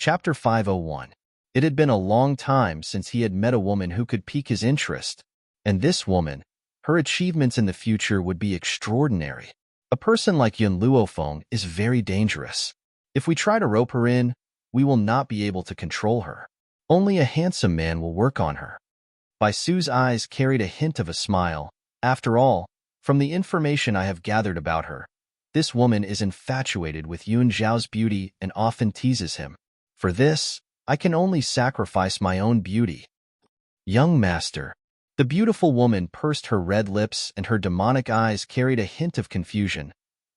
Chapter 501. It had been a long time since he had met a woman who could pique his interest, and this woman, her achievements in the future would be extraordinary. A person like Yun Luofeng is very dangerous. If we try to rope her in, we will not be able to control her. Only a handsome man will work on her. Bai Su's eyes carried a hint of a smile. After all, from the information I have gathered about her, this woman is infatuated with Yun Zhao's beauty and often teases him. For this, I can only sacrifice my own beauty. Young master. The beautiful woman pursed her red lips and her demonic eyes carried a hint of confusion.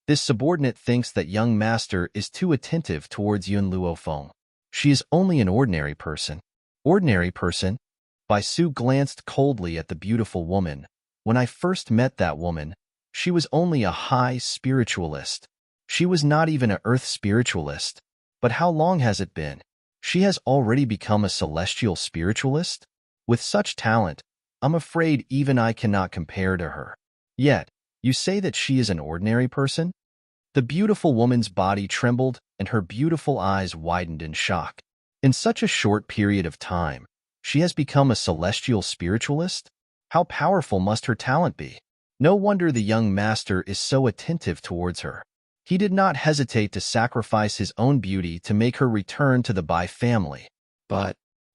This subordinate thinks that young master is too attentive towards Yun Luofeng. She is only an ordinary person. Ordinary person? Bai Su glanced coldly at the beautiful woman. When I first met that woman, she was only a high spiritualist. She was not even an earth spiritualist. But how long has it been? She has already become a celestial spiritualist? With such talent, I'm afraid even I cannot compare to her. Yet, you say that she is an ordinary person? The beautiful woman's body trembled and her beautiful eyes widened in shock. In such a short period of time, she has become a celestial spiritualist? How powerful must her talent be? No wonder the young master is so attentive towards her. He did not hesitate to sacrifice his own beauty to make her return to the Bai family. But,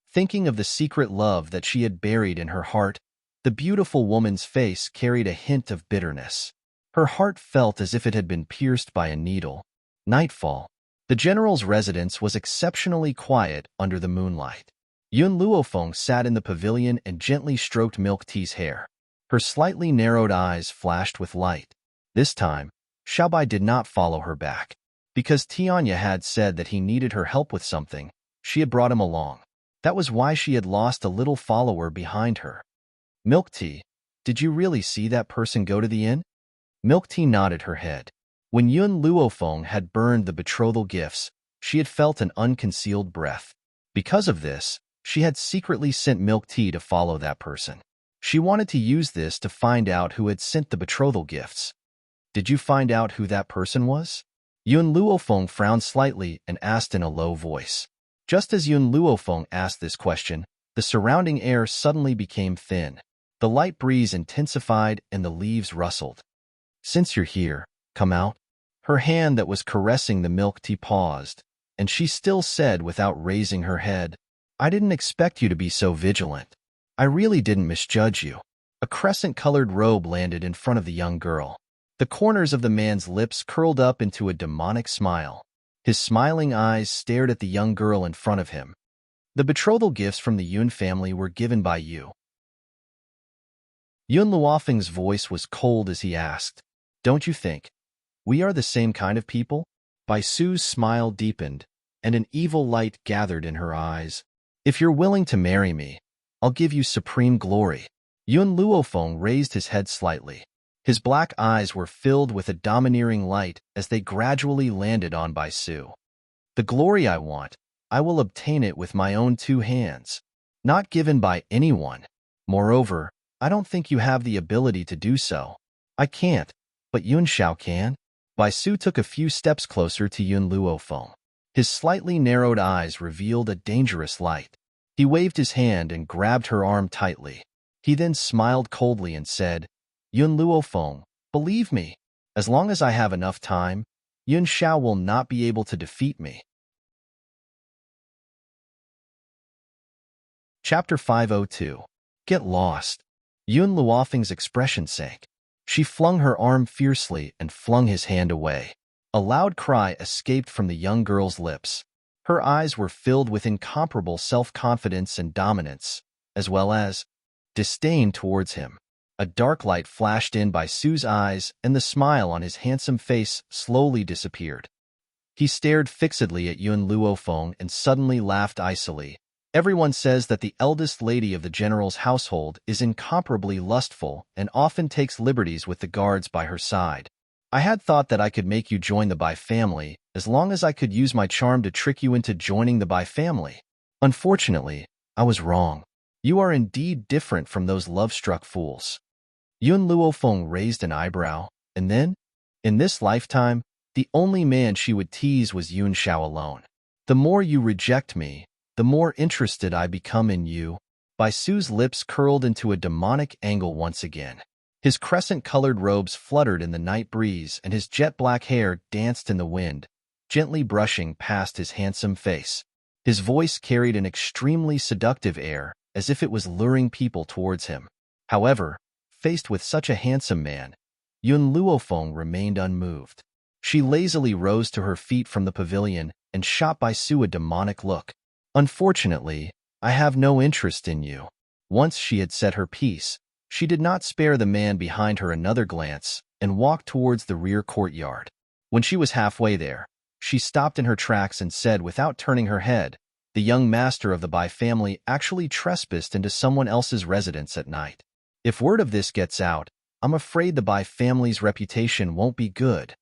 thinking of the secret love that she had buried in her heart, the beautiful woman's face carried a hint of bitterness. Her heart felt as if it had been pierced by a needle. Nightfall. The general's residence was exceptionally quiet under the moonlight. Yun Luofeng sat in the pavilion and gently stroked Milk Tea's hair. Her slightly narrowed eyes flashed with light. This time, Xiaobai did not follow her back. Because Tianya had said that he needed her help with something, she had brought him along. That was why she had lost a little follower behind her. Milk Tea, did you really see that person go to the inn? Milk Tea nodded her head. When Yun Luofeng had burned the betrothal gifts, she had felt an unconcealed breath. Because of this, she had secretly sent Milk Tea to follow that person. She wanted to use this to find out who had sent the betrothal gifts. Did you find out who that person was? Yun Luofeng frowned slightly and asked in a low voice. Just as Yun Luofeng asked this question, the surrounding air suddenly became thin. The light breeze intensified and the leaves rustled. Since you're here, come out. Her hand that was caressing the Milk Tea paused, and she still said without raising her head, I didn't expect you to be so vigilant. I really didn't misjudge you. A crescent-colored robe landed in front of the young girl. The corners of the man's lips curled up into a demonic smile. His smiling eyes stared at the young girl in front of him. The betrothal gifts from the Yun family were given by you. Yun Luofeng's voice was cold as he asked, Don't you think we are the same kind of people? Bai Su's smile deepened, and an evil light gathered in her eyes. If you're willing to marry me, I'll give you supreme glory. Yun Luofeng raised his head slightly. His black eyes were filled with a domineering light as they gradually landed on Bai Su. The glory I want, I will obtain it with my own 2 hands, not given by anyone. Moreover, I don't think you have the ability to do so. I can't, but Yun Xiao can. Bai Su took a few steps closer to Yun Luofeng. His slightly narrowed eyes revealed a dangerous light. He waved his hand and grabbed her arm tightly. He then smiled coldly and said, Yun Luofeng, believe me, as long as I have enough time, Yun Xiao will not be able to defeat me. Chapter 502. Get lost. Yun Luofeng's expression sank. She flung her arm fiercely and flung his hand away. A loud cry escaped from the young girl's lips. Her eyes were filled with incomparable self-confidence and dominance, as well as disdain towards him. A dark light flashed in Bai Su's eyes, and the smile on his handsome face slowly disappeared. He stared fixedly at Yun Luofeng and suddenly laughed icily. Everyone says that the eldest lady of the general's household is incomparably lustful and often takes liberties with the guards by her side. I had thought that I could make you join the Bai family as long as I could use my charm to trick you into joining the Bai family. Unfortunately, I was wrong. You are indeed different from those love-struck fools. Yun Luofeng raised an eyebrow, and then, in this lifetime, the only man she would tease was Yun Xiao alone. The more you reject me, the more interested I become in you. Baisu's lips curled into a demonic angle once again. His crescent-colored robes fluttered in the night breeze, and his jet-black hair danced in the wind, gently brushing past his handsome face. His voice carried an extremely seductive air, as if it was luring people towards him. However, faced with such a handsome man, Yun Luofeng remained unmoved. She lazily rose to her feet from the pavilion and shot Baisu a demonic look. Unfortunately, I have no interest in you. Once she had said her piece, she did not spare the man behind her another glance and walked towards the rear courtyard. When she was halfway there, she stopped in her tracks and said without turning her head, "The young master of the Bai family actually trespassed into someone else's residence at night. If word of this gets out, I'm afraid the Bai family's reputation won't be good."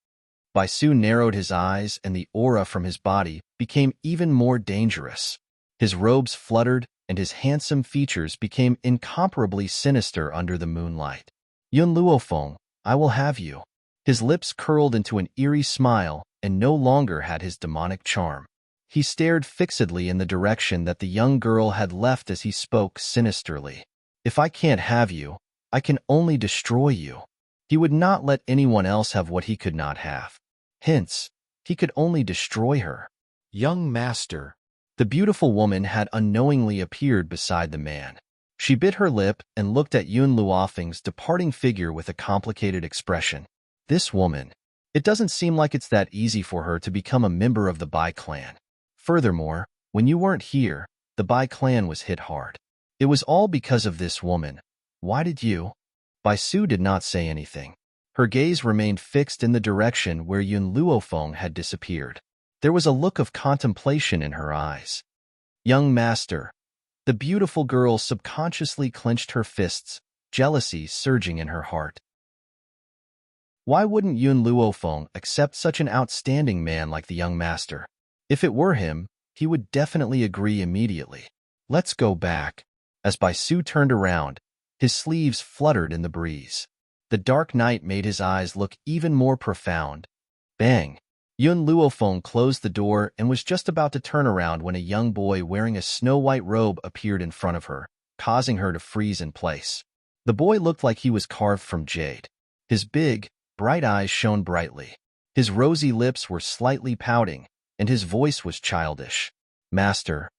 Baisu narrowed his eyes and the aura from his body became even more dangerous. His robes fluttered and his handsome features became incomparably sinister under the moonlight. "Yun Luofeng, I will have you." His lips curled into an eerie smile and no longer had his demonic charm. He stared fixedly in the direction that the young girl had left as he spoke sinisterly. "If I can't have you, I can only destroy you." He would not let anyone else have what he could not have. Hence, he could only destroy her. "Young master." The beautiful woman had unknowingly appeared beside the man. She bit her lip and looked at Yun Luofeng's departing figure with a complicated expression. This woman. It doesn't seem like it's that easy for her to become a member of the Bai clan. Furthermore, when you weren't here, the Bai clan was hit hard. It was all because of this woman. Why did you? Baisu did not say anything. Her gaze remained fixed in the direction where Yun Luofeng had disappeared. There was a look of contemplation in her eyes. "Young master." The beautiful girl subconsciously clenched her fists, jealousy surging in her heart. Why wouldn't Yun Luofeng accept such an outstanding man like the young master? If it were him, he would definitely agree immediately. "Let's go back." As Baisu turned around, his sleeves fluttered in the breeze. The dark night made his eyes look even more profound. Bang! Yun Luofeng closed the door and was just about to turn around when a young boy wearing a snow-white robe appeared in front of her, causing her to freeze in place. The boy looked like he was carved from jade. His big, bright eyes shone brightly. His rosy lips were slightly pouting, and his voice was childish. "Master,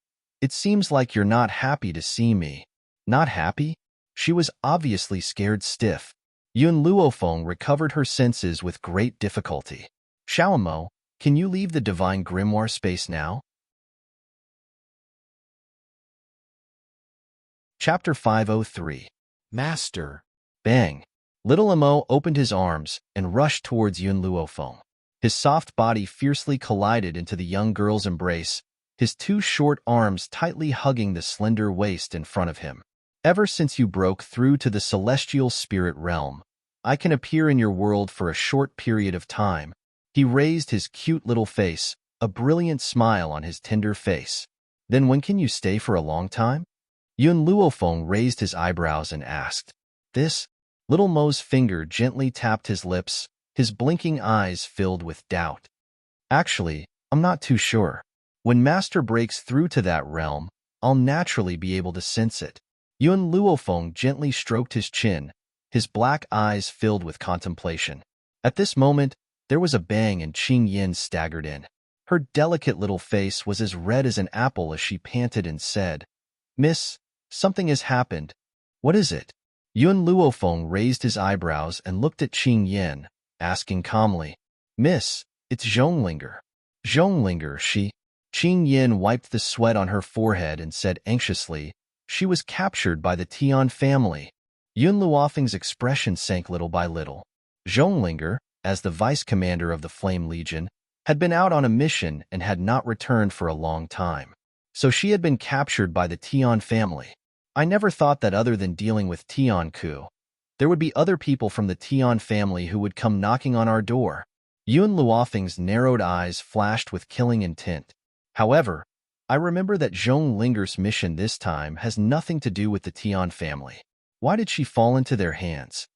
it seems like you're not happy to see me." "Not happy?" She was obviously scared stiff. Yun Luofeng recovered her senses with great difficulty. "Xiaomo, can you leave the divine grimoire space now?" Chapter 503. Master. Bang. Little Amo opened his arms and rushed towards Yun Luofeng. His soft body fiercely collided into the young girl's embrace, his two short arms tightly hugging the slender waist in front of him. "Ever since you broke through to the celestial spirit realm, I can appear in your world for a short period of time." He raised his cute little face, a brilliant smile on his tender face. "Then when can you stay for a long time?" Yun Luofeng raised his eyebrows and asked. "This?" Little Mo's finger gently tapped his lips, his blinking eyes filled with doubt. "Actually, I'm not too sure. When Master breaks through to that realm, I'll naturally be able to sense it." Yun Luofeng gently stroked his chin, his black eyes filled with contemplation. At this moment, there was a bang and Qing Yin staggered in. Her delicate little face was as red as an apple as she panted and said, "Miss, something has happened. What is it?" Yun Luofeng raised his eyebrows and looked at Qing Yin, asking calmly, "Miss, it's Zhonglinger." "Zhonglinger, she?" Qing Yin wiped the sweat on her forehead and said anxiously, "She was captured by the Tian family." Yun Luofeng's expression sank little by little. Zhonglinger, as the vice-commander of the Flame Legion, had been out on a mission and had not returned for a long time. So she had been captured by the Tian family. I never thought that other than dealing with Tian Ku, there would be other people from the Tian family who would come knocking on our door. Yun Luofeng's narrowed eyes flashed with killing intent. However, I remember that Zhonglinger's mission this time has nothing to do with the Tian family. Why did she fall into their hands?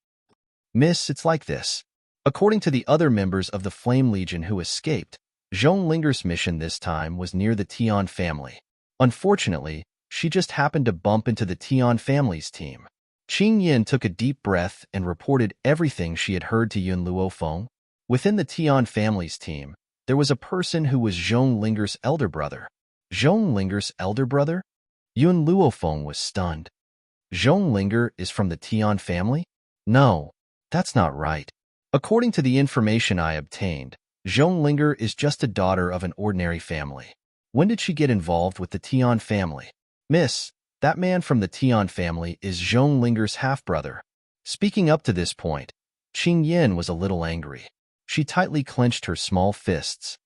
"Miss, it's like this. According to the other members of the Flame Legion who escaped, Zhong Linger's mission this time was near the Tian family. Unfortunately, she just happened to bump into the Tian family's team. Qing Yin took a deep breath and reported everything she had heard to Yun Luofeng. Within the Tian family's team, there was a person who was Zhong Linger's elder brother. Zhong Linger's elder brother? Yun Luofeng was stunned. Zhong Linger is from the Tian family? No, that's not right. According to the information I obtained, Zhong Linger is just a daughter of an ordinary family. When did she get involved with the Tian family? Miss, that man from the Tian family is Zhong Linger's half-brother. Speaking up to this point, Qing Yin was a little angry. She tightly clenched her small fists.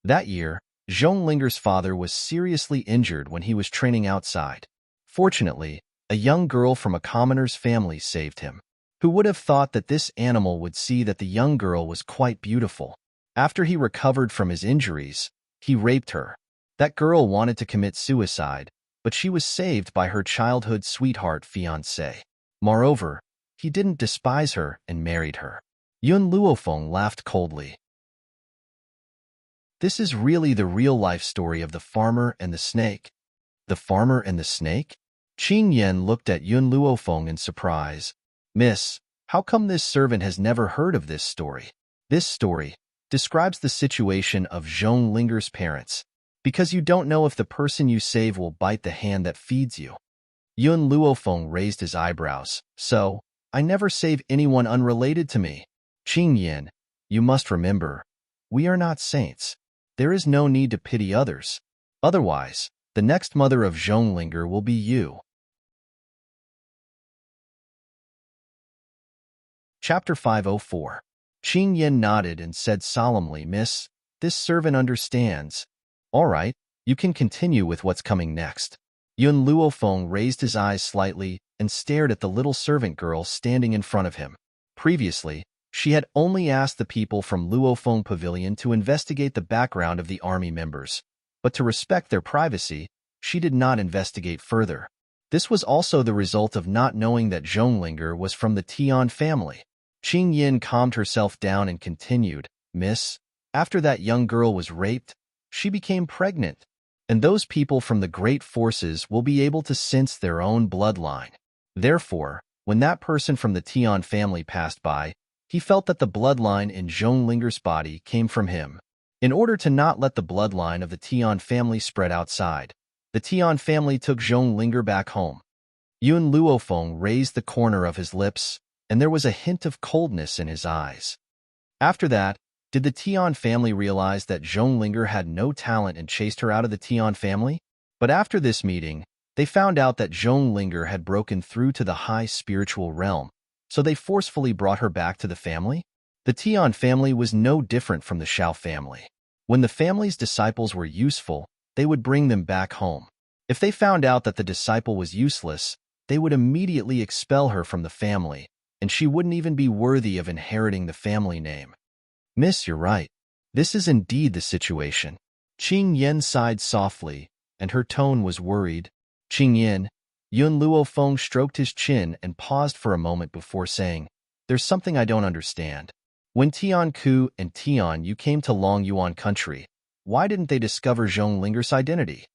That year, Zhong Linger's father was seriously injured when he was training outside. Fortunately, a young girl from a commoner's family saved him. Who would have thought that this animal would see that the young girl was quite beautiful? After he recovered from his injuries, he raped her. That girl wanted to commit suicide, but she was saved by her childhood sweetheart fiancé. Moreover, he didn't despise her and married her. Yun Luofeng laughed coldly. This is really the real-life story of the farmer and the snake. The farmer and the snake? Qing Yin looked at Yun Luofeng in surprise. Miss, how come this servant has never heard of this story? This story describes the situation of Zhong Linger's parents, because you don't know if the person you save will bite the hand that feeds you. Yun Luofeng raised his eyebrows. So, I never save anyone unrelated to me. Qing Yin, you must remember, we are not saints. There is no need to pity others. Otherwise, the next mother of Zhong Linger will be you. Chapter 504. Qing Yin nodded and said solemnly, Miss, this servant understands. All right, you can continue with what's coming next. Yun Luofeng raised his eyes slightly and stared at the little servant girl standing in front of him. Previously, she had only asked the people from Luofeng Pavilion to investigate the background of the army members, but to respect their privacy, she did not investigate further. This was also the result of not knowing that Zhong Linger was from the Tian family. Qing Yin calmed herself down and continued, Miss, after that young girl was raped, she became pregnant, and those people from the great forces will be able to sense their own bloodline. Therefore, when that person from the Tian family passed by, he felt that the bloodline in Zhong Linger's body came from him. In order to not let the bloodline of the Tian family spread outside, the Tian family took Zhong Linger back home. Yun Luofeng raised the corner of his lips, and there was a hint of coldness in his eyes. After that, did the Tian family realize that Zhong Linger had no talent and chased her out of the Tian family? But after this meeting, they found out that Zhong Linger had broken through to the high spiritual realm, so they forcefully brought her back to the family? The Tian family was no different from the Shao family. When the family's disciples were useful, they would bring them back home. If they found out that the disciple was useless, they would immediately expel her from the family, and she wouldn't even be worthy of inheriting the family name. Miss, you're right. This is indeed the situation. Qing Yin sighed softly, and her tone was worried. Qing Yin, Yun Luofeng stroked his chin and paused for a moment before saying, There's something I don't understand. When Tian Ku and Tian Yu came to Long Yuan country, why didn't they discover Zhong Linger's identity?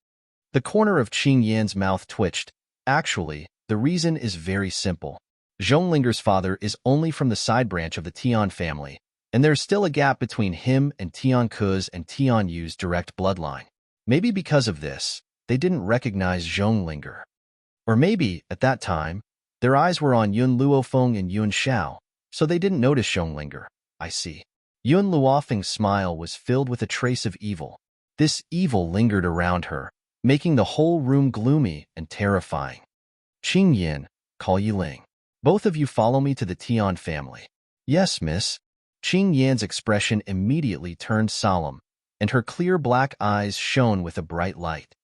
The corner of Qing Yin's mouth twitched. Actually, the reason is very simple. Zhong Linger's father is only from the side branch of the Tian family, and there's still a gap between him and Tian Ku's and Tian Yu's direct bloodline. Maybe because of this, they didn't recognize Zhong Linger. Or maybe, at that time, their eyes were on Yun Luofeng and Yun Xiao, so they didn't notice Zhong Linger. I see. Yun Luofeng's smile was filled with a trace of evil. This evil lingered around her, making the whole room gloomy and terrifying. Qing Yin, call Yiling. Both of you follow me to the Tian family. Yes, miss. Qing Yan's expression immediately turned solemn, and her clear black eyes shone with a bright light.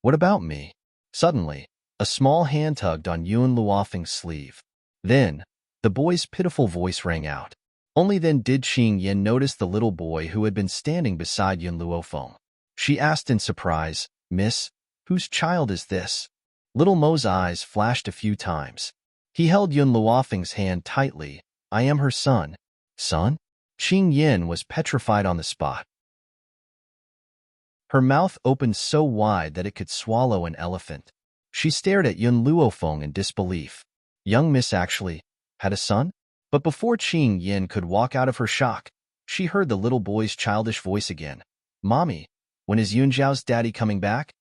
What about me? Suddenly, a small hand tugged on Yun Luofeng's sleeve. Then, the boy's pitiful voice rang out. Only then did Qing Yin notice the little boy who had been standing beside Yun Luofeng. She asked in surprise, Miss, whose child is this? Little Mo's eyes flashed a few times. He held Yun Luofeng's hand tightly. I am her son. Son? Qing Yin was petrified on the spot. Her mouth opened so wide that it could swallow an elephant. She stared at Yun Luofeng in disbelief. Young Miss actually had a son? But before Qing Yin could walk out of her shock, she heard the little boy's childish voice again. Mommy, when is Yunjiao's daddy coming back?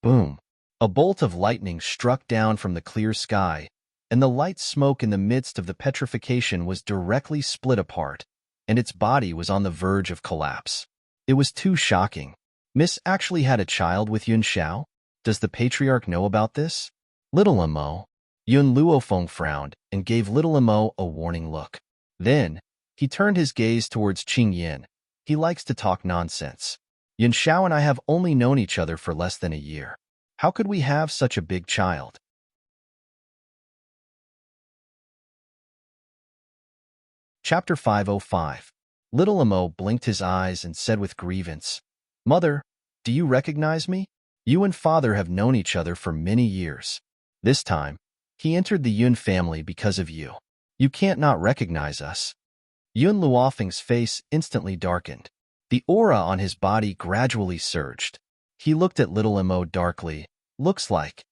Boom. A bolt of lightning struck down from the clear sky, and the light smoke in the midst of the petrification was directly split apart, and its body was on the verge of collapse. It was too shocking. Miss actually had a child with Yun Xiao? Does the patriarch know about this? Little Amo. Yun Luofeng frowned and gave little Amo a warning look. Then, he turned his gaze towards Qing Yin. He likes to talk nonsense. Yun Xiao and I have only known each other for less than a year. How could we have such a big child? Chapter 505. Little Amo blinked his eyes and said with grievance, Mother, do you recognize me? You and father have known each other for many years. This time, he entered the Yun family because of you. You can't not recognize us. Yun Luofeng's face instantly darkened. The aura on his body gradually surged. He looked at little Amo darkly. Looks like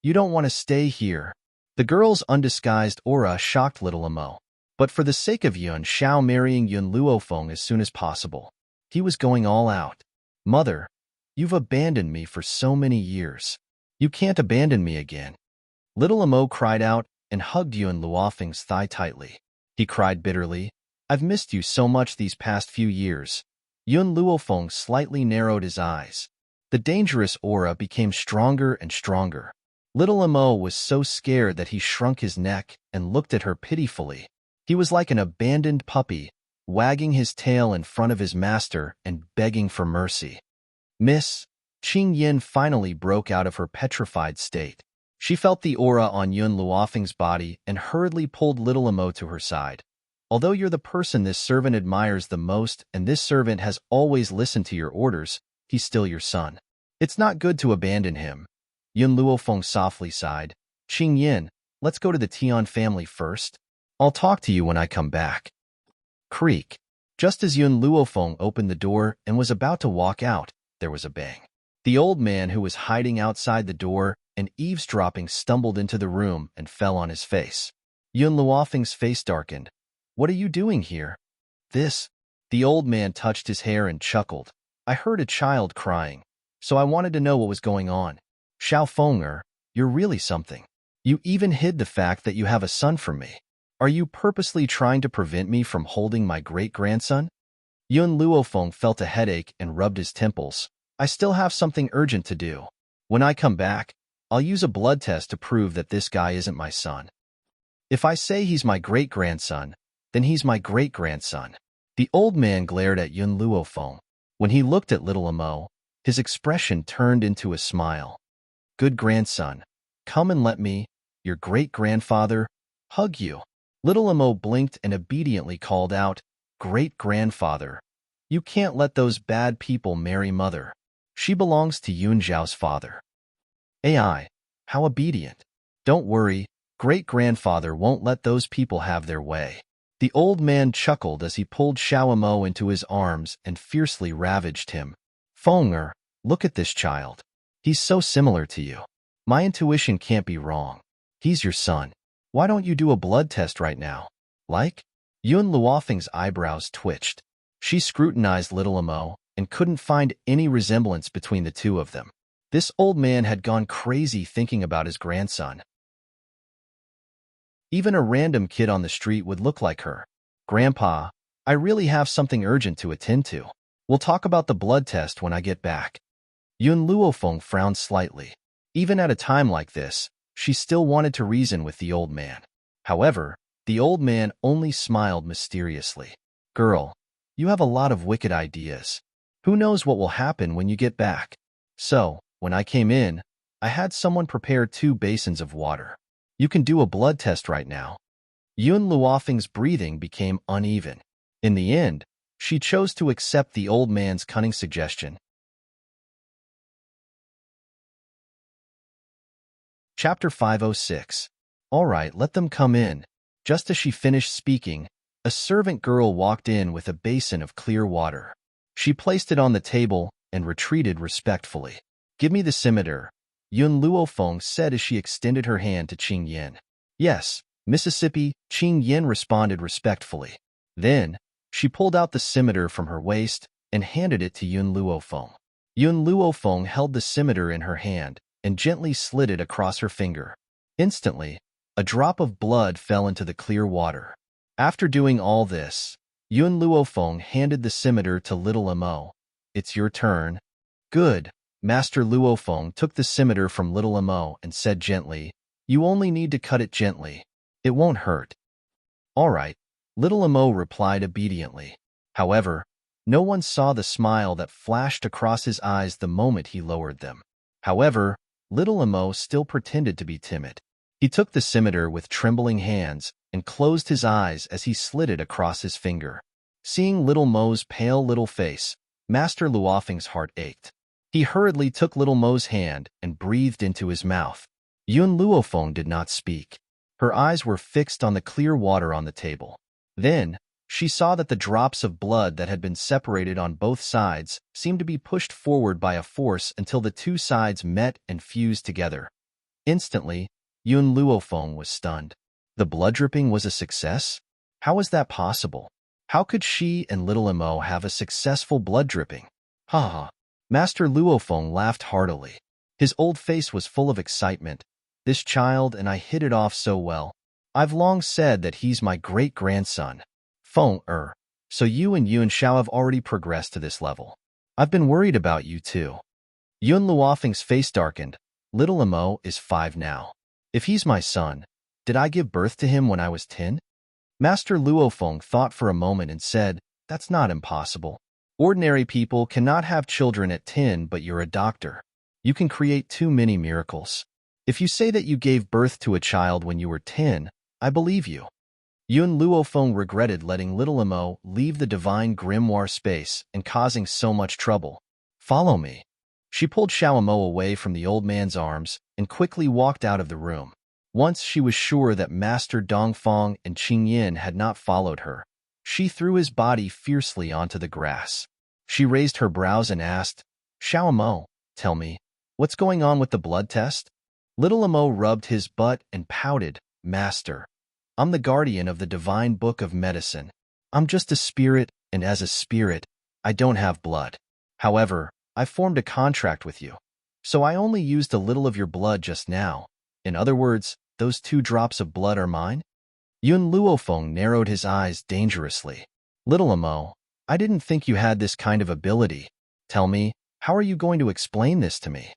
you don't want to stay here. The girl's undisguised aura shocked little Amo. But for the sake of Yun Xiao marrying Yun Luofeng as soon as possible, he was going all out. Mother, you've abandoned me for so many years. You can't abandon me again. Little Amo cried out and hugged Yun Luofeng's thigh tightly. He cried bitterly, I've missed you so much these past few years. Yun Luofeng slightly narrowed his eyes. The dangerous aura became stronger and stronger. Little Amo was so scared that he shrunk his neck and looked at her pitifully. He was like an abandoned puppy, wagging his tail in front of his master and begging for mercy. Miss, Qing Yin finally broke out of her petrified state. She felt the aura on Yun Luofeng's body and hurriedly pulled little Amo to her side. Although you're the person this servant admires the most and this servant has always listened to your orders, he's still your son. It's not good to abandon him. Yun Luofeng softly sighed. Qing Yin, let's go to the Tian family first. I'll talk to you when I come back. Creak. Just as Yun Luofeng opened the door and was about to walk out, there was a bang. The old man who was hiding outside the door and eavesdropping stumbled into the room and fell on his face. Yun Luofeng's face darkened. What are you doing here? This. The old man touched his hair and chuckled. I heard a child crying, so I wanted to know what was going on. Xiao Fenger, you're really something. You even hid the fact that you have a son from me. Are you purposely trying to prevent me from holding my great-grandson? Yun Luofeng felt a headache and rubbed his temples. I still have something urgent to do. When I come back, I'll use a blood test to prove that this guy isn't my son. If I say he's my great-grandson, then he's my great-grandson. The old man glared at Yun Luofeng. When he looked at little Amo, his expression turned into a smile. Good grandson, come and let me, your great-grandfather, hug you. Little Amo blinked and obediently called out, Great-grandfather, you can't let those bad people marry mother. She belongs to Yun Zhao's father. AI, how obedient. Don't worry, great-grandfather won't let those people have their way. The old man chuckled as he pulled Xiao Amo into his arms and fiercely ravaged him. Fenger, look at this child. He's so similar to you. My intuition can't be wrong. He's your son. Why don't you do a blood test right now? Like? Yun Luofeng's eyebrows twitched. She scrutinized little Amo and couldn't find any resemblance between the two of them. This old man had gone crazy thinking about his grandson. Even a random kid on the street would look like her. Grandpa, I really have something urgent to attend to. We'll talk about the blood test when I get back. Yun Luofeng frowned slightly. Even at a time like this, she still wanted to reason with the old man. However, the old man only smiled mysteriously. Girl, you have a lot of wicked ideas. Who knows what will happen when you get back? So, when I came in, I had someone prepare 2 basins of water. You can do a blood test right now. Yun Luofeng's breathing became uneven. In the end, she chose to accept the old man's cunning suggestion. Chapter 506. All right, let them come in. Just as she finished speaking, a servant girl walked in with a basin of clear water. She placed it on the table and retreated respectfully. "Give me the scimitar," Yun Luofeng said as she extended her hand to Qing Yin. "Yes, Mississippi," Qing Yin responded respectfully. Then, she pulled out the scimitar from her waist and handed it to Yun Luofeng. Yun Luofeng held the scimitar in her hand and gently slid it across her finger. Instantly, a drop of blood fell into the clear water. After doing all this, Yun Luofeng handed the scimitar to little Imo. "It's your turn." "Good." Master Luofeng took the scimitar from little Imo and said gently, "You only need to cut it gently. It won't hurt." "All right," little Imo replied obediently. However, no one saw the smile that flashed across his eyes the moment he lowered them. However, little Imo still pretended to be timid. He took the scimitar with trembling hands and closed his eyes as he slid it across his finger. Seeing little Mo's pale little face, Master Luofeng's heart ached. He hurriedly took little Mo's hand and breathed into his mouth. Yun Luofeng did not speak. Her eyes were fixed on the clear water on the table. Then, she saw that the drops of blood that had been separated on both sides seemed to be pushed forward by a force until the two sides met and fused together. Instantly, Yun Luofeng was stunned. The blood dripping was a success? How was that possible? How could she and little Imo have a successful blood dripping? Ha ha! Master Luofeng laughed heartily. His old face was full of excitement. "This child and I hit it off so well. I've long said that he's my great-grandson. Feng, so you and Yun Xiao have already progressed to this level. I've been worried about you too." Yun Luofeng's face darkened. "Little Imo is 5 now. If he's my son, did I give birth to him when I was 10? Master Luofeng thought for a moment and said, "That's not impossible. Ordinary people cannot have children at 10, but you're a doctor. You can create too many miracles. If you say that you gave birth to a child when you were 10, I believe you." Yun Luofeng regretted letting little Imo leave the divine grimoire space and causing so much trouble. "Follow me." She pulled Xiao Imo away from the old man's arms and quickly walked out of the room. Once she was sure that Master Dongfang and Qing Yin had not followed her, she threw his body fiercely onto the grass. She raised her brows and asked, "Xiao Imo, tell me, what's going on with the blood test?" Little Imo rubbed his butt and pouted, "Master, I'm the guardian of the divine book of medicine. I'm just a spirit, and as a spirit, I don't have blood. However, I formed a contract with you, so I only used a little of your blood just now. In other words, those 2 drops of blood are mine?" Yun Luofeng narrowed his eyes dangerously. "Little Imo, I didn't think you had this kind of ability. Tell me, how are you going to explain this to me?"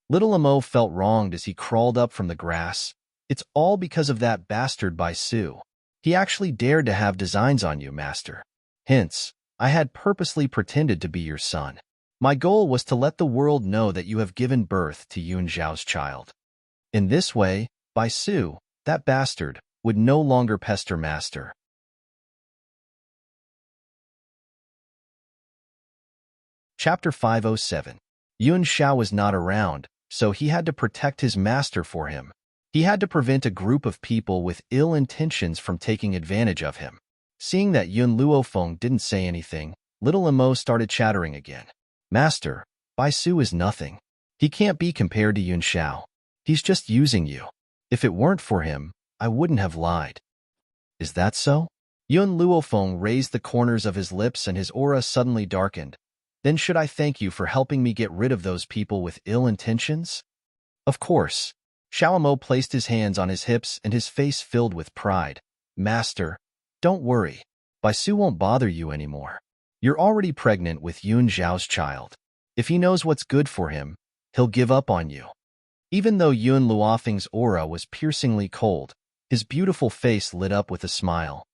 Little Imo felt wronged as he crawled up from the grass. "It's all because of that bastard Baisu. He actually dared to have designs on you, Master. Hence, I had purposely pretended to be your son. My goal was to let the world know that you have given birth to Yun Zhao's child. In this way, Baisu, that bastard, would no longer pester Master." Chapter 507. Yun Xiao was not around, so he had to protect his master for him. He had to prevent a group of people with ill intentions from taking advantage of him. Seeing that Yun Luofeng didn't say anything, little Imo started chattering again. "Master, Baisu is nothing. He can't be compared to Yun Xiao. He's just using you. If it weren't for him, I wouldn't have lied." "Is that so?" Yun Luofeng raised the corners of his lips and his aura suddenly darkened. "Then should I thank you for helping me get rid of those people with ill intentions?" "Of course." Xiao Mo placed his hands on his hips and his face filled with pride. "Master, don't worry. Baisu won't bother you anymore. You're already pregnant with Yun Zhao's child. If he knows what's good for him, he'll give up on you." Even though Yun Luofeng's aura was piercingly cold, his beautiful face lit up with a smile.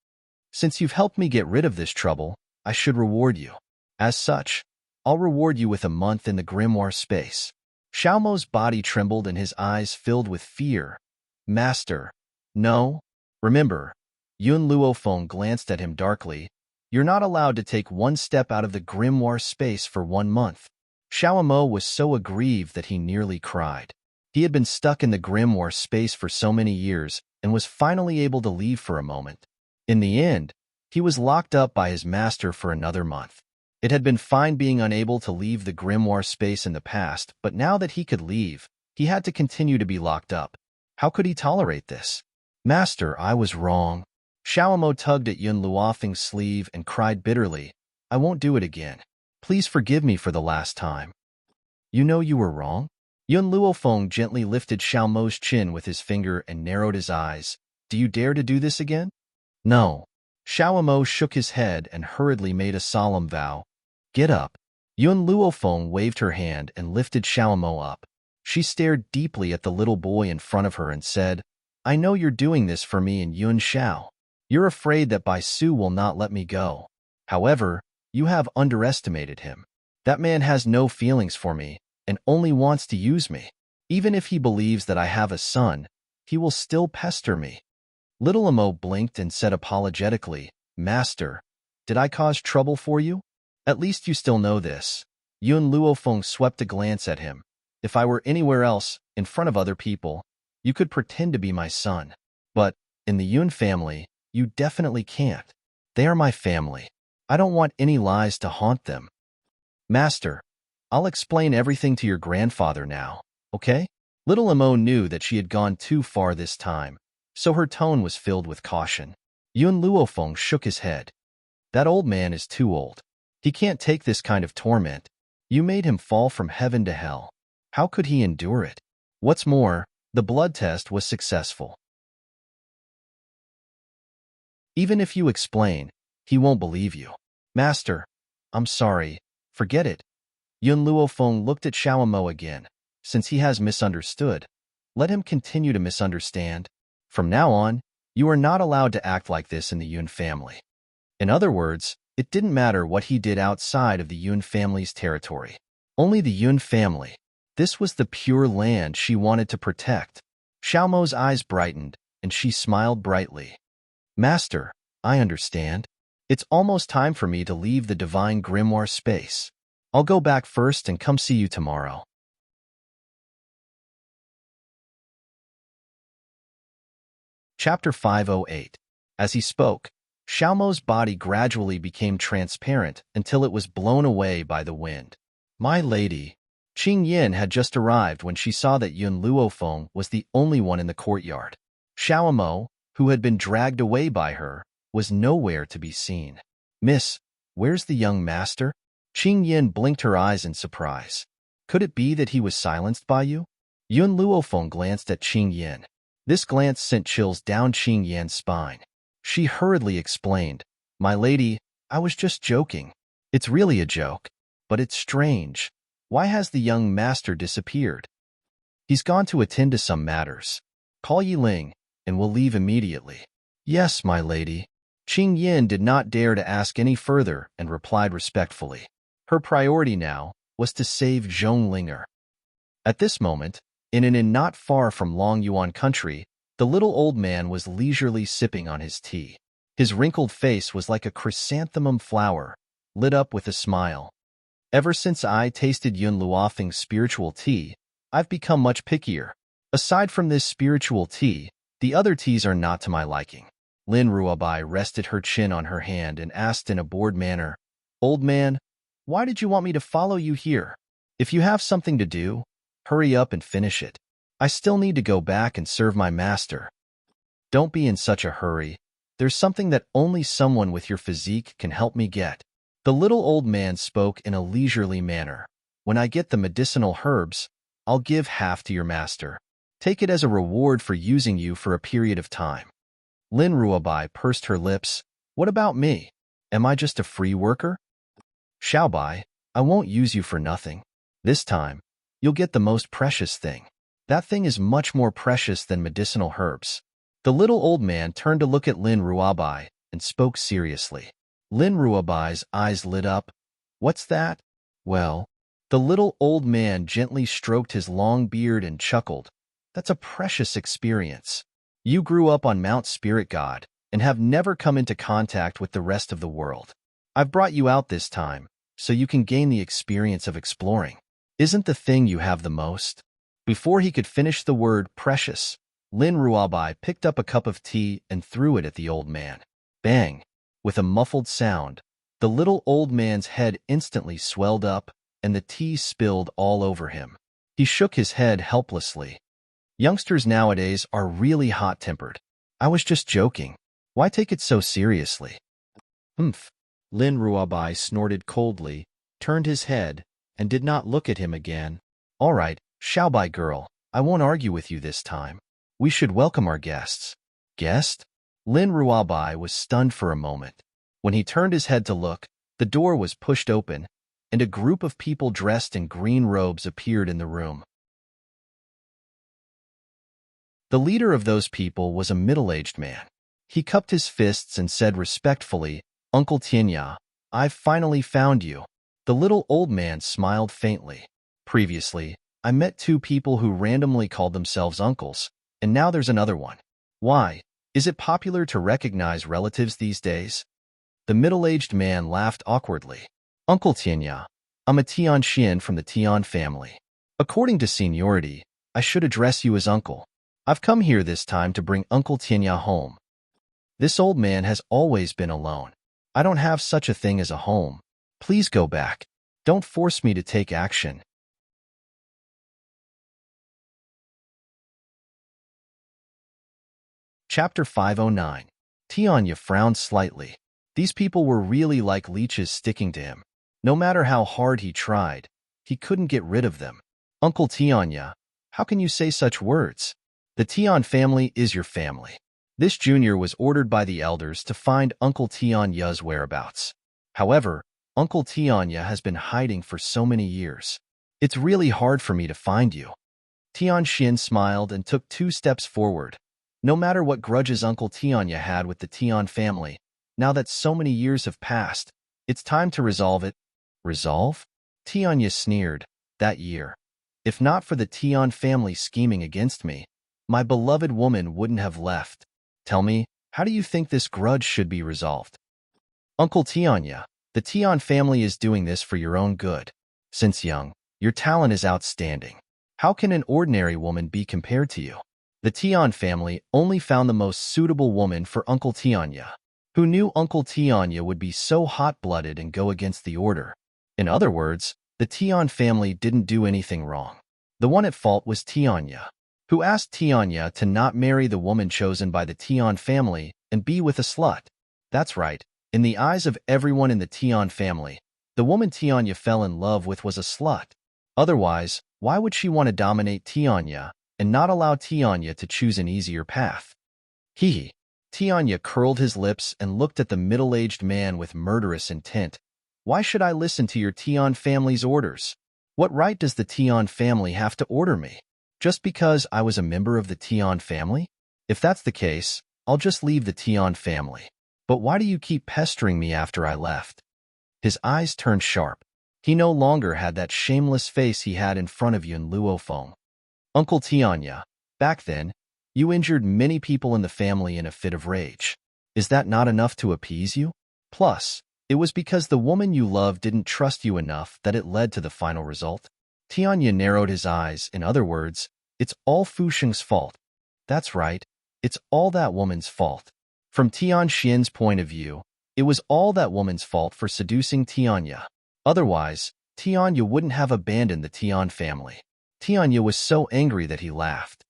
"Since you've helped me get rid of this trouble, I should reward you. As such, I'll reward you with a month in the grimoire space." Xiao Mo's body trembled and his eyes filled with fear. "Master, no. Remember," Yun Luofeng glanced at him darkly, "you're not allowed to take one step out of the grimoire space for 1 month." Xiao Mo was so aggrieved that he nearly cried. He had been stuck in the grimoire space for so many years and was finally able to leave for a moment. In the end, he was locked up by his master for another month. It had been fine being unable to leave the grimoire space in the past, but now that he could leave, he had to continue to be locked up. How could he tolerate this? Master, I was wrong. Xiaomo tugged at Yun Luofeng's sleeve and cried bitterly, I won't do it again. Please forgive me for the last time. You know you were wrong? Yun Luofeng gently lifted Xiaomo's chin with his finger and narrowed his eyes. Do you dare to do this again? No. Xiaomo shook his head and hurriedly made a solemn vow. Get up. Yun Luofeng waved her hand and lifted Xiaomo up. She stared deeply at the little boy in front of her and said, I know you're doing this for me and Yun Xiao. You're afraid that Bai Su will not let me go. However, you have underestimated him. That man has no feelings for me and only wants to use me. Even if he believes that I have a son, he will still pester me. Little Amo blinked and said apologetically, Master, did I cause trouble for you? At least you still know this. Yun Luofeng swept a glance at him. If I were anywhere else, in front of other people, you could pretend to be my son. But, in the Yun family, you definitely can't. They are my family. I don't want any lies to haunt them. Master, I'll explain everything to your grandfather now, okay? Little Amo knew that she had gone too far this time, so her tone was filled with caution. Yun Luofeng shook his head. That old man is too old. He can't take this kind of torment. You made him fall from heaven to hell. How could he endure it? What's more, the blood test was successful. Even if you explain, he won't believe you. Master, I'm sorry. Forget it. Yun Luofeng looked at Xiaomo again. Since he has misunderstood, let him continue to misunderstand. From now on, you are not allowed to act like this in the Yun family. In other words, it didn't matter what he did outside of the Yun family's territory. Only the Yun family. This was the pure land she wanted to protect. Xiaomo's eyes brightened, and she smiled brightly. Master, I understand. It's almost time for me to leave the divine grimoire space. I'll go back first and come see you tomorrow. Chapter 508. As he spoke, Xiaomo's body gradually became transparent until it was blown away by the wind. My lady, Qing Yin had just arrived when she saw that Yun Luofeng was the only one in the courtyard. Xiaomo, who had been dragged away by her, was nowhere to be seen. Miss, where's the young master? Qing Yin blinked her eyes in surprise. Could it be that he was silenced by you? Yun Luofeng glanced at Qing Yin. This glance sent chills down Qing Yin's spine. She hurriedly explained, My lady, I was just joking. It's really a joke. But it's strange. Why has the young master disappeared? He's gone to attend to some matters. Call Yi Ling, and we'll leave immediately. Yes, my lady. Qing Yin did not dare to ask any further and replied respectfully. Her priority now was to save Zhong Linger. At this moment, in an inn not far from Long Yuan country, the little old man was leisurely sipping on his tea. His wrinkled face was like a chrysanthemum flower, lit up with a smile. Ever since I tasted Yun Luofeng's spiritual tea, I've become much pickier. Aside from this spiritual tea, the other teas are not to my liking. Lin Ruobai rested her chin on her hand and asked in a bored manner, Old man, why did you want me to follow you here? If you have something to do, hurry up and finish it. I still need to go back and serve my master. Don't be in such a hurry. There's something that only someone with your physique can help me get. The little old man spoke in a leisurely manner. When I get the medicinal herbs, I'll give half to your master. Take it as a reward for using you for a period of time. Lin Ruobai pursed her lips. What about me? Am I just a free worker? Xiaobai, I won't use you for nothing. This time, you'll get the most precious thing. That thing is much more precious than medicinal herbs. The little old man turned to look at Lin Ruobai and spoke seriously. Lin Ruobai's eyes lit up. What's that? Well, the little old man gently stroked his long beard and chuckled. That's a precious experience. You grew up on Mount Spirit God and have never come into contact with the rest of the world. I've brought you out this time, so you can gain the experience of exploring. Isn't the thing you have the most? Before he could finish the word precious, Lin Ruobai picked up a cup of tea and threw it at the old man. Bang! With a muffled sound, The little old man's head instantly swelled up, and the tea spilled all over him. He shook his head helplessly. Youngsters nowadays are really hot-tempered. I was just joking. Why take it so seriously? Humph. Lin Ruabai snorted coldly, turned his head, and did not look at him again. All right, Xiaobai girl, I won't argue with you this time. We should welcome our guests. Guest? Lin Ruabai was stunned for a moment. When he turned his head to look, the door was pushed open, and a group of people dressed in green robes appeared in the room. The leader of those people was a middle-aged man. He cupped his fists and said respectfully, Uncle Tianya, I've finally found you. The little old man smiled faintly. Previously, I met two people who randomly called themselves uncles, and now there's another one. Why? Is it popular to recognize relatives these days? The middle-aged man laughed awkwardly. Uncle Tianya, I'm a Tian Xian from the Tian family. According to seniority, I should address you as uncle. I've come here this time to bring Uncle Tianya home. This old man has always been alone. I don't have such a thing as a home. Please go back. Don't force me to take action. Chapter 509. Tianya frowned slightly. These people were really like leeches sticking to him. No matter how hard he tried, he couldn't get rid of them. Uncle Tianya, how can you say such words? The Tian family is your family. This junior was ordered by the elders to find Uncle Tianya's whereabouts. However, Uncle Tianya has been hiding for so many years. It's really hard for me to find you. Tian Xin smiled and took 2 steps forward. No matter what grudges Uncle Tianya had with the Tian family, now that so many years have passed, it's time to resolve it. Resolve? Tianya sneered. That year. If not for the Tian family scheming against me, my beloved woman wouldn't have left. Tell me, how do you think this grudge should be resolved? Uncle Tianya, the Tian family is doing this for your own good. Since young, your talent is outstanding. How can an ordinary woman be compared to you? The Tian family only found the most suitable woman for Uncle Tianya. Who knew Uncle Tianya would be so hot-blooded and go against the order? In other words, the Tian family didn't do anything wrong. The one at fault was Tianya, who asked Tianya to not marry the woman chosen by the Tian family and be with a slut. That's right. In the eyes of everyone in the Tian family, the woman Tianya fell in love with was a slut. Otherwise, why would she want to dominate Tianya and not allow Tianya to choose an easier path? Hee. Tianya curled his lips and looked at the middle-aged man with murderous intent. Why should I listen to your Tian family's orders? What right does the Tian family have to order me? Just because I was a member of the Tian family? If that's the case, I'll just leave the Tian family. But why do you keep pestering me after I left? His eyes turned sharp. He no longer had that shameless face he had in front of Yun Luofeng. Uncle Tianya, back then, you injured many people in the family in a fit of rage. Is that not enough to appease you? Plus, it was because the woman you loved didn't trust you enough that it led to the final result. Tianya narrowed his eyes. In other words, it's all Fu Sheng's fault. That's right, it's all that woman's fault. From Tian Xian's point of view, it was all that woman's fault for seducing Tianya. Otherwise, Tianya wouldn't have abandoned the Tian family. Tianya was so angry that he laughed.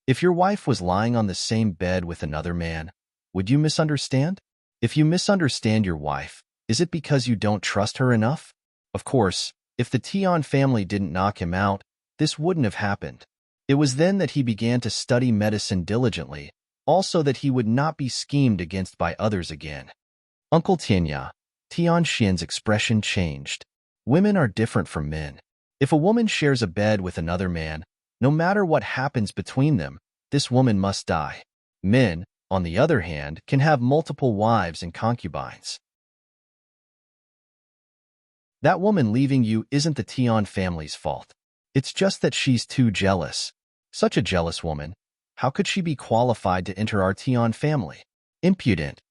If your wife was lying on the same bed with another man, would you misunderstand? If you misunderstand your wife, is it because you don't trust her enough? Of course, if the Tian family didn't knock him out, this wouldn't have happened. It was then that he began to study medicine diligently, also that he would not be schemed against by others again. Uncle Tianya, Tian Xian's expression changed. Women are different from men. If a woman shares a bed with another man, no matter what happens between them, this woman must die. Men, on the other hand, can have multiple wives and concubines. That woman leaving you isn't the Tian family's fault. It's just that she's too jealous. Such a jealous woman. How could she be qualified to enter our Tian family? Impudent.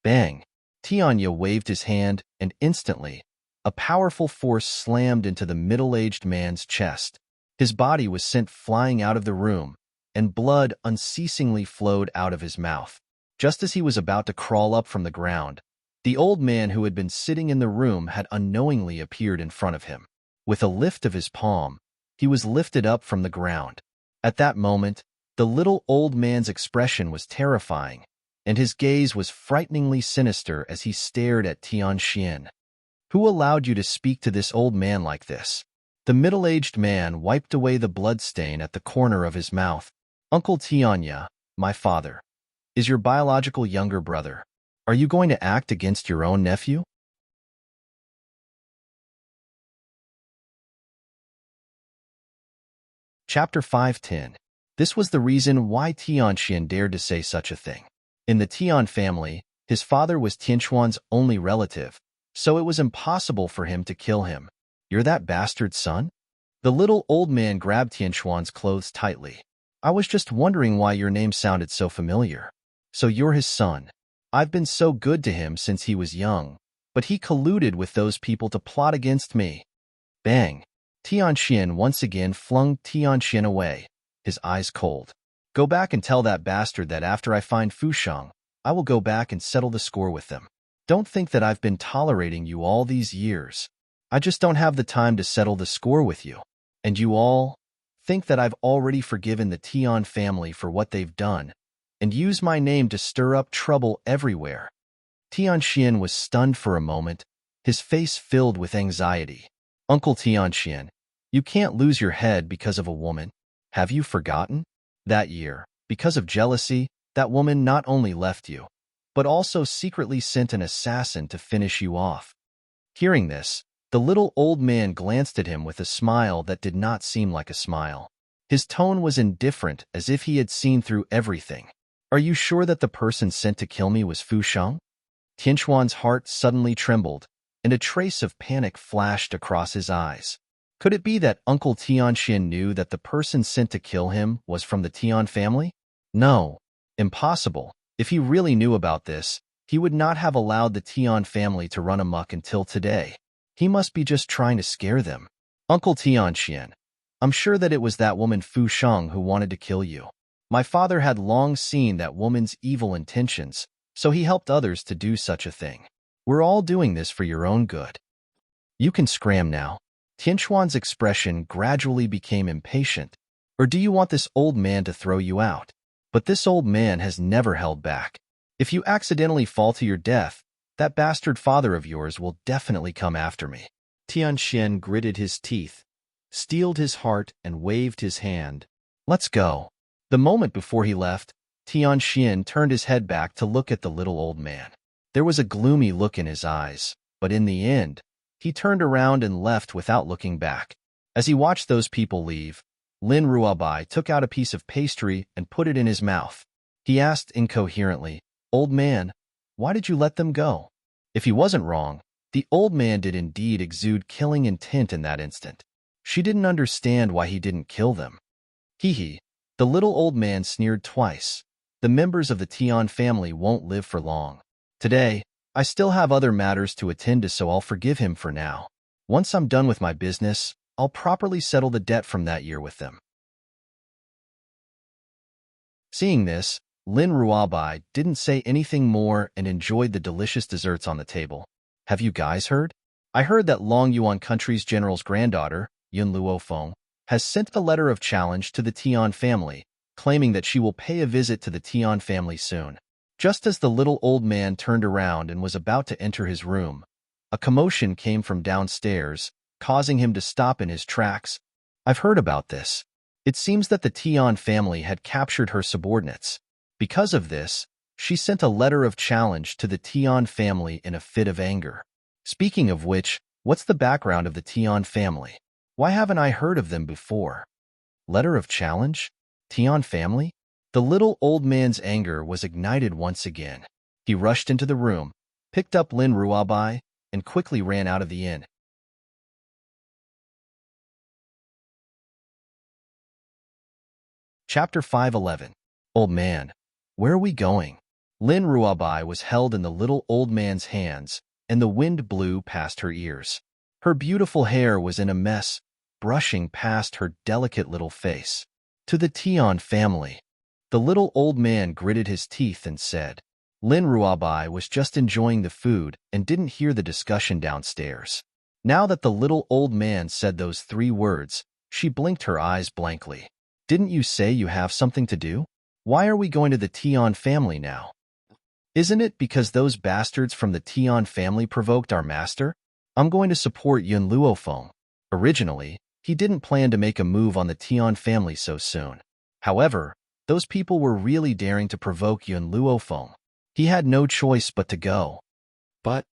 Bang. Tianya waved his hand, and instantly, a powerful force slammed into the middle-aged man's chest. His body was sent flying out of the room, and blood unceasingly flowed out of his mouth. Just as he was about to crawl up from the ground, The old man who had been sitting in the room had unknowingly appeared in front of him. With a lift of his palm, he was lifted up from the ground. At that moment, the little old man's expression was terrifying, and his gaze was frighteningly sinister as he stared at Tianxian. Who allowed you to speak to this old man like this? The middle-aged man wiped away the bloodstain at the corner of his mouth. Uncle Tianya, my father, is your biological younger brother. Are you going to act against your own nephew? Chapter 510. This was the reason why Tianxian dared to say such a thing. In the Tian family, his father was Tianxuan's only relative, so it was impossible for him to kill him. You're that bastard's son? The little old man grabbed Tianxuan's clothes tightly. I was just wondering why your name sounded so familiar. So you're his son. I've been so good to him since he was young, but he colluded with those people to plot against me. Bang! Tianxian once again flung Tianxian away, his eyes cold. Go back and tell that bastard that after I find Fusheng, I will go back and settle the score with them. Don't think that I've been tolerating you all these years. I just don't have the time to settle the score with you. And you all think that I've already forgiven the Tian family for what they've done, and use my name to stir up trouble everywhere. Tianxian was stunned for a moment, his face filled with anxiety. Uncle Tianxian, you can't lose your head because of a woman. Have you forgotten? That year, because of jealousy, that woman not only left you, but also secretly sent an assassin to finish you off. Hearing this, the little old man glanced at him with a smile that did not seem like a smile. His tone was indifferent, as if he had seen through everything. Are you sure that the person sent to kill me was Fusheng? Tianxuan's heart suddenly trembled, and a trace of panic flashed across his eyes. Could it be that Uncle Tianxian knew that the person sent to kill him was from the Tian family? No, impossible. If he really knew about this, he would not have allowed the Tian family to run amok until today. He must be just trying to scare them. Uncle Tianxian, I'm sure that it was that woman Fusheng who wanted to kill you. My father had long seen that woman's evil intentions, so he helped others to do such a thing. We're all doing this for your own good. You can scram now. Tianxuan's expression gradually became impatient. Or do you want this old man to throw you out? But this old man has never held back. If you accidentally fall to your death, that bastard father of yours will definitely come after me. Tianxian gritted his teeth, steeled his heart, and waved his hand. Let's go. The moment before he left, Tianxian turned his head back to look at the little old man. There was a gloomy look in his eyes, but in the end, he turned around and left without looking back. As he watched those people leave, Lin Ruabai took out a piece of pastry and put it in his mouth. He asked incoherently, Old man, why did you let them go? If he wasn't wrong, the old man did indeed exude killing intent in that instant. She didn't understand why he didn't kill them. Hee. The little old man sneered twice. The members of the Tian family won't live for long. Today, I still have other matters to attend to, so I'll forgive him for now. Once I'm done with my business, I'll properly settle the debt from that year with them. Seeing this, Lin Ruabai didn't say anything more and enjoyed the delicious desserts on the table. Have you guys heard? I heard that Long Yuan Country's general's granddaughter, Yun Luofeng, has sent a letter of challenge to the Tian family, claiming that she will pay a visit to the Tian family soon. Just as the little old man turned around and was about to enter his room, a commotion came from downstairs, causing him to stop in his tracks. I've heard about this. It seems that the Tian family had captured her subordinates. Because of this, she sent a letter of challenge to the Tian family in a fit of anger. Speaking of which, what's the background of the Tian family? Why haven't I heard of them before? Letter of challenge? Tian family? The little old man's anger was ignited once again. He rushed into the room, picked up Lin Ruabai, and quickly ran out of the inn. Chapter 511. Old man, where are we going? Lin Ruabai was held in the little old man's hands, and the wind blew past her ears. Her beautiful hair was in a mess, brushing past her delicate little face. To the Tian family. The little old man gritted his teeth and said, Lin Ruabai was just enjoying the food and didn't hear the discussion downstairs. Now that the little old man said those 3 words, she blinked her eyes blankly. Didn't you say you have something to do? Why are we going to the Tian family now? Isn't it because those bastards from the Tian family provoked our master? I'm going to support Yun Luofeng. Originally, he didn't plan to make a move on the Tian family so soon. However, those people were really daring to provoke Yun Luofeng. He had no choice but to go. But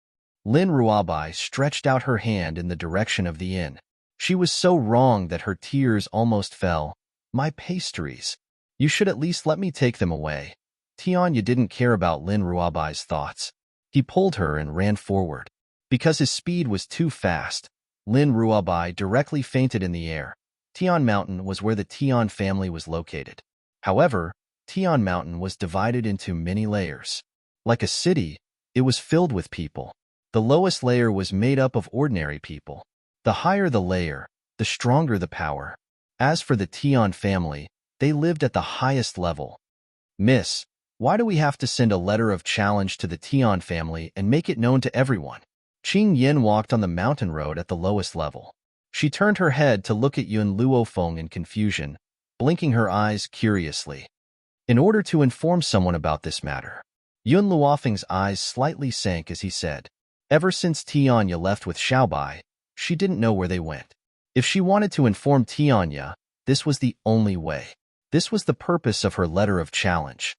Lin Ruabai stretched out her hand in the direction of the inn. She was so wrong that her tears almost fell. My pastries. You should at least let me take them away. Tianya didn't care about Lin Ruabai's thoughts. He pulled her and ran forward. Because his speed was too fast, Lin Ruabai directly fainted in the air. Tian Mountain was where the Tian family was located. However, Tian Mountain was divided into many layers. Like a city, it was filled with people. The lowest layer was made up of ordinary people. The higher the layer, the stronger the power. As for the Tian family, they lived at the highest level. Miss, why do we have to send a letter of challenge to the Tian family and make it known to everyone? Qing Yin walked on the mountain road at the lowest level. She turned her head to look at Yun Luofeng in confusion, blinking her eyes curiously. In order to inform someone about this matter, Yun Luofeng's eyes slightly sank as he said, ever since Tianya left with Xiaobai, she didn't know where they went. If she wanted to inform Tianya, this was the only way. This was the purpose of her letter of challenge.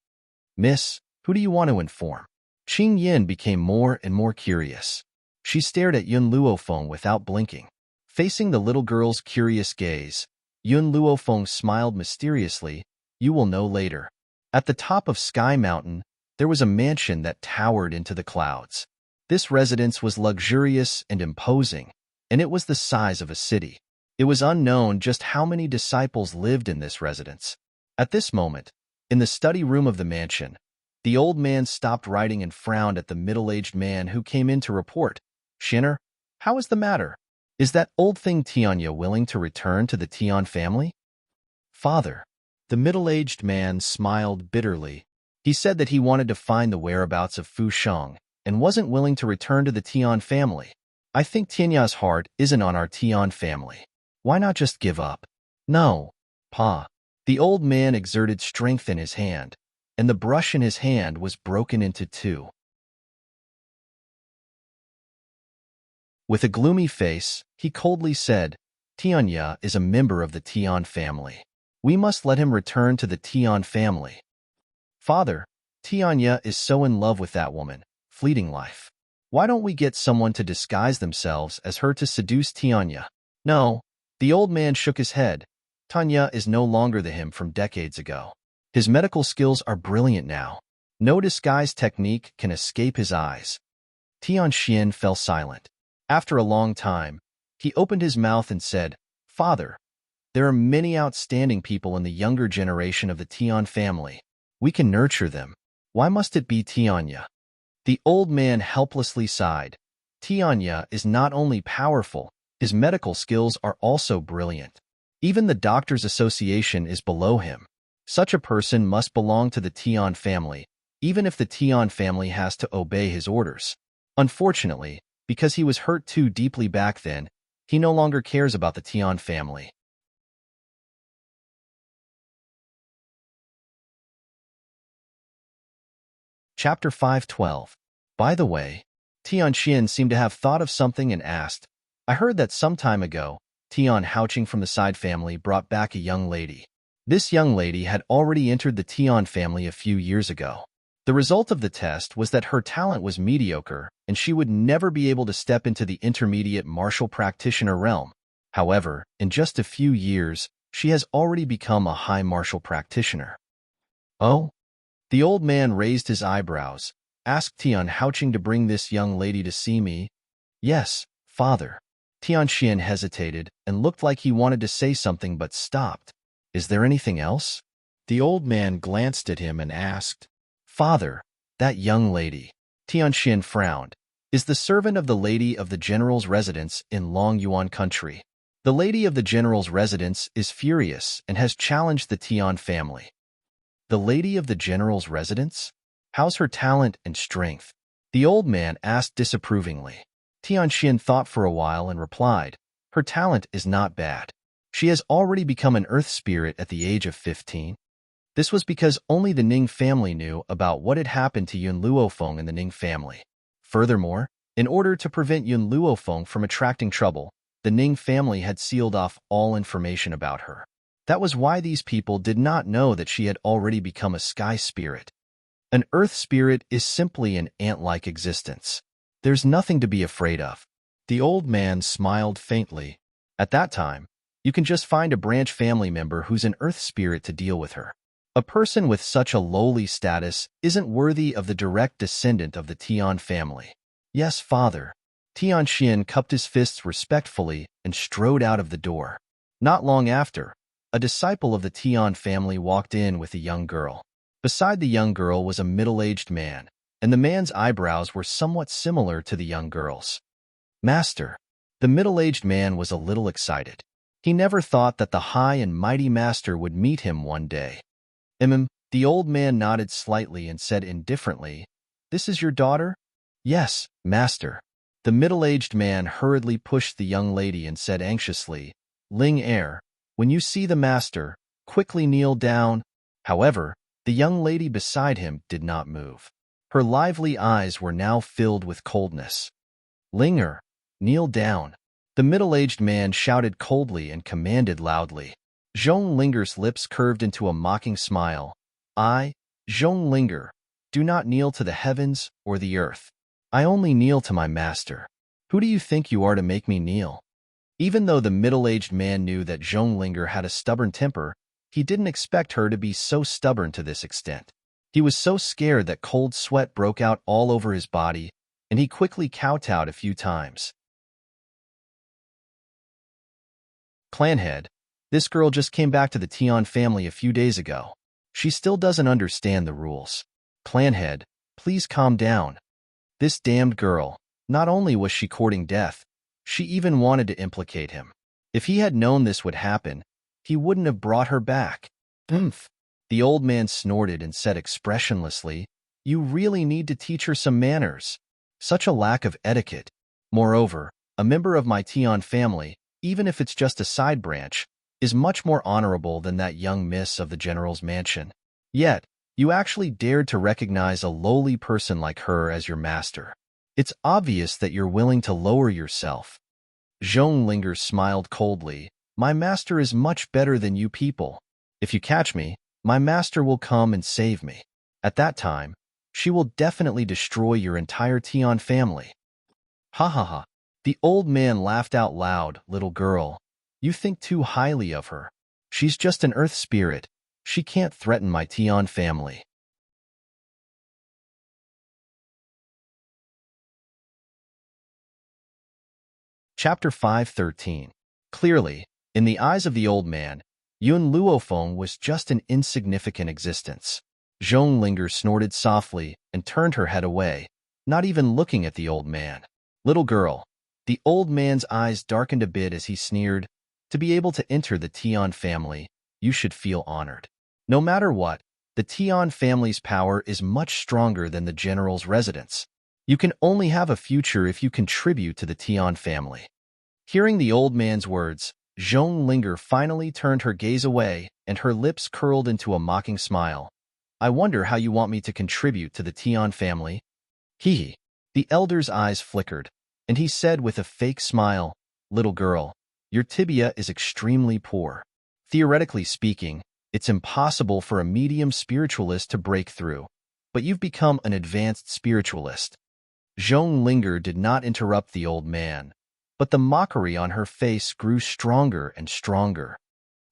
Miss, who do you want to inform? Qing Yin became more and more curious. She stared at Yun Luofeng without blinking. Facing the little girl's curious gaze, Yun Luofeng smiled mysteriously. You will know later. At the top of Sky Mountain, there was a mansion that towered into the clouds. This residence was luxurious and imposing, and it was the size of a city. It was unknown just how many disciples lived in this residence. At this moment, in the study room of the mansion, the old man stopped writing and frowned at the middle-aged man who came in to report. Shinner, how is the matter? Is that old thing Tianya willing to return to the Tian family? Father. The middle-aged man smiled bitterly. He said that he wanted to find the whereabouts of Fu Sheng and wasn't willing to return to the Tian family. I think Tianya's heart isn't on our Tian family. Why not just give up? No, Pa. The old man exerted strength in his hand, and the brush in his hand was broken into 2. With a gloomy face, he coldly said, Tianya is a member of the Tian family. We must let him return to the Tian family. Father, Tianya is so in love with that woman, fleeting life. Why don't we get someone to disguise themselves as her to seduce Tianya? No. The old man shook his head. Tanya is no longer the him from decades ago. His medical skills are brilliant now. No disguise technique can escape his eyes. Tian Xian fell silent. After a long time, he opened his mouth and said, Father, there are many outstanding people in the younger generation of the Tian family. We can nurture them. Why must it be Tianya? The old man helplessly sighed. Tianya is not only powerful, his medical skills are also brilliant. Even the Doctors' Association is below him. Such a person must belong to the Tian family, even if the Tian family has to obey his orders. Unfortunately, because he was hurt too deeply back then, he no longer cares about the Tian family. Chapter 512. By the way, Tian Xian seemed to have thought of something and asked, I heard that some time ago, Tian Haoqing from the Side family brought back a young lady. This young lady had already entered the Tian family a few years ago. The result of the test was that her talent was mediocre, and she would never be able to step into the intermediate martial practitioner realm. However, in just a few years, she has already become a high martial practitioner. Oh? The old man raised his eyebrows, asked Tian Haoqing to bring this young lady to see me. Yes, father. Tian Xian hesitated and looked like he wanted to say something but stopped. Is there anything else? The old man glanced at him and asked, Father, that young lady, Tian Xian frowned, is the servant of the lady of the general's residence in Long Yuan country. The lady of the general's residence is furious and has challenged the Tian family. The lady of the general's residence? How's her talent and strength? The old man asked disapprovingly. Tianxian thought for a while and replied, her talent is not bad. She has already become an earth spirit at the age of 15. This was because only the Ning family knew about what had happened to Yun Luofeng and the Ning family. Furthermore, in order to prevent Yun Luofeng from attracting trouble, the Ning family had sealed off all information about her. That was why these people did not know that she had already become a sky spirit. An earth spirit is simply an ant-like existence. There's nothing to be afraid of. The old man smiled faintly. At that time, you can just find a branch family member who's an earth spirit to deal with her. A person with such a lowly status isn't worthy of the direct descendant of the Tian family. Yes, father. Tianxian cupped his fists respectfully and strode out of the door. Not long after, a disciple of the Tian family walked in with a young girl. Beside the young girl was a middle-aged man, and the man's eyebrows were somewhat similar to the young girl's. Master. The middle-aged man was a little excited. He never thought that the high and mighty master would meet him one day. The old man nodded slightly and said indifferently, "This is your daughter?" "Yes, master." The middle-aged man hurriedly pushed the young lady and said anxiously, "Ling heir, when you see the master, quickly kneel down." However, the young lady beside him did not move. Her lively eyes were now filled with coldness. "Linger, kneel down." The middle-aged man shouted coldly and commanded loudly. Zhong Linger's lips curved into a mocking smile. "I, Zhong Linger, do not kneel to the heavens or the earth. I only kneel to my master. Who do you think you are to make me kneel?" Even though the middle-aged man knew that Zhong Linger had a stubborn temper, he didn't expect her to be so stubborn to this extent. He was so scared that cold sweat broke out all over his body, and he quickly kowtowed a few times. Clanhead, this girl just came back to the Tian family a few days ago. She still doesn't understand the rules. Clanhead, please calm down. This damned girl, not only was she courting death, she even wanted to implicate him. If he had known this would happen, he wouldn't have brought her back. "Umph." The old man snorted and said expressionlessly, "You really need to teach her some manners. Such a lack of etiquette. Moreover, a member of my Tian family, even if it's just a side branch, is much more honorable than that young miss of the general's mansion. Yet, you actually dared to recognize a lowly person like her as your master. It's obvious that you're willing to lower yourself." Zhong Linger smiled coldly. "My master is much better than you people. If you catch me, my master will come and save me. At that time, she will definitely destroy your entire Tian family." "Ha ha ha." The old man laughed out loud. "Little girl, you think too highly of her. She's just an earth spirit. She can't threaten my Tian family." Chapter 513. Clearly, in the eyes of the old man, Yun Luofeng was just an insignificant existence. Zhong Linger snorted softly and turned her head away, not even looking at the old man. "Little girl." The old man's eyes darkened a bit as he sneered, "To be able to enter the Tian family, you should feel honored. No matter what, the Tian family's power is much stronger than the general's residence. You can only have a future if you contribute to the Tian family." Hearing the old man's words, Zhong Linger finally turned her gaze away, and her lips curled into a mocking smile. "I wonder how you want me to contribute to the Tian family?" Hee. The elder's eyes flickered, and he said with a fake smile, "Little girl, your tibia is extremely poor. Theoretically speaking, it's impossible for a medium spiritualist to break through, but you've become an advanced spiritualist." Zhong Linger did not interrupt the old man, but the mockery on her face grew stronger and stronger.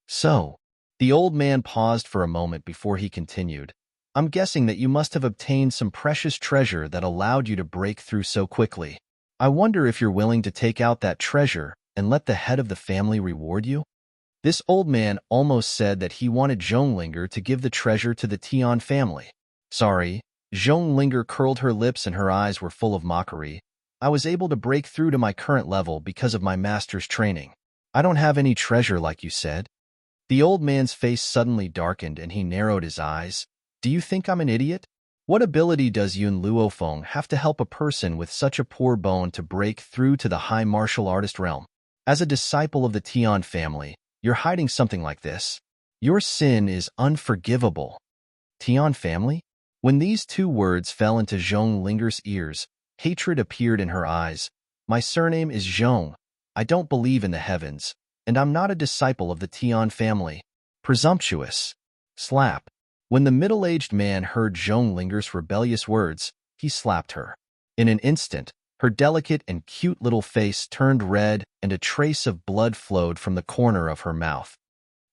"So," the old man paused for a moment before he continued, "I'm guessing that you must have obtained some precious treasure that allowed you to break through so quickly. I wonder if you're willing to take out that treasure and let the head of the family reward you?" This old man almost said that he wanted Zhong Linger to give the treasure to the Tian family. "Sorry." Zhong Linger curled her lips and her eyes were full of mockery. "I was able to break through to my current level because of my master's training. I don't have any treasure like you said." The old man's face suddenly darkened and he narrowed his eyes. "Do you think I'm an idiot? What ability does Yun Luofeng have to help a person with such a poor bone to break through to the high martial artist realm? As a disciple of the Tian family, you're hiding something like this. Your sin is unforgivable. Tian family? When these two words fell into Zhong Linger's ears, hatred appeared in her eyes. My surname is Zhong. I don't believe in the heavens, and I'm not a disciple of the Tian family. Presumptuous. Slap. When the middle-aged man heard Zhong Linger's rebellious words, he slapped her. In an instant, her delicate and cute little face turned red and a trace of blood flowed from the corner of her mouth.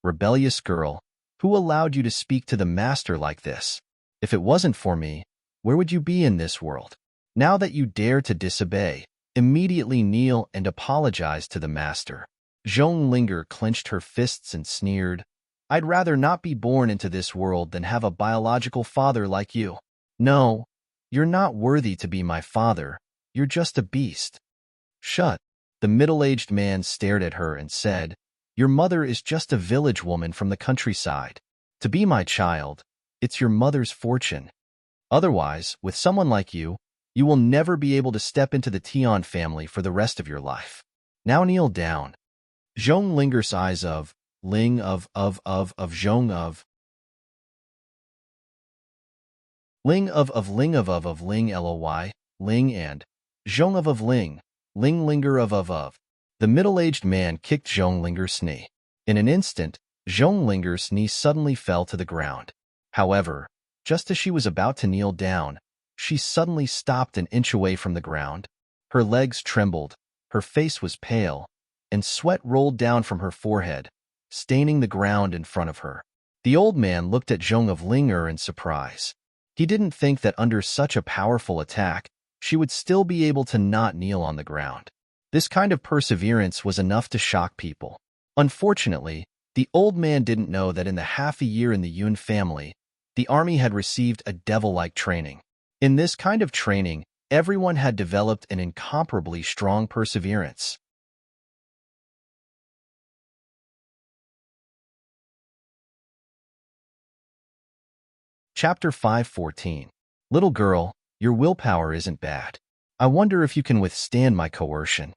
Rebellious girl, who allowed you to speak to the master like this? If it wasn't for me, where would you be in this world? Now that you dare to disobey, immediately kneel and apologize to the master. Zhong Linger clenched her fists and sneered, I'd rather not be born into this world than have a biological father like you. No, you're not worthy to be my father. You're just a beast. Shut. The middle-aged man stared at her and said, Your mother is just a village woman from the countryside. To be my child, it's your mother's fortune. Otherwise, with someone like you, you will never be able to step into the Tian family for the rest of your life. Now kneel down. Zhong Linger's eyes of Ling of Zhong of Ling of Ling of Ling Loy, Ling and Zhong of Ling, Ling Linger of. The middle-aged man kicked Zhong Linger's knee. In an instant, Zhong Linger's knee suddenly fell to the ground. However, just as she was about to kneel down, she suddenly stopped an inch away from the ground. Her legs trembled, her face was pale, and sweat rolled down from her forehead, staining the ground in front of her. The old man looked at Zhong of Linger in surprise. He didn't think that under such a powerful attack, she would still be able to not kneel on the ground. This kind of perseverance was enough to shock people. Unfortunately, the old man didn't know that in the half a year in the Yun family, the army had received a devil-like training. In this kind of training, everyone had developed an incomparably strong perseverance. Chapter 5:14. Little girl, your willpower isn't bad. I wonder if you can withstand my coercion.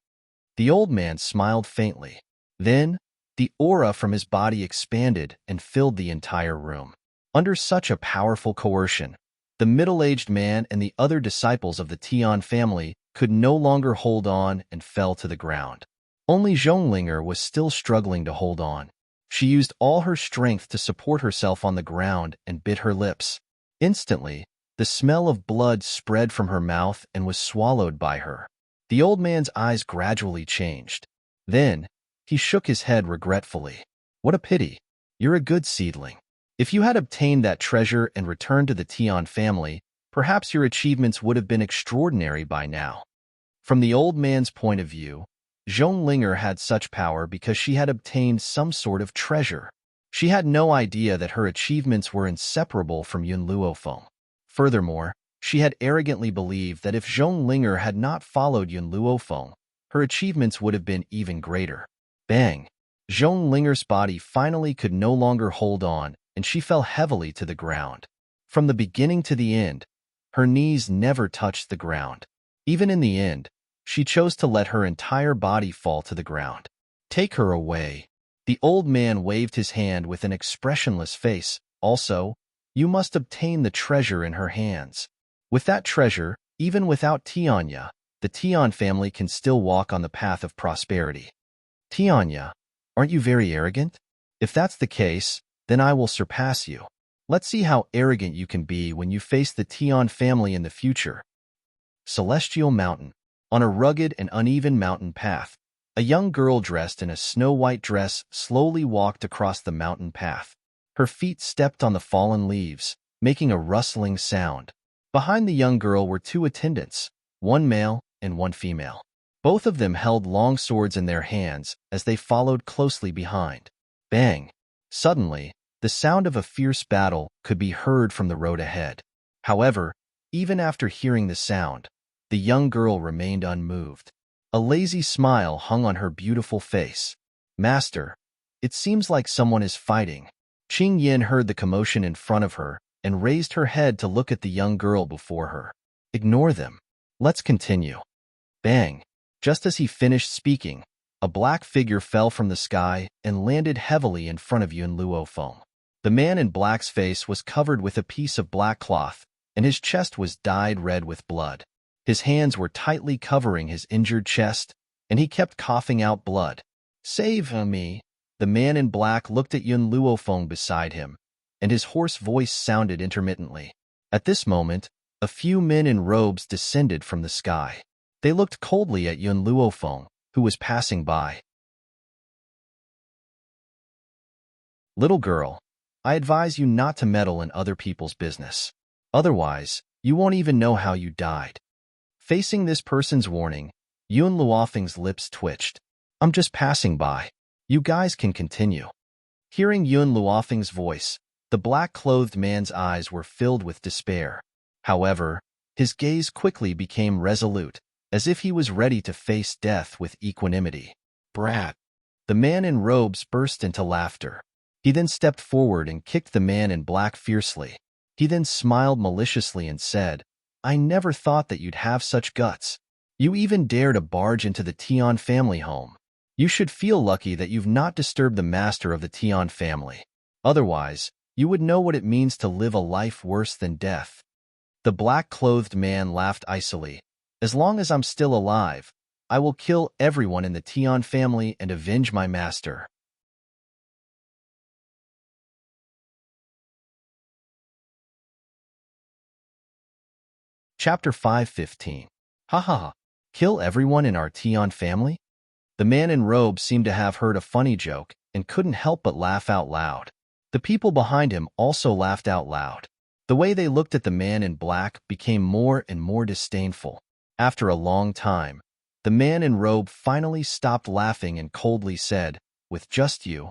The old man smiled faintly. Then, the aura from his body expanded and filled the entire room. Under such a powerful coercion, the middle-aged man and the other disciples of the Tian family could no longer hold on and fell to the ground. Only Zhong Linger was still struggling to hold on. She used all her strength to support herself on the ground and bit her lips. Instantly, the smell of blood spread from her mouth and was swallowed by her. The old man's eyes gradually changed. Then, he shook his head regretfully. What a pity. You're a good seedling. If you had obtained that treasure and returned to the Tian family, perhaps your achievements would have been extraordinary by now. From the old man's point of view, Zhong Linger had such power because she had obtained some sort of treasure. She had no idea that her achievements were inseparable from Yun Luofeng. Furthermore, she had arrogantly believed that if Zhong Linger had not followed Yun Luofeng, her achievements would have been even greater. Bang! Zhong Linger's body finally could no longer hold on, and she fell heavily to the ground. From the beginning to the end, her knees never touched the ground. Even in the end, she chose to let her entire body fall to the ground. Take her away. The old man waved his hand with an expressionless face. Also, you must obtain the treasure in her hands. With that treasure, even without Tianya, the Tian family can still walk on the path of prosperity. Tianya, aren't you very arrogant? If that's the case, then I will surpass you. Let's see how arrogant you can be when you face the Tian family in the future. Celestial Mountain. On a rugged and uneven mountain path, a young girl dressed in a snow-white dress slowly walked across the mountain path. Her feet stepped on the fallen leaves, making a rustling sound. Behind the young girl were two attendants, one male and one female. Both of them held long swords in their hands as they followed closely behind. Bang! Suddenly, the sound of a fierce battle could be heard from the road ahead. However, even after hearing the sound, the young girl remained unmoved. A lazy smile hung on her beautiful face. Master, it seems like someone is fighting. Qing Yin heard the commotion in front of her and raised her head to look at the young girl before her. Ignore them. Let's continue. Bang! Just as he finished speaking, a black figure fell from the sky and landed heavily in front of Yun Luofeng. The man in black's face was covered with a piece of black cloth, and his chest was dyed red with blood. His hands were tightly covering his injured chest, and he kept coughing out blood. Save me! The man in black looked at Yun Luofeng beside him, and his hoarse voice sounded intermittently. At this moment, a few men in robes descended from the sky. They looked coldly at Yun Luofeng, who was passing by. Little girl, I advise you not to meddle in other people's business. Otherwise, you won't even know how you died. Facing this person's warning, Yun Luofeng's lips twitched. I'm just passing by. You guys can continue. Hearing Yun Luofeng's voice, the black-clothed man's eyes were filled with despair. However, his gaze quickly became resolute, as if he was ready to face death with equanimity. Brat! The man in robes burst into laughter. He then stepped forward and kicked the man in black fiercely. He then smiled maliciously and said, I never thought that you'd have such guts. You even dare to barge into the Tian family home. You should feel lucky that you've not disturbed the master of the Tian family. Otherwise, you would know what it means to live a life worse than death. The black-clothed man laughed icily. As long as I'm still alive, I will kill everyone in the Tian family and avenge my master. Chapter 5:15. Ha ha ha. Kill everyone in our Tian family? The man in robes seemed to have heard a funny joke and couldn't help but laugh out loud. The people behind him also laughed out loud. The way they looked at the man in black became more and more disdainful. After a long time, the man in robe finally stopped laughing and coldly said, with just you,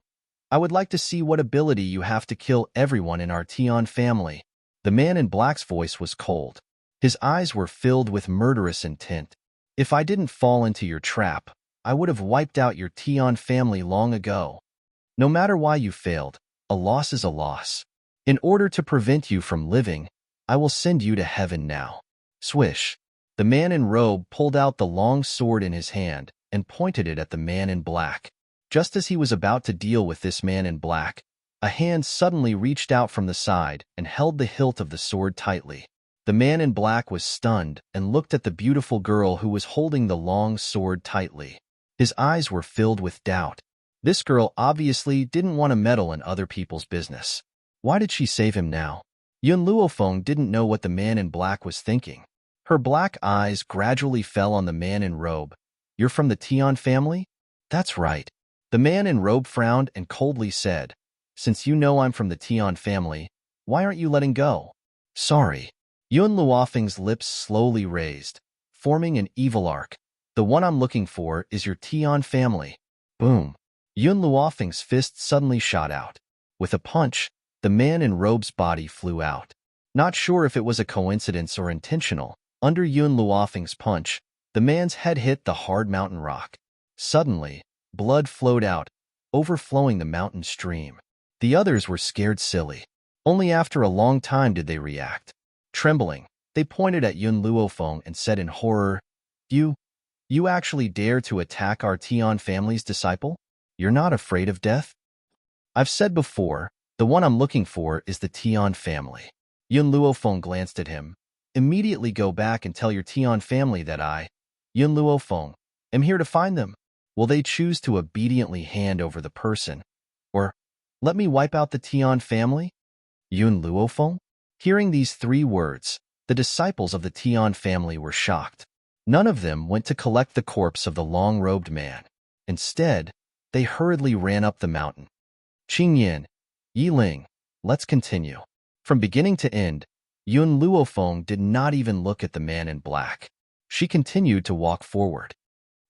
I would like to see what ability you have to kill everyone in our Tian family. The man in black's voice was cold. His eyes were filled with murderous intent. If I didn't fall into your trap, I would have wiped out your Tian family long ago. No matter why you failed, a loss is a loss. In order to prevent you from living, I will send you to heaven now. Swish. The man in robe pulled out the long sword in his hand and pointed it at the man in black. Just as he was about to deal with this man in black, a hand suddenly reached out from the side and held the hilt of the sword tightly. The man in black was stunned and looked at the beautiful girl who was holding the long sword tightly. His eyes were filled with doubt. This girl obviously didn't want to meddle in other people's business. Why did she save him now? Yun Luofeng didn't know what the man in black was thinking. Her black eyes gradually fell on the man in robe. You're from the Tian family? That's right. The man in robe frowned and coldly said, Since you know I'm from the Tian family, why aren't you letting go? Sorry. Yun Luofeng's lips slowly raised, forming an evil arc. The one I'm looking for is your Tian family. Boom. Yun Luofeng's fist suddenly shot out. With a punch, the man in robe's body flew out. Not sure if it was a coincidence or intentional, under Yun Luofeng's punch, the man's head hit the hard mountain rock. Suddenly, blood flowed out, overflowing the mountain stream. The others were scared silly. Only after a long time did they react. Trembling, they pointed at Yun Luofeng and said in horror, You actually dare to attack our Tian family's disciple? You're not afraid of death? I've said before, the one I'm looking for is the Tian family. Yun Luofeng glanced at him. Immediately go back and tell your Tian family that I, Yun Luofeng, am here to find them. Will they choose to obediently hand over the person? Or, let me wipe out the Tian family? Yun Luofeng? Hearing these three words, the disciples of the Tian family were shocked. None of them went to collect the corpse of the long-robed man. Instead, they hurriedly ran up the mountain. Qingyan, Yiling, let's continue. From beginning to end, Yun Luofeng did not even look at the man in black. She continued to walk forward.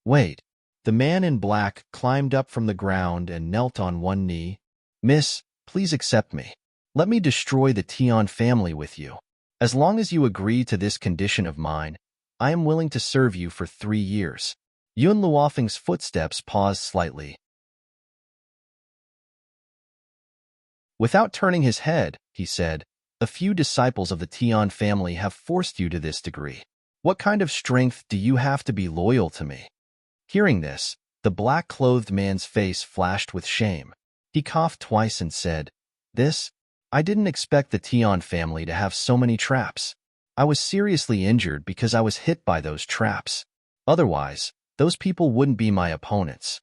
Wait. The man in black climbed up from the ground and knelt on one knee. Miss, please accept me. Let me destroy the Tian family with you. As long as you agree to this condition of mine, I am willing to serve you for 3 years. Yun Luofeng's footsteps paused slightly. Without turning his head, he said, A few disciples of the Tian family have forced you to this degree. What kind of strength do you have to be loyal to me?" Hearing this, the black-clothed man's face flashed with shame. He coughed twice and said, I didn't expect the Tian family to have so many traps. I was seriously injured because I was hit by those traps. Otherwise, those people wouldn't be my opponents.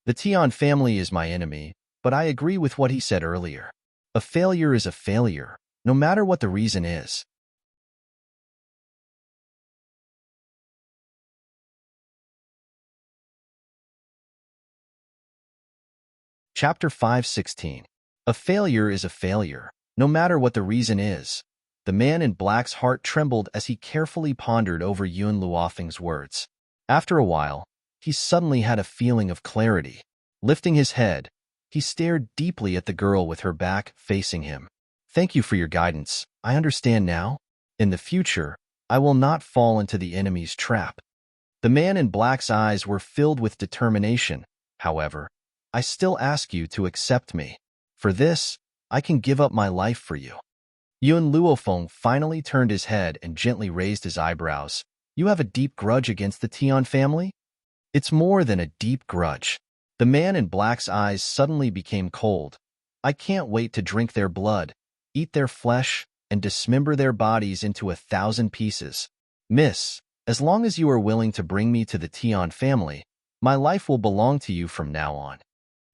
The Tian family is my enemy, but I agree with what he said earlier. A failure is a failure, no matter what the reason is. Chapter 5:16. A failure is a failure, no matter what the reason is. The man in black's heart trembled as he carefully pondered over Yun Luofeng's words. After a while, he suddenly had a feeling of clarity. Lifting his head, he stared deeply at the girl with her back facing him. "Thank you for your guidance. I understand now. In the future, I will not fall into the enemy's trap." The man in black's eyes were filled with determination. "However, I still ask you to accept me. For this, I can give up my life for you." Yun Luofeng finally turned his head and gently raised his eyebrows. "You have a deep grudge against the Tian family?" "It's more than a deep grudge." The man in black's eyes suddenly became cold. "I can't wait to drink their blood, eat their flesh, and dismember their bodies into 1,000 pieces. Miss, as long as you are willing to bring me to the Tian family, my life will belong to you from now on."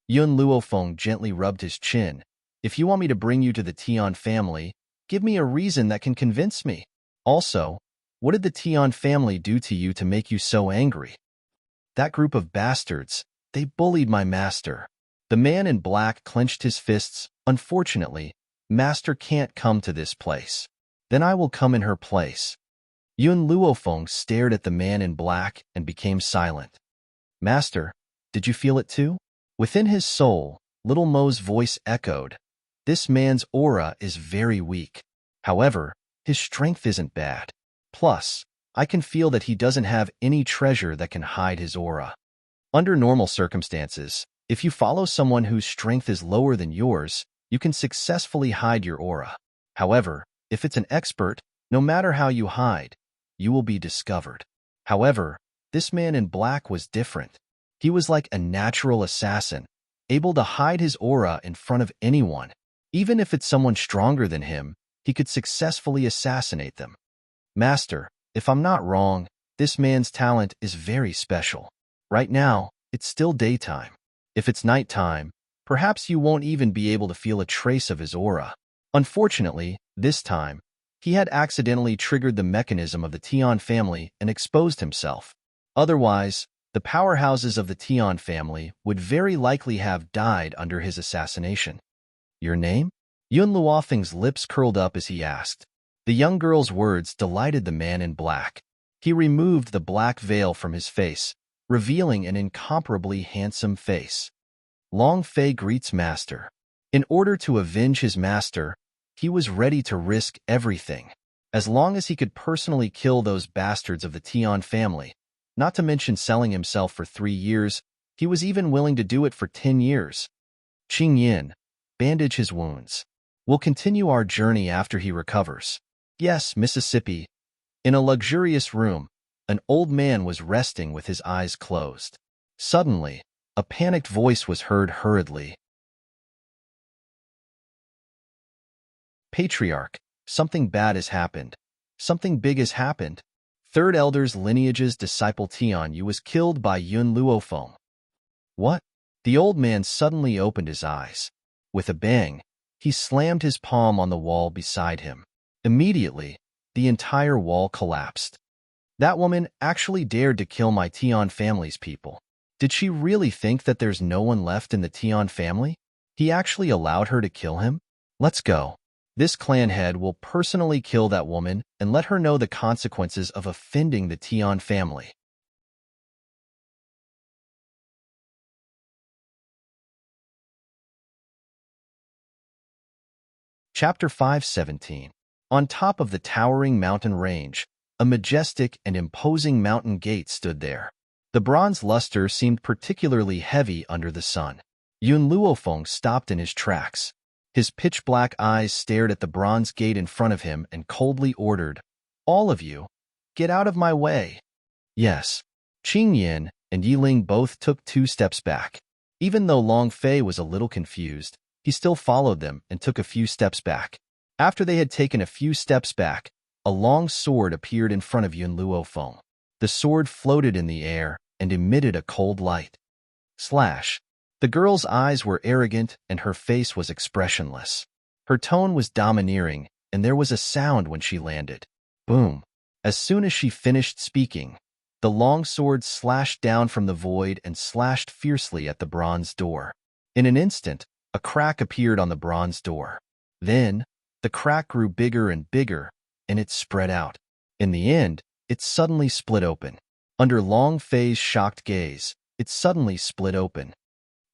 Yun Luofeng gently rubbed his chin. "If you want me to bring you to the Tian family, give me a reason that can convince me. Also, what did the Tian family do to you to make you so angry?" "That group of bastards, they bullied my master." The man in black clenched his fists. "Unfortunately, master can't come to this place. Then I will come in her place." Yun Luofeng stared at the man in black and became silent. "Master, did you feel it too?" Within his soul, Little Mo's voice echoed. "This man's aura is very weak. However, his strength isn't bad. Plus, I can feel that he doesn't have any treasure that can hide his aura." Under normal circumstances, if you follow someone whose strength is lower than yours, you can successfully hide your aura. However, if it's an expert, no matter how you hide, you will be discovered. However, this man in black was different. He was like a natural assassin, able to hide his aura in front of anyone. Even if it's someone stronger than him, he could successfully assassinate them. "Master, if I'm not wrong, this man's talent is very special. Right now, it's still daytime. If it's nighttime, perhaps you won't even be able to feel a trace of his aura." Unfortunately, this time, he had accidentally triggered the mechanism of the Tian family and exposed himself. Otherwise, the powerhouses of the Tian family would very likely have died under his assassination. "Your name?" Yun Luofeng's lips curled up as he asked. The young girl's words delighted the man in black. He removed the black veil from his face, revealing an incomparably handsome face. "Long Fei greets master." In order to avenge his master, he was ready to risk everything. As long as he could personally kill those bastards of the Tian family, not to mention selling himself for 3 years, he was even willing to do it for 10 years. "Qing Yin, bandage his wounds. We'll continue our journey after he recovers." Yes, Mississippi. In a luxurious room, an old man was resting with his eyes closed. Suddenly, a panicked voice was heard hurriedly. "Patriarch, something bad has happened. Something big has happened. Third Elder's lineage's disciple Tian Yu was killed by Yun Luofeng." "What?" The old man suddenly opened his eyes. With a bang, he slammed his palm on the wall beside him. Immediately, the entire wall collapsed. "That woman actually dared to kill my Tian family's people. Did she really think that there's no one left in the Tian family? He actually allowed her to kill him? Let's go. This clan head will personally kill that woman and let her know the consequences of offending the Tian family." Chapter 5:17. On top of the towering mountain range, a majestic and imposing mountain gate stood there. The bronze luster seemed particularly heavy under the sun. Yun Luofeng stopped in his tracks. His pitch-black eyes stared at the bronze gate in front of him and coldly ordered, "All of you, get out of my way." Yes. Qing Yin and Yi Ling both took 2 steps back. Even though Long Fei was a little confused, he still followed them and took a few steps back. After they had taken a few steps back, a long sword appeared in front of Yun Luofeng. The sword floated in the air and emitted a cold light. Slash. The girl's eyes were arrogant and her face was expressionless. Her tone was domineering, and there was a sound when she landed. Boom. As soon as she finished speaking, the long sword slashed down from the void and slashed fiercely at the bronze door. In an instant, a crack appeared on the bronze door. Then, the crack grew bigger and bigger, and it spread out. In the end, it suddenly split open. Under Long Fei's shocked gaze, it suddenly split open.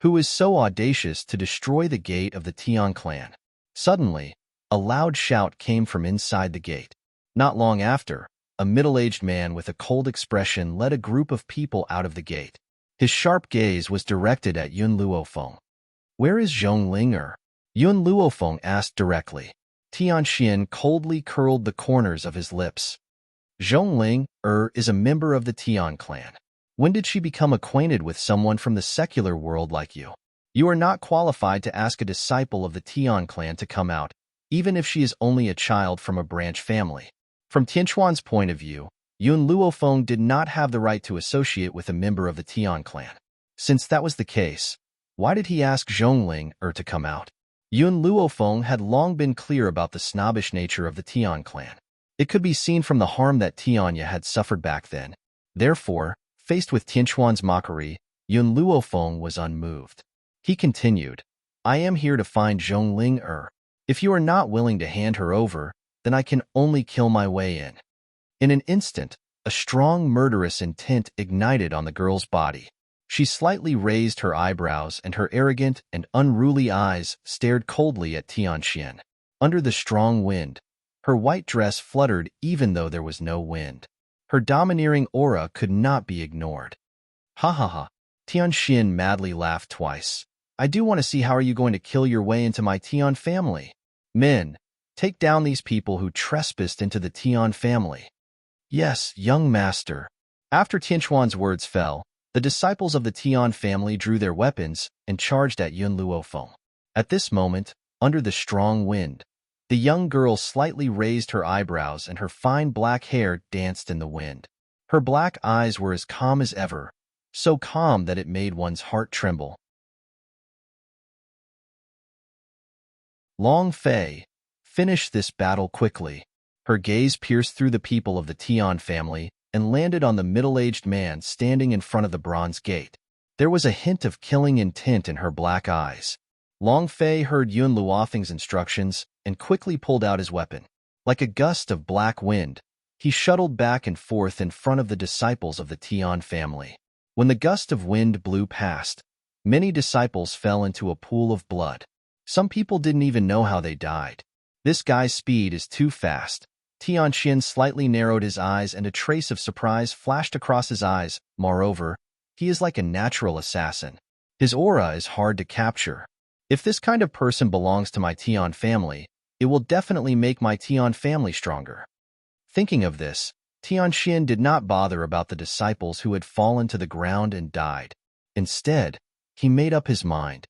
Who is so audacious to destroy the gate of the Tian clan? Suddenly, a loud shout came from inside the gate. Not long after, a middle-aged man with a cold expression led a group of people out of the gate. His sharp gaze was directed at Yun Luofeng. "Where is Zhongling?" Yun Luofeng asked directly. Tianxian coldly curled the corners of his lips. Zhongling is a member of the Tian clan. When did she become acquainted with someone from the secular world like you? You are not qualified to ask a disciple of the Tian clan to come out, even if she is only a child from a branch family. From Tianquan's point of view, Yun Luofeng did not have the right to associate with a member of the Tian clan. Since that was the case, why did he ask Zhongling to come out? Yun Luofeng had long been clear about the snobbish nature of the Tian clan. It could be seen from the harm that Tianya had suffered back then. Therefore, faced with Tianquan's mockery, Yun Luofeng was unmoved. He continued, "I am here to find Zhongling. If you are not willing to hand her over, then I can only kill my way in." In an instant, a strong murderous intent ignited on the girl's body. She slightly raised her eyebrows and her arrogant and unruly eyes stared coldly at Tianxian. Under the strong wind, her white dress fluttered even though there was no wind. Her domineering aura could not be ignored. "Ha ha ha." Tianxian madly laughed twice. "I do want to see how are you going to kill your way into my Tian family. Men, take down these people who trespassed into the Tian family." "Yes, young master." After Tianquan's words fell, the disciples of the Tian family drew their weapons and charged at Yun Luofeng. At this moment, under the strong wind, the young girl slightly raised her eyebrows and her fine black hair danced in the wind. Her black eyes were as calm as ever, so calm that it made one's heart tremble. Long Fei, finish this battle quickly. Her gaze pierced through the people of the Tian family and landed on the middle-aged man standing in front of the bronze gate. There was a hint of killing intent in her black eyes. Long Fei heard Yun Luofeng's instructions and quickly pulled out his weapon. Like a gust of black wind, he shuttled back and forth in front of the disciples of the Tian family. When the gust of wind blew past, many disciples fell into a pool of blood. Some people didn't even know how they died. "This guy's speed is too fast." Tianxian slightly narrowed his eyes and a trace of surprise flashed across his eyes. "Moreover, he is like a natural assassin. His aura is hard to capture. If this kind of person belongs to my Tian family, it will definitely make my Tian family stronger." Thinking of this, Tianxian did not bother about the disciples who had fallen to the ground and died. Instead, he made up his mind.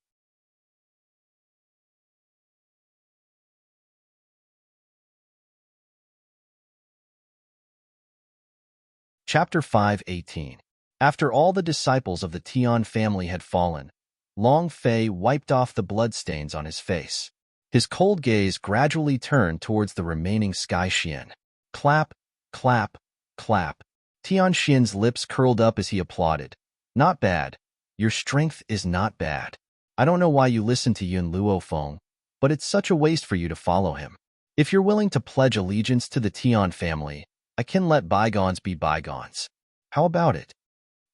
Chapter 5:18. After all the disciples of the Tian family had fallen, Long Fei wiped off the bloodstains on his face. His cold gaze gradually turned towards the remaining Sky Xian. Clap, clap, clap. Tianxian's lips curled up as he applauded. "Not bad. Your strength is not bad. I don't know why you listen to Yun Luofeng, but it's such a waste for you to follow him. If you're willing to pledge allegiance to the Tian family, I can let bygones be bygones. How about it?"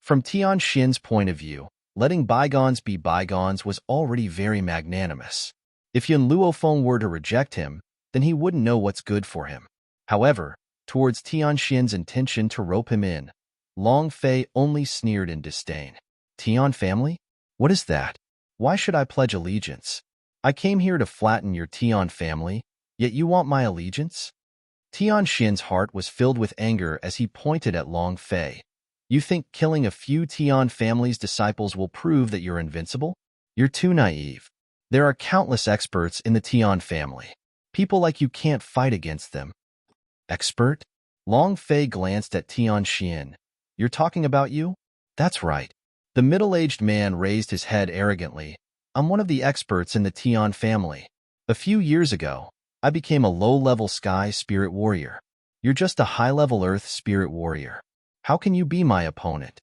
From Tianxian's point of view, letting bygones be bygones was already very magnanimous. If Yun Luofeng were to reject him, then he wouldn't know what's good for him. However, towards Tianxian's intention to rope him in, Long Fei only sneered in disdain. "Tian family? What is that? Why should I pledge allegiance? I came here to flatten your Tian family, yet you want my allegiance? Tian Xin's heart was filled with anger as he pointed at Long Fei. You think killing a few Tian family's disciples will prove that you're invincible? You're too naive. There are countless experts in the Tian family. People like you can't fight against them. Expert? Long Fei glanced at Tian Xin. You're talking about you? That's right. The middle-aged man raised his head arrogantly. I'm one of the experts in the Tian family. A few years ago, I became a low-level sky spirit warrior. You're just a high-level earth spirit warrior. How can you be my opponent?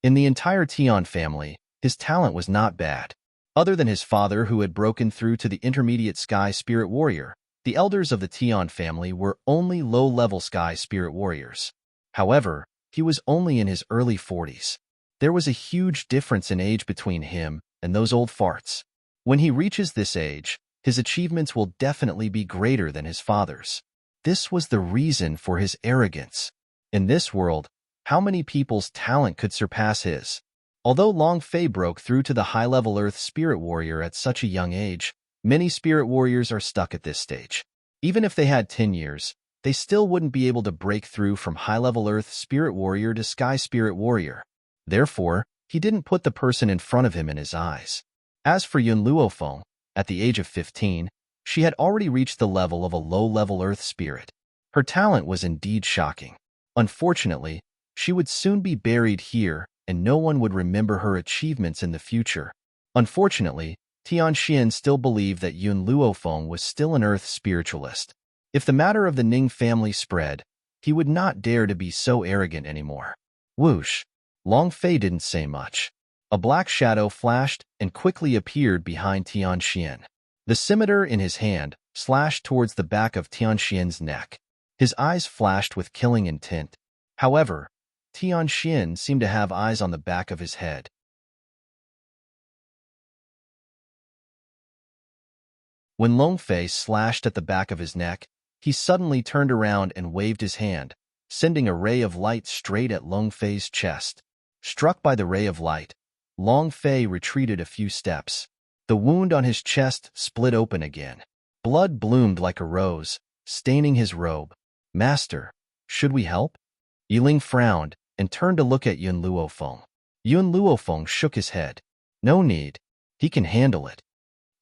In the entire Tian family, his talent was not bad. Other than his father who had broken through to the intermediate sky spirit warrior, the elders of the Tian family were only low-level sky spirit warriors. However, he was only in his early 40s. There was a huge difference in age between him and those old farts. When he reaches this age, his achievements will definitely be greater than his father's. This was the reason for his arrogance. In this world, how many people's talent could surpass his? Although Long Fei broke through to the high-level Earth Spirit Warrior at such a young age, many Spirit Warriors are stuck at this stage. Even if they had 10 years, they still wouldn't be able to break through from high-level Earth Spirit Warrior to Sky Spirit Warrior. Therefore, he didn't put the person in front of him in his eyes. As for Yun Luofeng, at the age of 15, she had already reached the level of a low-level Earth Spirit. Her talent was indeed shocking. Unfortunately, she would soon be buried here, and no one would remember her achievements in the future. Unfortunately, Tian Xin still believed that Yun Luofeng was still an Earth spiritualist. If the matter of the Ning family spread, he would not dare to be so arrogant anymore. Whoosh! Long Fei didn't say much. A black shadow flashed and quickly appeared behind Tian Xin. The scimitar in his hand slashed towards the back of Tian Xin's neck. His eyes flashed with killing intent. However, Tian Xin seemed to have eyes on the back of his head. When Long Fei slashed at the back of his neck, he suddenly turned around and waved his hand, sending a ray of light straight at Long Fei's chest. Struck by the ray of light, Long Fei retreated a few steps. The wound on his chest split open again. Blood bloomed like a rose, staining his robe. Master, should we help? Yiling frowned and turned to look at Yun Luofeng. Yun Luofeng shook his head. No need. He can handle it.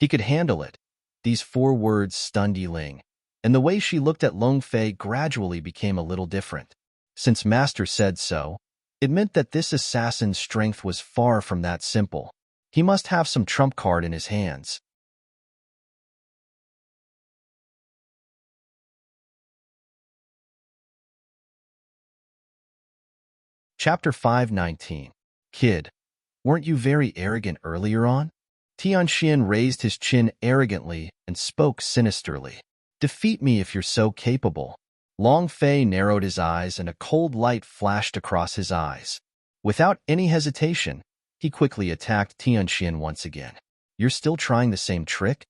He could handle it. These 4 words stunned Yiling, and the way she looked at Long Fei gradually became a little different. Since Master said so, it meant that this assassin's strength was far from that simple. He must have some trump card in his hands. Chapter 519. Kid, weren't you very arrogant earlier on? Tian Xin raised his chin arrogantly and spoke sinisterly. Defeat me if you're so capable. Long Fei narrowed his eyes and a cold light flashed across his eyes. Without any hesitation, he quickly attacked Tian Xin once again. You're still trying the same trick?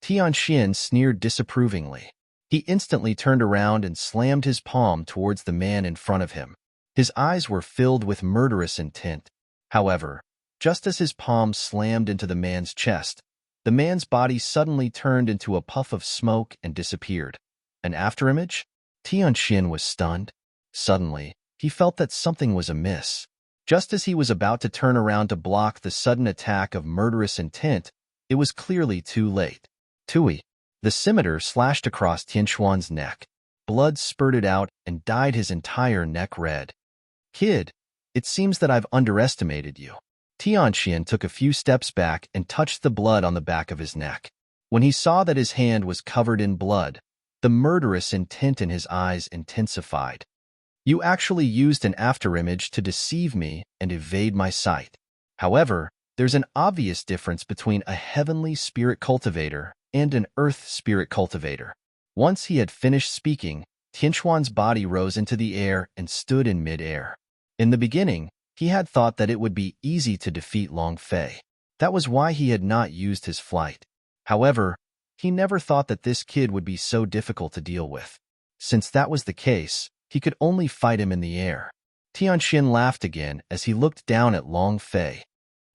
Tian Xin sneered disapprovingly. He instantly turned around and slammed his palm towards the man in front of him. His eyes were filled with murderous intent. However, just as his palm slammed into the man's chest, the man's body suddenly turned into a puff of smoke and disappeared. An afterimage? Tian Xin was stunned. Suddenly, he felt that something was amiss. Just as he was about to turn around to block the sudden attack of murderous intent, it was clearly too late. Tui. The scimitar slashed across Tianxuan's neck. Blood spurted out and dyed his entire neck red. Kid, it seems that I've underestimated you. Tian Xin took a few steps back and touched the blood on the back of his neck. When he saw that his hand was covered in blood, the murderous intent in his eyes intensified. You actually used an afterimage to deceive me and evade my sight. However, there's an obvious difference between a heavenly spirit cultivator and an earth spirit cultivator. Once he had finished speaking, Tianxuan's body rose into the air and stood in mid-air. In the beginning, he had thought that it would be easy to defeat Long Fei. That was why he had not used his flight. However, he never thought that this kid would be so difficult to deal with. Since that was the case, he could only fight him in the air. Tian Xin laughed again as he looked down at Long Fei.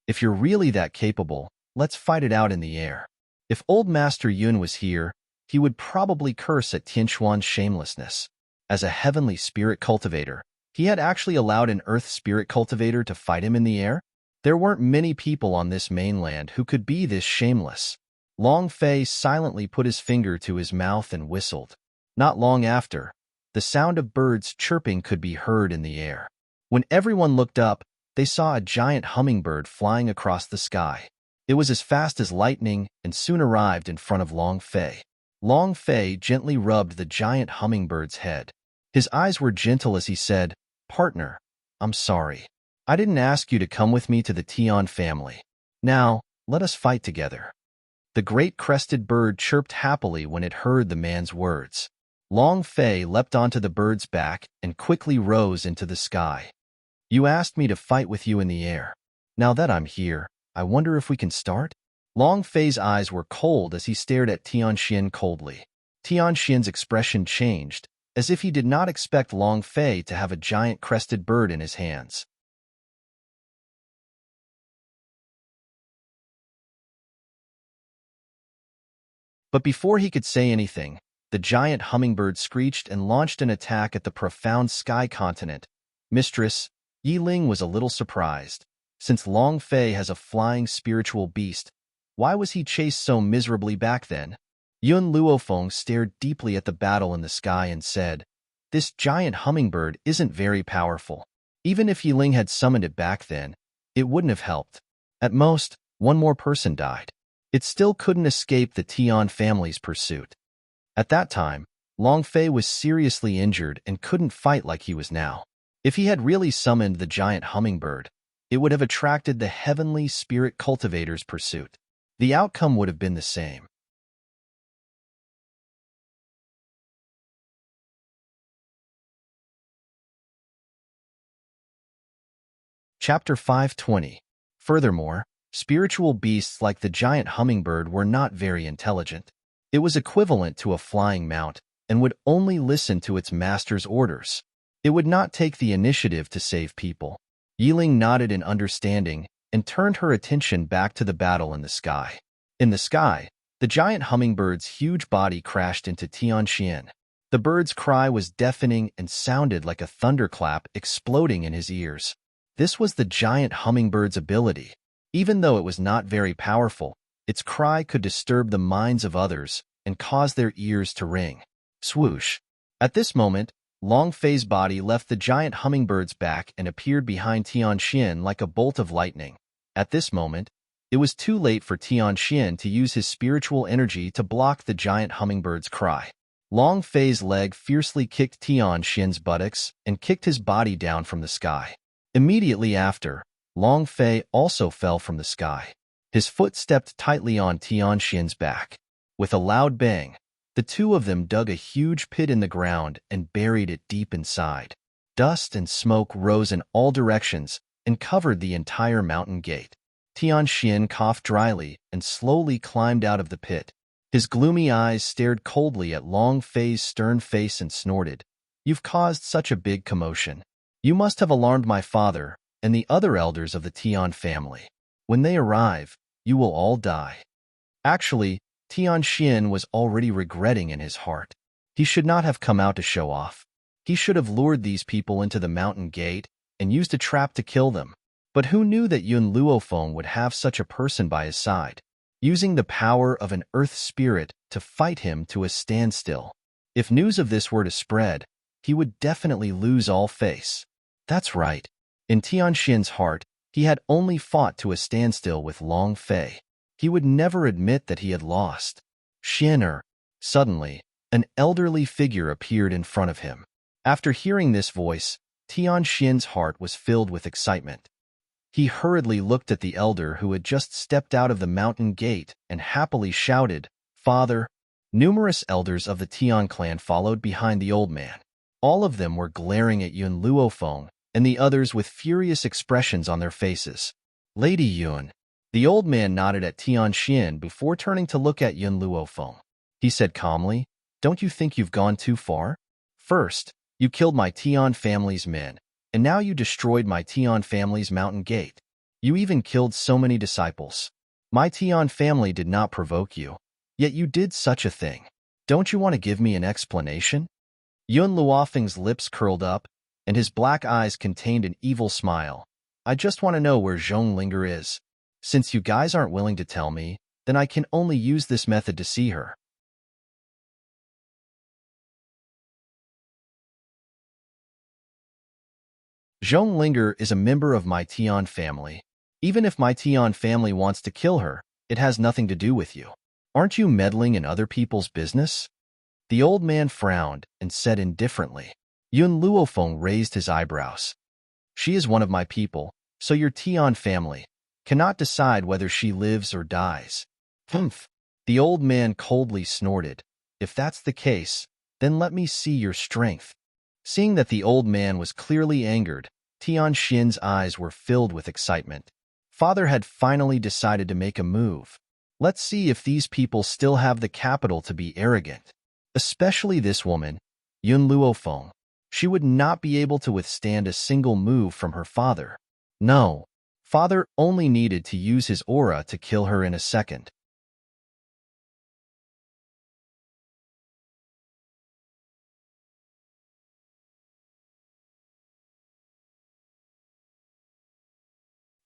If you're really that capable, let's fight it out in the air. If old Master Yun was here, he would probably curse at Tianquan's shamelessness. As a heavenly spirit cultivator, he had actually allowed an earth spirit cultivator to fight him in the air? There weren't many people on this mainland who could be this shameless. Long Fei silently put his finger to his mouth and whistled. Not long after, the sound of birds chirping could be heard in the air. When everyone looked up, they saw a giant hummingbird flying across the sky. It was as fast as lightning and soon arrived in front of Long Fei. Long Fei gently rubbed the giant hummingbird's head. His eyes were gentle as he said, "Partner, I'm sorry. I didn't ask you to come with me to the Tian family. Now, let us fight together." The great crested bird chirped happily when it heard the man's words. Long Fei leapt onto the bird's back and quickly rose into the sky. "You asked me to fight with you in the air. Now that I'm here, I wonder if we can start?" Long Fei's eyes were cold as he stared at Tianxian coldly. Tianxian's expression changed, as if he did not expect Long Fei to have a giant crested bird in his hands. But before he could say anything, the giant hummingbird screeched and launched an attack at the profound sky continent. Mistress, Yi Ling was a little surprised. Since Long Fei has a flying spiritual beast, why was he chased so miserably back then? Yun Luofeng stared deeply at the battle in the sky and said, "This giant hummingbird isn't very powerful. Even if Yi Ling had summoned it back then, it wouldn't have helped. At most, one more person died. It still couldn't escape the Tian family's pursuit." At that time, Long Fei was seriously injured and couldn't fight like he was now. If he had really summoned the giant hummingbird, it would have attracted the heavenly spirit cultivator's pursuit. The outcome would have been the same. Chapter 520. Furthermore, spiritual beasts like the giant hummingbird were not very intelligent. It was equivalent to a flying mount and would only listen to its master's orders. It would not take the initiative to save people. Yiling nodded in understanding and turned her attention back to the battle in the sky. In the sky, the giant hummingbird's huge body crashed into Tianxian. The bird's cry was deafening and sounded like a thunderclap exploding in his ears. This was the giant hummingbird's ability. Even though it was not very powerful, its cry could disturb the minds of others and cause their ears to ring. Swoosh! At this moment, Long Fei's body left the giant hummingbird's back and appeared behind Tianxian like a bolt of lightning. At this moment, it was too late for Tianxian to use his spiritual energy to block the giant hummingbird's cry. Long Fei's leg fiercely kicked Tianxian's buttocks and kicked his body down from the sky. Immediately after, Long Fei also fell from the sky. His foot stepped tightly on Tianxian's back. With a loud bang, the two of them dug a huge pit in the ground and buried it deep inside. Dust and smoke rose in all directions and covered the entire mountain gate. Tianxian coughed dryly and slowly climbed out of the pit. His gloomy eyes stared coldly at Long Fei's stern face and snorted, "You've caused such a big commotion. You must have alarmed my father and the other elders of the Tian family. When they arrive, you will all die." Actually, Tianxian was already regretting in his heart. He should not have come out to show off. He should have lured these people into the mountain gate and used a trap to kill them. But who knew that Yun Luofeng would have such a person by his side, using the power of an earth spirit to fight him to a standstill? If news of this were to spread, he would definitely lose all face. That's right. In Tianxian's heart, he had only fought to a standstill with Long Fei. He would never admit that he had lost. Xianer. Suddenly, an elderly figure appeared in front of him. After hearing this voice, Tianxian's heart was filled with excitement. He hurriedly looked at the elder who had just stepped out of the mountain gate and happily shouted, "Father!" Numerous elders of the Tian clan followed behind the old man. All of them were glaring at Yun Luofeng, and the others with furious expressions on their faces. "Lady Yun." The old man nodded at Tianxian before turning to look at Yun Luofeng. He said calmly, "Don't you think you've gone too far? First, you killed my Tian family's men, and now you destroyed my Tian family's mountain gate. You even killed so many disciples. My Tian family did not provoke you, yet you did such a thing. Don't you want to give me an explanation? Yun Luofeng's lips curled up, and his black eyes contained an evil smile. I just want to know where Zhong Linger is. Since you guys aren't willing to tell me, then I can only use this method to see her. Zhong Linger is a member of my Tian family. Even if my Tian family wants to kill her, it has nothing to do with you. Aren't you meddling in other people's business? The old man frowned and said indifferently. Yun Luofeng raised his eyebrows. She is one of my people, so your Tian family cannot decide whether she lives or dies. Humph! The old man coldly snorted. If that's the case, then let me see your strength. Seeing that the old man was clearly angered, Tian Xin's eyes were filled with excitement. Father had finally decided to make a move. Let's see if these people still have the capital to be arrogant. Especially this woman, Yun Luofeng. She would not be able to withstand a single move from her father. No, father only needed to use his aura to kill her in a second.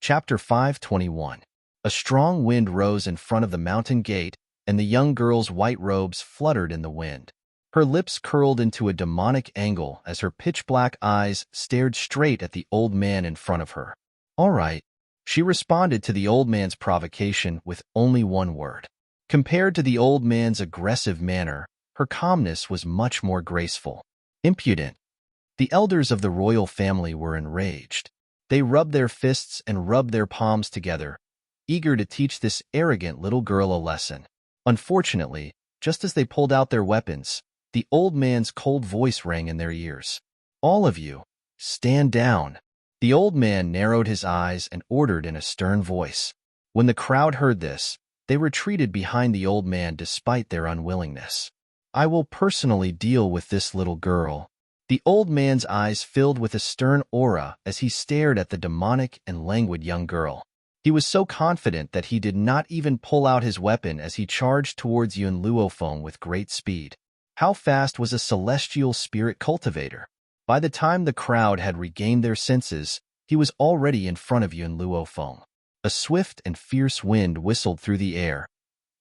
Chapter 521. A strong wind rose in front of the mountain gate, and the young girl's white robes fluttered in the wind. Her lips curled into a demonic angle as her pitch-black eyes stared straight at the old man in front of her. All right, she responded to the old man's provocation with only one word. Compared to the old man's aggressive manner, her calmness was much more graceful. Impudent. The elders of the royal family were enraged. They rubbed their fists and rubbed their palms together, eager to teach this arrogant little girl a lesson. Unfortunately, just as they pulled out their weapons, the old man's cold voice rang in their ears. All of you, stand down. The old man narrowed his eyes and ordered in a stern voice. When the crowd heard this, they retreated behind the old man despite their unwillingness. I will personally deal with this little girl. The old man's eyes filled with a stern aura as he stared at the demonic and languid young girl. He was so confident that he did not even pull out his weapon as he charged towards Yun Luofeng with great speed. How fast was a celestial spirit cultivator? By the time the crowd had regained their senses, he was already in front of Yun Luofeng. A swift and fierce wind whistled through the air,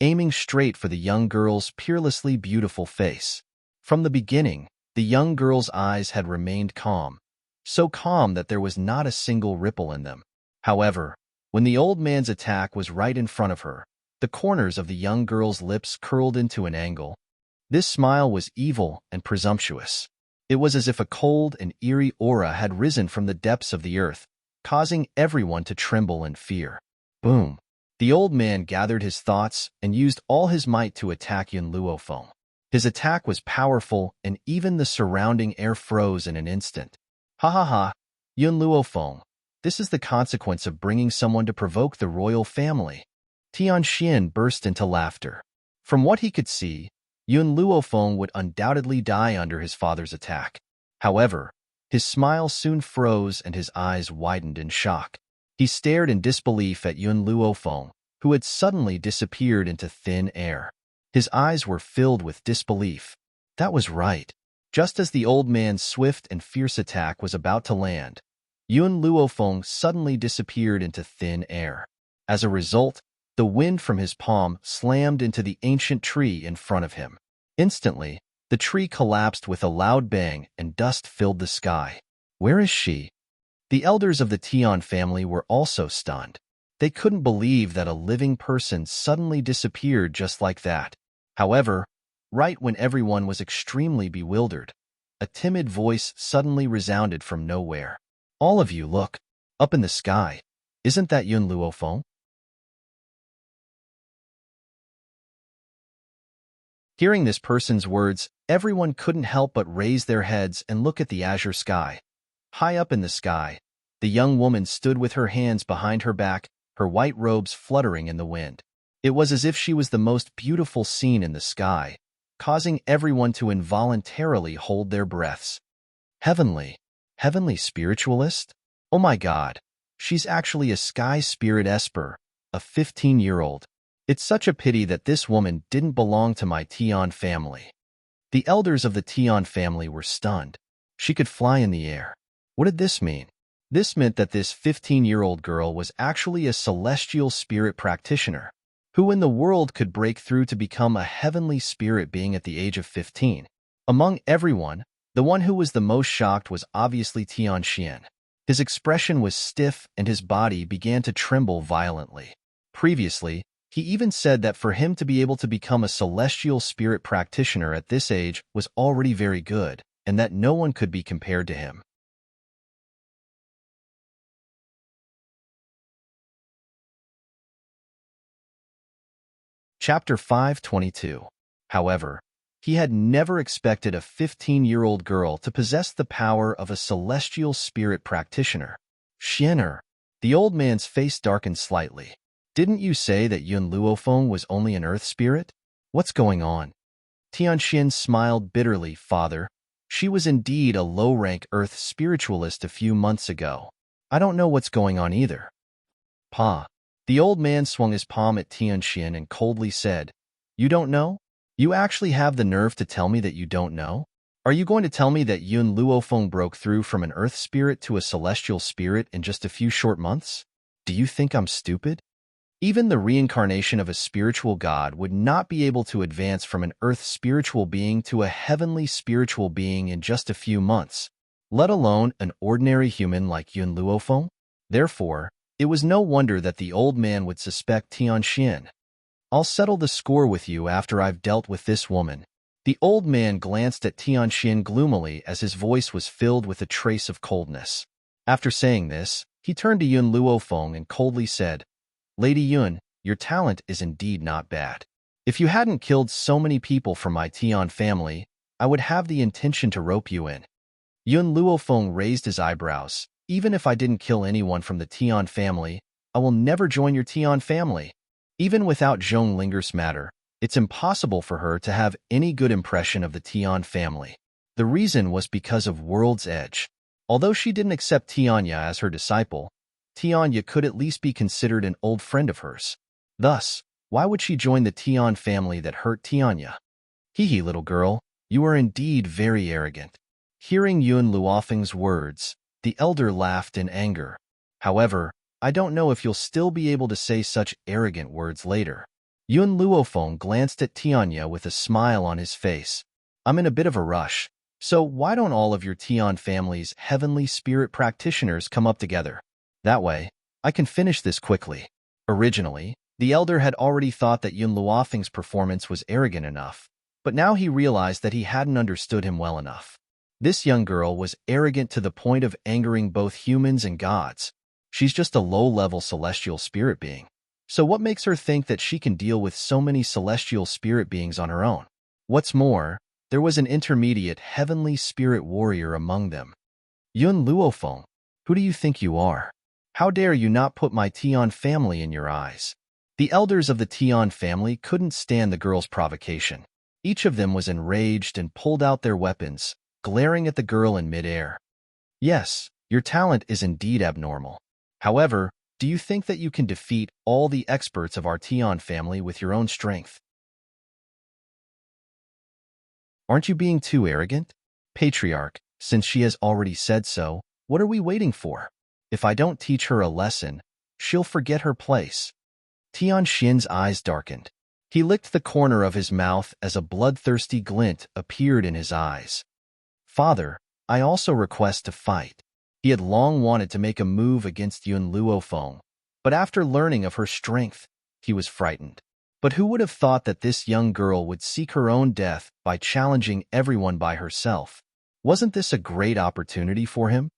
aiming straight for the young girl's peerlessly beautiful face. From the beginning, the young girl's eyes had remained calm, so calm that there was not a single ripple in them. However, when the old man's attack was right in front of her, the corners of the young girl's lips curled into an angle. This smile was evil and presumptuous. It was as if a cold and eerie aura had risen from the depths of the earth, causing everyone to tremble in fear. Boom! The old man gathered his thoughts and used all his might to attack Yun Luofeng. His attack was powerful, and even the surrounding air froze in an instant. Ha ha ha! Yun Luofeng, this is the consequence of bringing someone to provoke the royal family. Tian Xin burst into laughter. From what he could see, Yun Luofeng would undoubtedly die under his father's attack. However, his smile soon froze and his eyes widened in shock. He stared in disbelief at Yun Luofeng, who had suddenly disappeared into thin air. His eyes were filled with disbelief. That was right. Just as the old man's swift and fierce attack was about to land, Yun Luofeng suddenly disappeared into thin air. As a result, the wind from his palm slammed into the ancient tree in front of him. Instantly, the tree collapsed with a loud bang and dust filled the sky. Where is she? The elders of the Tian family were also stunned. They couldn't believe that a living person suddenly disappeared just like that. However, right when everyone was extremely bewildered, a timid voice suddenly resounded from nowhere. All of you, look, up in the sky. Isn't that Yun Luofeng? Hearing this person's words, everyone couldn't help but raise their heads and look at the azure sky. High up in the sky, the young woman stood with her hands behind her back, her white robes fluttering in the wind. It was as if she was the most beautiful scene in the sky, causing everyone to involuntarily hold their breaths. Heavenly spiritualist? Oh my God, she's actually a sky spirit esper. a 15-year-old. It's such a pity that this woman didn't belong to my Tian family. The elders of the Tian family were stunned. She could fly in the air. What did this mean? This meant that this 15-year-old girl was actually a celestial spirit practitioner. Who in the world could break through to become a heavenly spirit being at the age of 15? Among everyone, the one who was the most shocked was obviously Tian Xian. His expression was stiff and his body began to tremble violently. Previously, he even said that for him to be able to become a celestial spirit practitioner at this age was already very good, and that no one could be compared to him. Chapter 522. However, he had never expected a 15-year-old girl to possess the power of a celestial spirit practitioner. Xianer. The old man's face darkened slightly. Didn't you say that Yun Luofeng was only an earth spirit? What's going on? Tianxian smiled bitterly, Father. She was indeed a low-rank earth spiritualist a few months ago. I don't know what's going on either. Pa. The old man swung his palm at Tianxian and coldly said, You don't know? You actually have the nerve to tell me that you don't know? Are you going to tell me that Yun Luofeng broke through from an earth spirit to a celestial spirit in just a few short months? Do you think I'm stupid? Even the reincarnation of a spiritual god would not be able to advance from an earth spiritual being to a heavenly spiritual being in just a few months, let alone an ordinary human like Yun Luofeng. Therefore, it was no wonder that the old man would suspect Tianxian. I'll settle the score with you after I've dealt with this woman. The old man glanced at Tianxian gloomily as his voice was filled with a trace of coldness. After saying this, he turned to Yun Luofeng and coldly said, Lady Yun, your talent is indeed not bad. If you hadn't killed so many people from my Tian family, I would have the intention to rope you in. Yun Luofeng raised his eyebrows. Even if I didn't kill anyone from the Tian family, I will never join your Tian family. Even without Zhong Linger's matter, it's impossible for her to have any good impression of the Tian family. The reason was because of World's Edge. Although she didn't accept Tianya as her disciple, Tianya could at least be considered an old friend of hers. Thus, why would she join the Tian family that hurt Tianya? Hee little girl, you are indeed very arrogant. Hearing Yun Luofeng's words, the elder laughed in anger. However, I don't know if you'll still be able to say such arrogant words later. Yun Luofeng glanced at Tianya with a smile on his face. I'm in a bit of a rush, so why don't all of your Tian family's heavenly spirit practitioners come up together? That way, I can finish this quickly. Originally, the elder had already thought that Yun Luofeng's performance was arrogant enough, but now he realized that he hadn't understood him well enough. This young girl was arrogant to the point of angering both humans and gods. She's just a low-level celestial spirit being. So what makes her think that she can deal with so many celestial spirit beings on her own? What's more, there was an intermediate heavenly spirit warrior among them. Yun Luofeng, who do you think you are? How dare you not put my Tian family in your eyes? The elders of the Tian family couldn't stand the girl's provocation. Each of them was enraged and pulled out their weapons, glaring at the girl in midair. Yes, your talent is indeed abnormal. However, do you think that you can defeat all the experts of our Tian family with your own strength? Aren't you being too arrogant? Patriarch, since she has already said so, what are we waiting for? If I don't teach her a lesson, she'll forget her place. Tianxian's eyes darkened. He licked the corner of his mouth as a bloodthirsty glint appeared in his eyes. Father, I also request to fight. He had long wanted to make a move against Yun Luofeng, but after learning of her strength, he was frightened. But who would have thought that this young girl would seek her own death by challenging everyone by herself? Wasn't this a great opportunity for him?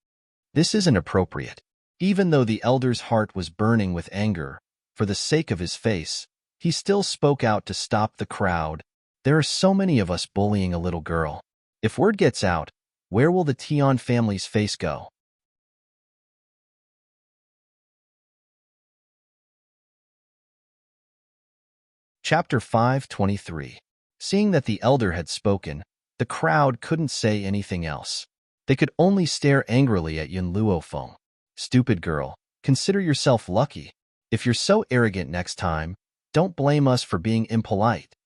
This isn't appropriate. Even though the elder's heart was burning with anger, for the sake of his face, he still spoke out to stop the crowd. There are so many of us bullying a little girl. If word gets out, where will the Tian family's face go? Chapter 523. Seeing that the elder had spoken, the crowd couldn't say anything else. They could only stare angrily at Yun Luofeng. Stupid girl, consider yourself lucky. If you're so arrogant next time, don't blame us for being impolite.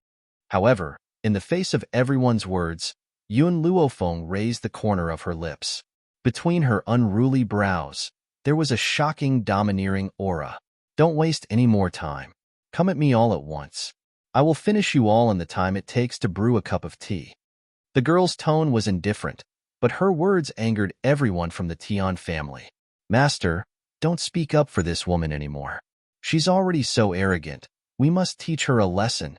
However, in the face of everyone's words, Yun Luofeng raised the corner of her lips. Between her unruly brows, there was a shocking, domineering aura. Don't waste any more time. Come at me all at once. I will finish you all in the time it takes to brew a cup of tea. The girl's tone was indifferent, but her words angered everyone from the Tian family. Master, don't speak up for this woman anymore. She's already so arrogant. We must teach her a lesson.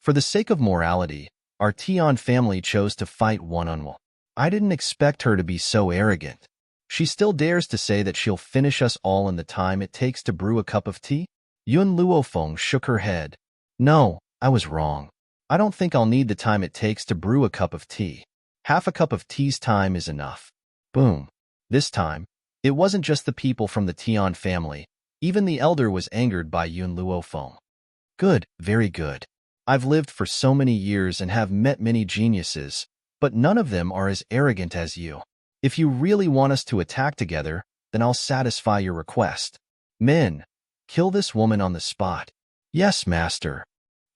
For the sake of morality, our Tian family chose to fight one-on-one. I didn't expect her to be so arrogant. She still dares to say that she'll finish us all in the time it takes to brew a cup of tea? Yun Luofeng shook her head. No, I was wrong. I don't think I'll need the time it takes to brew a cup of tea. Half a cup of tea's time is enough. Boom. This time, it wasn't just the people from the Tian family. Even the elder was angered by Yun Luofeng. Good, very good. I've lived for so many years and have met many geniuses, but none of them are as arrogant as you. If you really want us to attack together, then I'll satisfy your request. Men, kill this woman on the spot. Yes, master.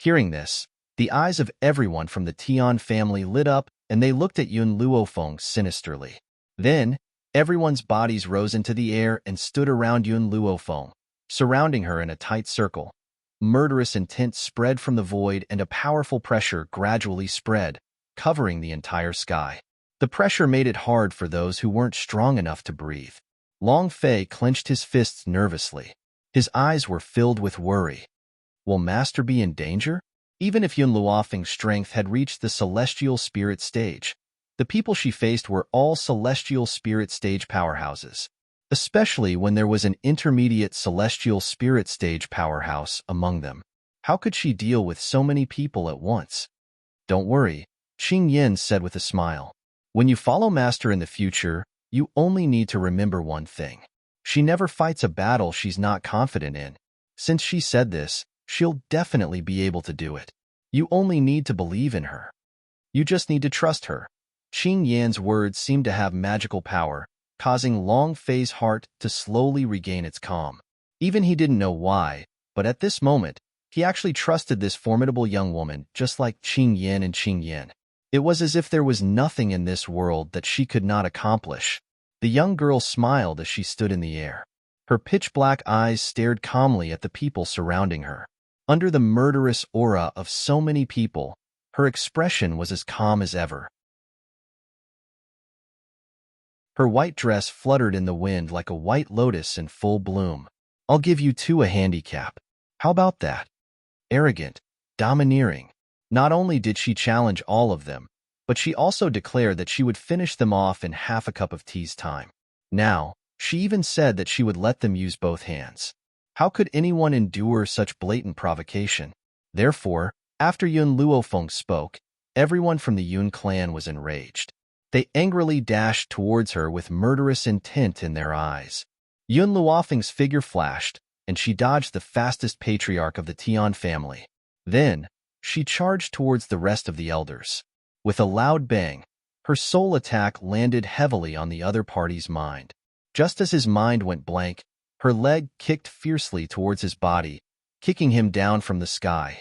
Hearing this, the eyes of everyone from the Tian family lit up and they looked at Yun Luofeng sinisterly. Then, everyone's bodies rose into the air and stood around Yun Luofeng, surrounding her in a tight circle. Murderous intent spread from the void and a powerful pressure gradually spread, covering the entire sky. The pressure made it hard for those who weren't strong enough to breathe. Long Fei clenched his fists nervously. His eyes were filled with worry. Will Master be in danger? Even if Yun Luofeng's strength had reached the celestial spirit stage, the people she faced were all celestial spirit stage powerhouses, especially when there was an intermediate celestial spirit stage powerhouse among them. How could she deal with so many people at once? Don't worry, Qing Yin said with a smile. When you follow Master in the future, you only need to remember one thing. She never fights a battle she's not confident in. Since she said this, she'll definitely be able to do it. You only need to believe in her. You just need to trust her. Qing Yan's words seemed to have magical power, causing Long Fei's heart to slowly regain its calm. Even he didn't know why, but at this moment, he actually trusted this formidable young woman just like Qing Yan and Qing Yan. It was as if there was nothing in this world that she could not accomplish. The young girl smiled as she stood in the air. Her pitch-black eyes stared calmly at the people surrounding her. Under the murderous aura of so many people, her expression was as calm as ever. Her white dress fluttered in the wind like a white lotus in full bloom. I'll give you two a handicap. How about that? Arrogant, domineering. Not only did she challenge all of them, but she also declared that she would finish them off in half a cup of tea's time. Now, she even said that she would let them use both hands. How could anyone endure such blatant provocation? Therefore, after Yun Luofeng spoke, everyone from the Yun clan was enraged. They angrily dashed towards her with murderous intent in their eyes. Yun Luofeng's figure flashed, and she dodged the fastest patriarch of the Tian family. Then, she charged towards the rest of the elders. With a loud bang, her soul attack landed heavily on the other party's mind. Just as his mind went blank, her leg kicked fiercely towards his body, kicking him down from the sky.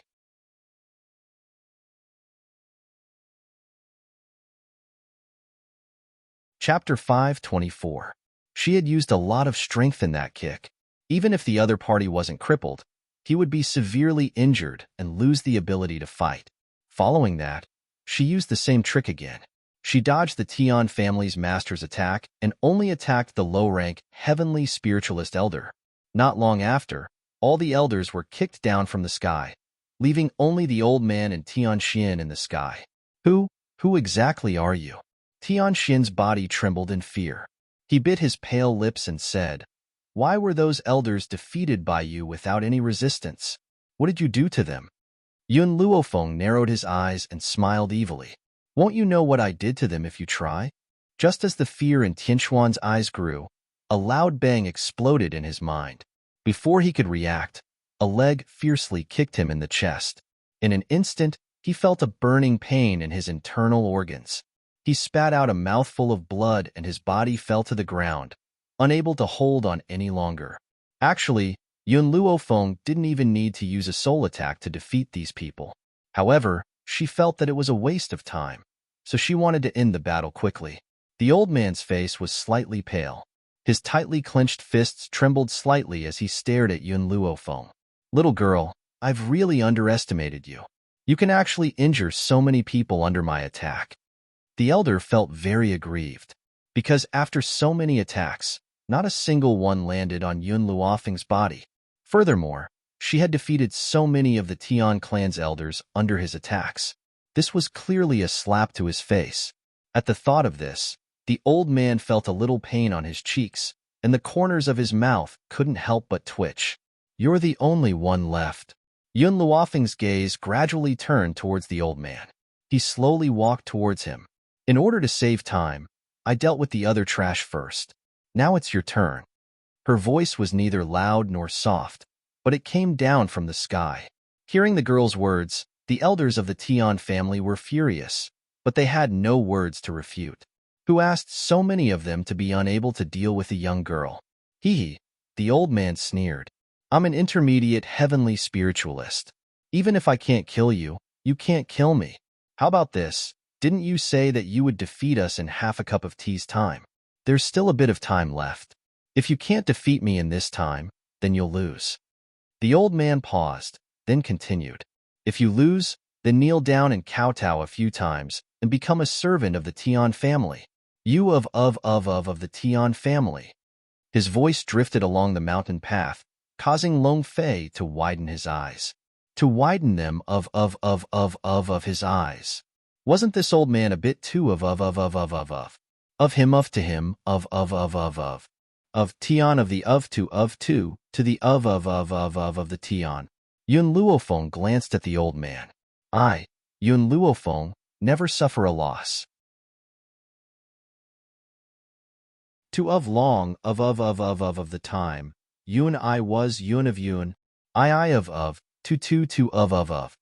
Chapter 524. She had used a lot of strength in that kick. Even if the other party wasn't crippled, he would be severely injured and lose the ability to fight. Following that, she used the same trick again. She dodged the Tian family's master's attack and only attacked the low-rank Heavenly Spiritualist Elder. Not long after, all the elders were kicked down from the sky, leaving only the old man and Tian Xin in the sky. Who exactly are you? Tian Xin's body trembled in fear. He bit his pale lips and said, Why were those elders defeated by you without any resistance? What did you do to them? Yun Luofeng narrowed his eyes and smiled evilly. Won't you know what I did to them if you try? Just as the fear in Tianxuan's eyes grew, a loud bang exploded in his mind. Before he could react, a leg fiercely kicked him in the chest. In an instant, he felt a burning pain in his internal organs. He spat out a mouthful of blood and his body fell to the ground, unable to hold on any longer. Actually, Yun Luofeng didn't even need to use a soul attack to defeat these people. However, she felt that it was a waste of time, so she wanted to end the battle quickly. The old man's face was slightly pale. His tightly clenched fists trembled slightly as he stared at Yun Luofeng. Little girl, I've really underestimated you. You can actually injure so many people under my attack. The elder felt very aggrieved, because after so many attacks, not a single one landed on Yun Luofeng's body. Furthermore, she had defeated so many of the Tian clan's elders under his attacks. This was clearly a slap to his face. At the thought of this, the old man felt a little pain on his cheeks, and the corners of his mouth couldn't help but twitch. You're the only one left. Yun Luofeng's gaze gradually turned towards the old man. He slowly walked towards him. In order to save time, I dealt with the other trash first. Now it's your turn. Her voice was neither loud nor soft, but it came down from the sky. Hearing the girl's words, the elders of the Tian family were furious, but they had no words to refute. Who asked so many of them to be unable to deal with a young girl? Hee, the old man sneered. I'm an intermediate heavenly spiritualist. Even if I can't kill you, you can't kill me. How about this? Didn't you say that you would defeat us in half a cup of tea's time? There's still a bit of time left. If you can't defeat me in this time, then you'll lose. The old man paused, then continued. If you lose, then kneel down and kowtow a few times and become a servant of the Tian family. You of the Tian family. His voice drifted along the mountain path, causing Long Fei to widen his eyes. To widen them of his eyes. Wasn't this old man a bit too of him to him of Tian of the to the of the Tian? Yun Luofeng glanced at the old man. I, Yun Luofeng, never suffer a loss. To of long of the time, Yun I was Yun of Yun, I of to of.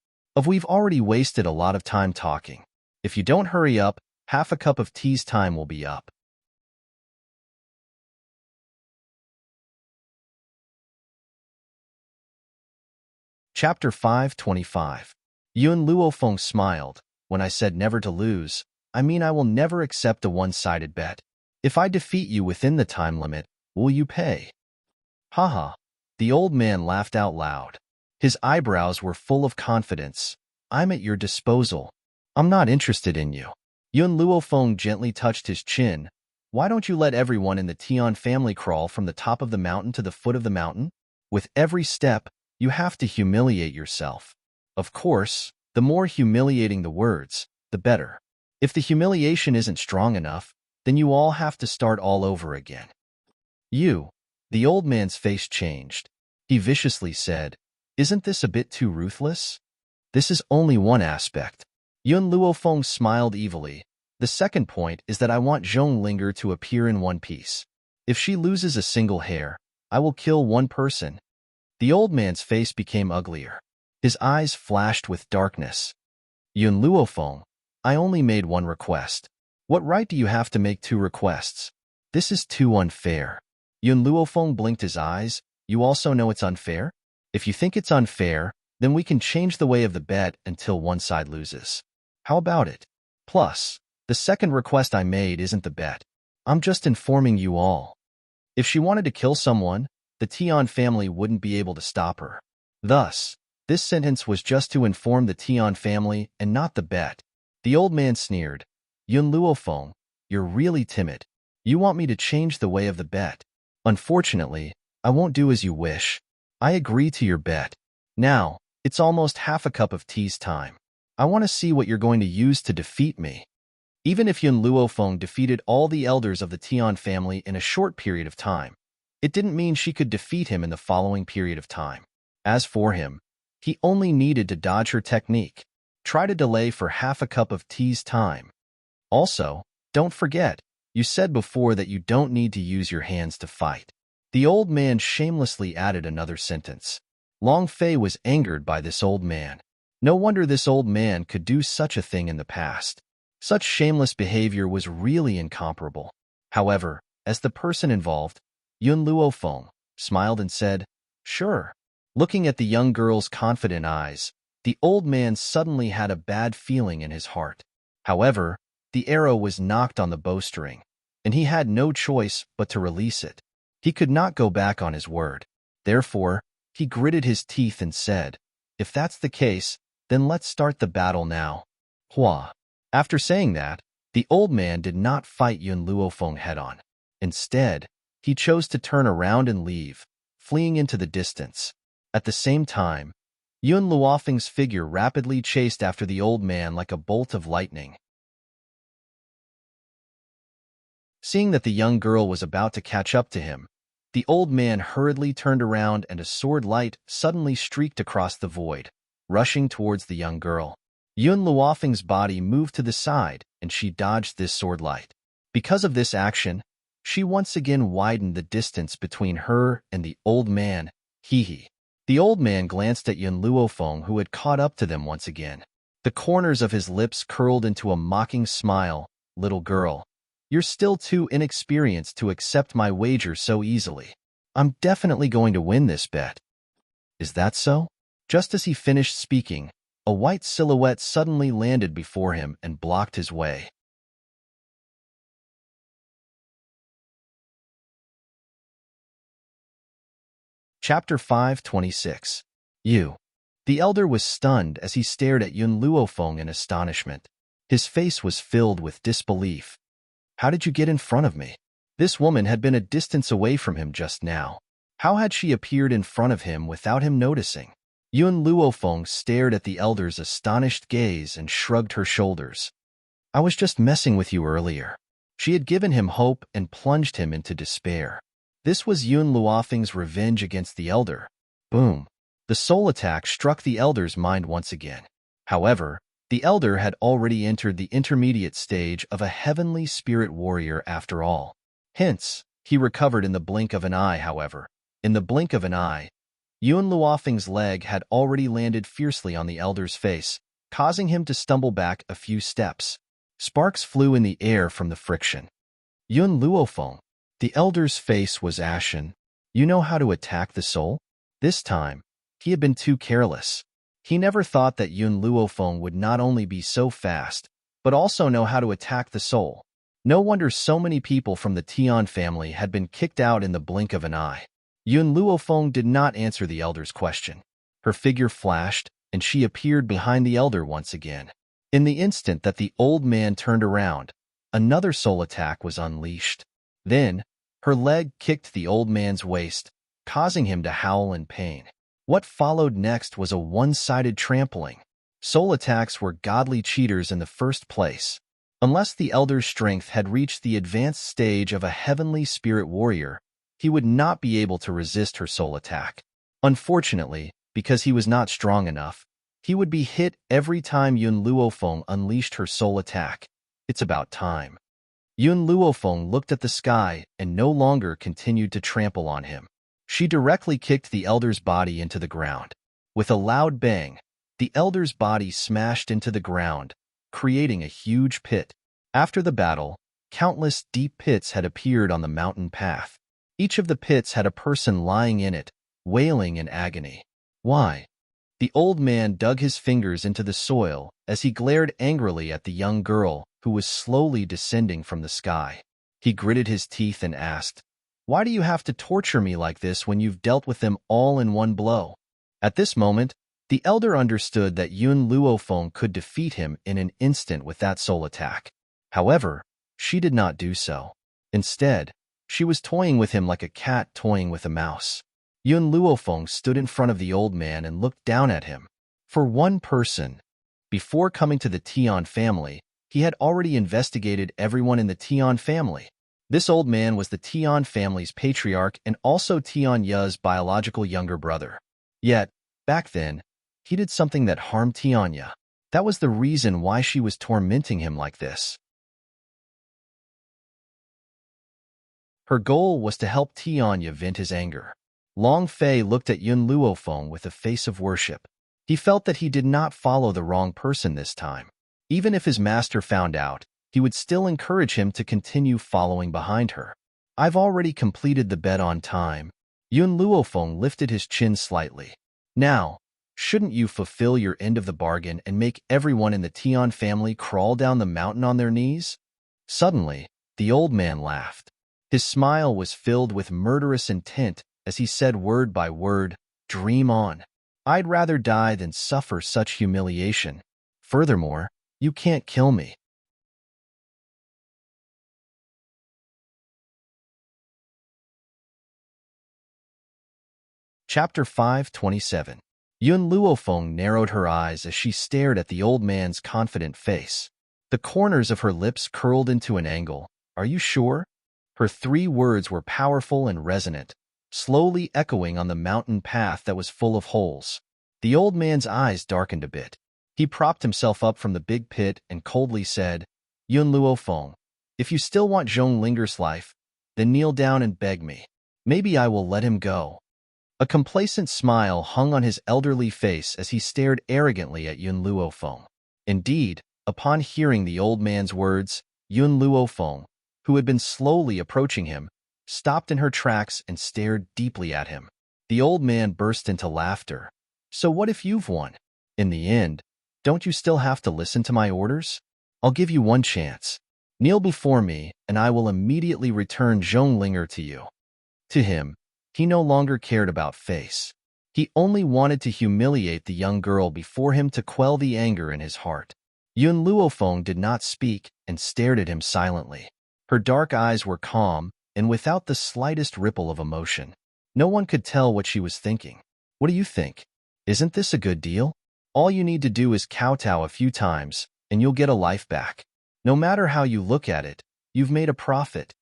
We've already wasted a lot of time talking. If you don't hurry up, half a cup of tea's time will be up. Chapter 525. Yun Luofeng smiled. When I said never to lose, I mean I will never accept a one-sided bet. If I defeat you within the time limit, will you pay? Haha. The old man laughed out loud. His eyebrows were full of confidence. I'm at your disposal. I'm not interested in you. Yun Luofeng gently touched his chin. Why don't you let everyone in the Tian family crawl from the top of the mountain to the foot of the mountain? With every step, you have to humiliate yourself. Of course, the more humiliating the words, the better. If the humiliation isn't strong enough, then you all have to start all over again. The old man's face changed. He viciously said, isn't this a bit too ruthless? This is only one aspect. Yun Luofeng smiled evilly. The second point is that I want Zhonglinger to appear in one piece. If she loses a single hair, I will kill one person. The old man's face became uglier. His eyes flashed with darkness. Yun Luofeng, I only made one request. What right do you have to make two requests? This is too unfair. Yun Luofeng blinked his eyes. You also know it's unfair? If you think it's unfair, then we can change the way of the bet until one side loses. How about it? Plus, the second request I made isn't the bet. I'm just informing you all. If she wanted to kill someone, the Tian family wouldn't be able to stop her. Thus, this sentence was just to inform the Tian family and not the bet. The old man sneered. Yun Luofeng, you're really timid. You want me to change the way of the bet. Unfortunately, I won't do as you wish. I agree to your bet. Now, it's almost half a cup of tea's time. I want to see what you're going to use to defeat me. Even if Yun Luofeng defeated all the elders of the Tian family in a short period of time, it didn't mean she could defeat him in the following period of time. As for him, he only needed to dodge her technique. Try to delay for half a cup of tea's time. Also, don't forget, you said before that you don't need to use your hands to fight. The old man shamelessly added another sentence. Long Fei was angered by this old man. No wonder this old man could do such a thing in the past. Such shameless behavior was really incomparable. However, as the person involved, Yun Luofeng smiled and said, Sure. Looking at the young girl's confident eyes, the old man suddenly had a bad feeling in his heart. However, the arrow was knocked on the bowstring, and he had no choice but to release it. He could not go back on his word. Therefore, he gritted his teeth and said, "If that's the case, then let's start the battle now." Hua. After saying that, the old man did not fight Yun Luofeng head-on. Instead, he chose to turn around and leave, fleeing into the distance. At the same time, Yun Luofeng's figure rapidly chased after the old man like a bolt of lightning. Seeing that the young girl was about to catch up to him, the old man hurriedly turned around and a sword light suddenly streaked across the void, rushing towards the young girl. Yun Luofeng's body moved to the side, and she dodged this sword light. Because of this action, she once again widened the distance between her and the old man. Hee. The old man glanced at Yun Luofeng, who had caught up to them once again. The corners of his lips curled into a mocking smile. "Little girl, you're still too inexperienced to accept my wager so easily. I'm definitely going to win this bet." "Is that so?" Just as he finished speaking, a white silhouette suddenly landed before him and blocked his way. Chapter 526. You. The elder was stunned as he stared at Yun Luofeng in astonishment. His face was filled with disbelief. "How did you get in front of me?" This woman had been a distance away from him just now. How had she appeared in front of him without him noticing? Yun Luofeng stared at the elder's astonished gaze and shrugged her shoulders. "I was just messing with you earlier." She had given him hope and plunged him into despair. This was Yun Luofeng's revenge against the elder. Boom. The soul attack struck the elder's mind once again. However, the elder had already entered the intermediate stage of a heavenly spirit warrior after all. Hence, he recovered in the blink of an eye, however. In the blink of an eye, Yun Luofeng's leg had already landed fiercely on the elder's face, causing him to stumble back a few steps. Sparks flew in the air from the friction. "Yun Luofeng." The elder's face was ashen. "You know how to attack the soul?" This time, he had been too careless. He never thought that Yun Luofeng would not only be so fast, but also know how to attack the soul. No wonder so many people from the Tian family had been kicked out in the blink of an eye. Yun Luofeng did not answer the elder's question. Her figure flashed, and she appeared behind the elder once again. In the instant that the old man turned around, another soul attack was unleashed. Then, her leg kicked the old man's waist, causing him to howl in pain. What followed next was a one-sided trampling. Soul attacks were godly cheaters in the first place. Unless the elder's strength had reached the advanced stage of a heavenly spirit warrior, he would not be able to resist her soul attack. Unfortunately, because he was not strong enough, he would be hit every time Yun Luofeng unleashed her soul attack. It's about time. Yun Luofeng looked at the sky and no longer continued to trample on him. She directly kicked the elder's body into the ground. With a loud bang, the elder's body smashed into the ground, creating a huge pit. After the battle, countless deep pits had appeared on the mountain path. Each of the pits had a person lying in it, wailing in agony. "Why?" The old man dug his fingers into the soil as he glared angrily at the young girl who was slowly descending from the sky. He gritted his teeth and asked, "Why do you have to torture me like this when you've dealt with them all in one blow?" At this moment, the elder understood that Yun Luofeng could defeat him in an instant with that soul attack. However, she did not do so. Instead, she was toying with him like a cat toying with a mouse. Yun Luofeng stood in front of the old man and looked down at him. For one person, before coming to the Tian family, he had already investigated everyone in the Tian family. This old man was the Tian family's patriarch and also Tian Ya's biological younger brother. Yet, back then, he did something that harmed Tian Ya. That was the reason why she was tormenting him like this. Her goal was to help Tian Ya vent his anger. Long Fei looked at Yun Luofeng with a face of worship. He felt that he did not follow the wrong person this time. Even if his master found out, he would still encourage him to continue following behind her. "I've already completed the bet on time." Yun Luofeng lifted his chin slightly. Now, shouldn't you fulfill your end of the bargain and make everyone in the Tian family crawl down the mountain on their knees? Suddenly, the old man laughed. His smile was filled with murderous intent as he said word by word, "Dream on. I'd rather die than suffer such humiliation. Furthermore, you can't kill me." Chapter 527. Yun Luofeng narrowed her eyes as she stared at the old man's confident face. The corners of her lips curled into an angle. "Are you sure?" Her 3 words were powerful and resonant, slowly echoing on the mountain path that was full of holes. The old man's eyes darkened a bit. He propped himself up from the big pit and coldly said, "Yun Luofeng, if you still want Zhonglinger's life, then kneel down and beg me. Maybe I will let him go." A complacent smile hung on his elderly face as he stared arrogantly at Yun Luofeng. Indeed, upon hearing the old man's words, Yun Luofeng, who had been slowly approaching him, stopped in her tracks and stared deeply at him. The old man burst into laughter. "So what if you've won? In the end, don't you still have to listen to my orders? I'll give you one chance. Kneel before me, and I will immediately return Zhonglinger to you." To him, he no longer cared about face. He only wanted to humiliate the young girl before him to quell the anger in his heart. Yun Luofeng did not speak and stared at him silently. Her dark eyes were calm and without the slightest ripple of emotion. No one could tell what she was thinking. "What do you think? Isn't this a good deal? All you need to do is kowtow a few times, and you'll get a life back. No matter how you look at it, you've made a profit."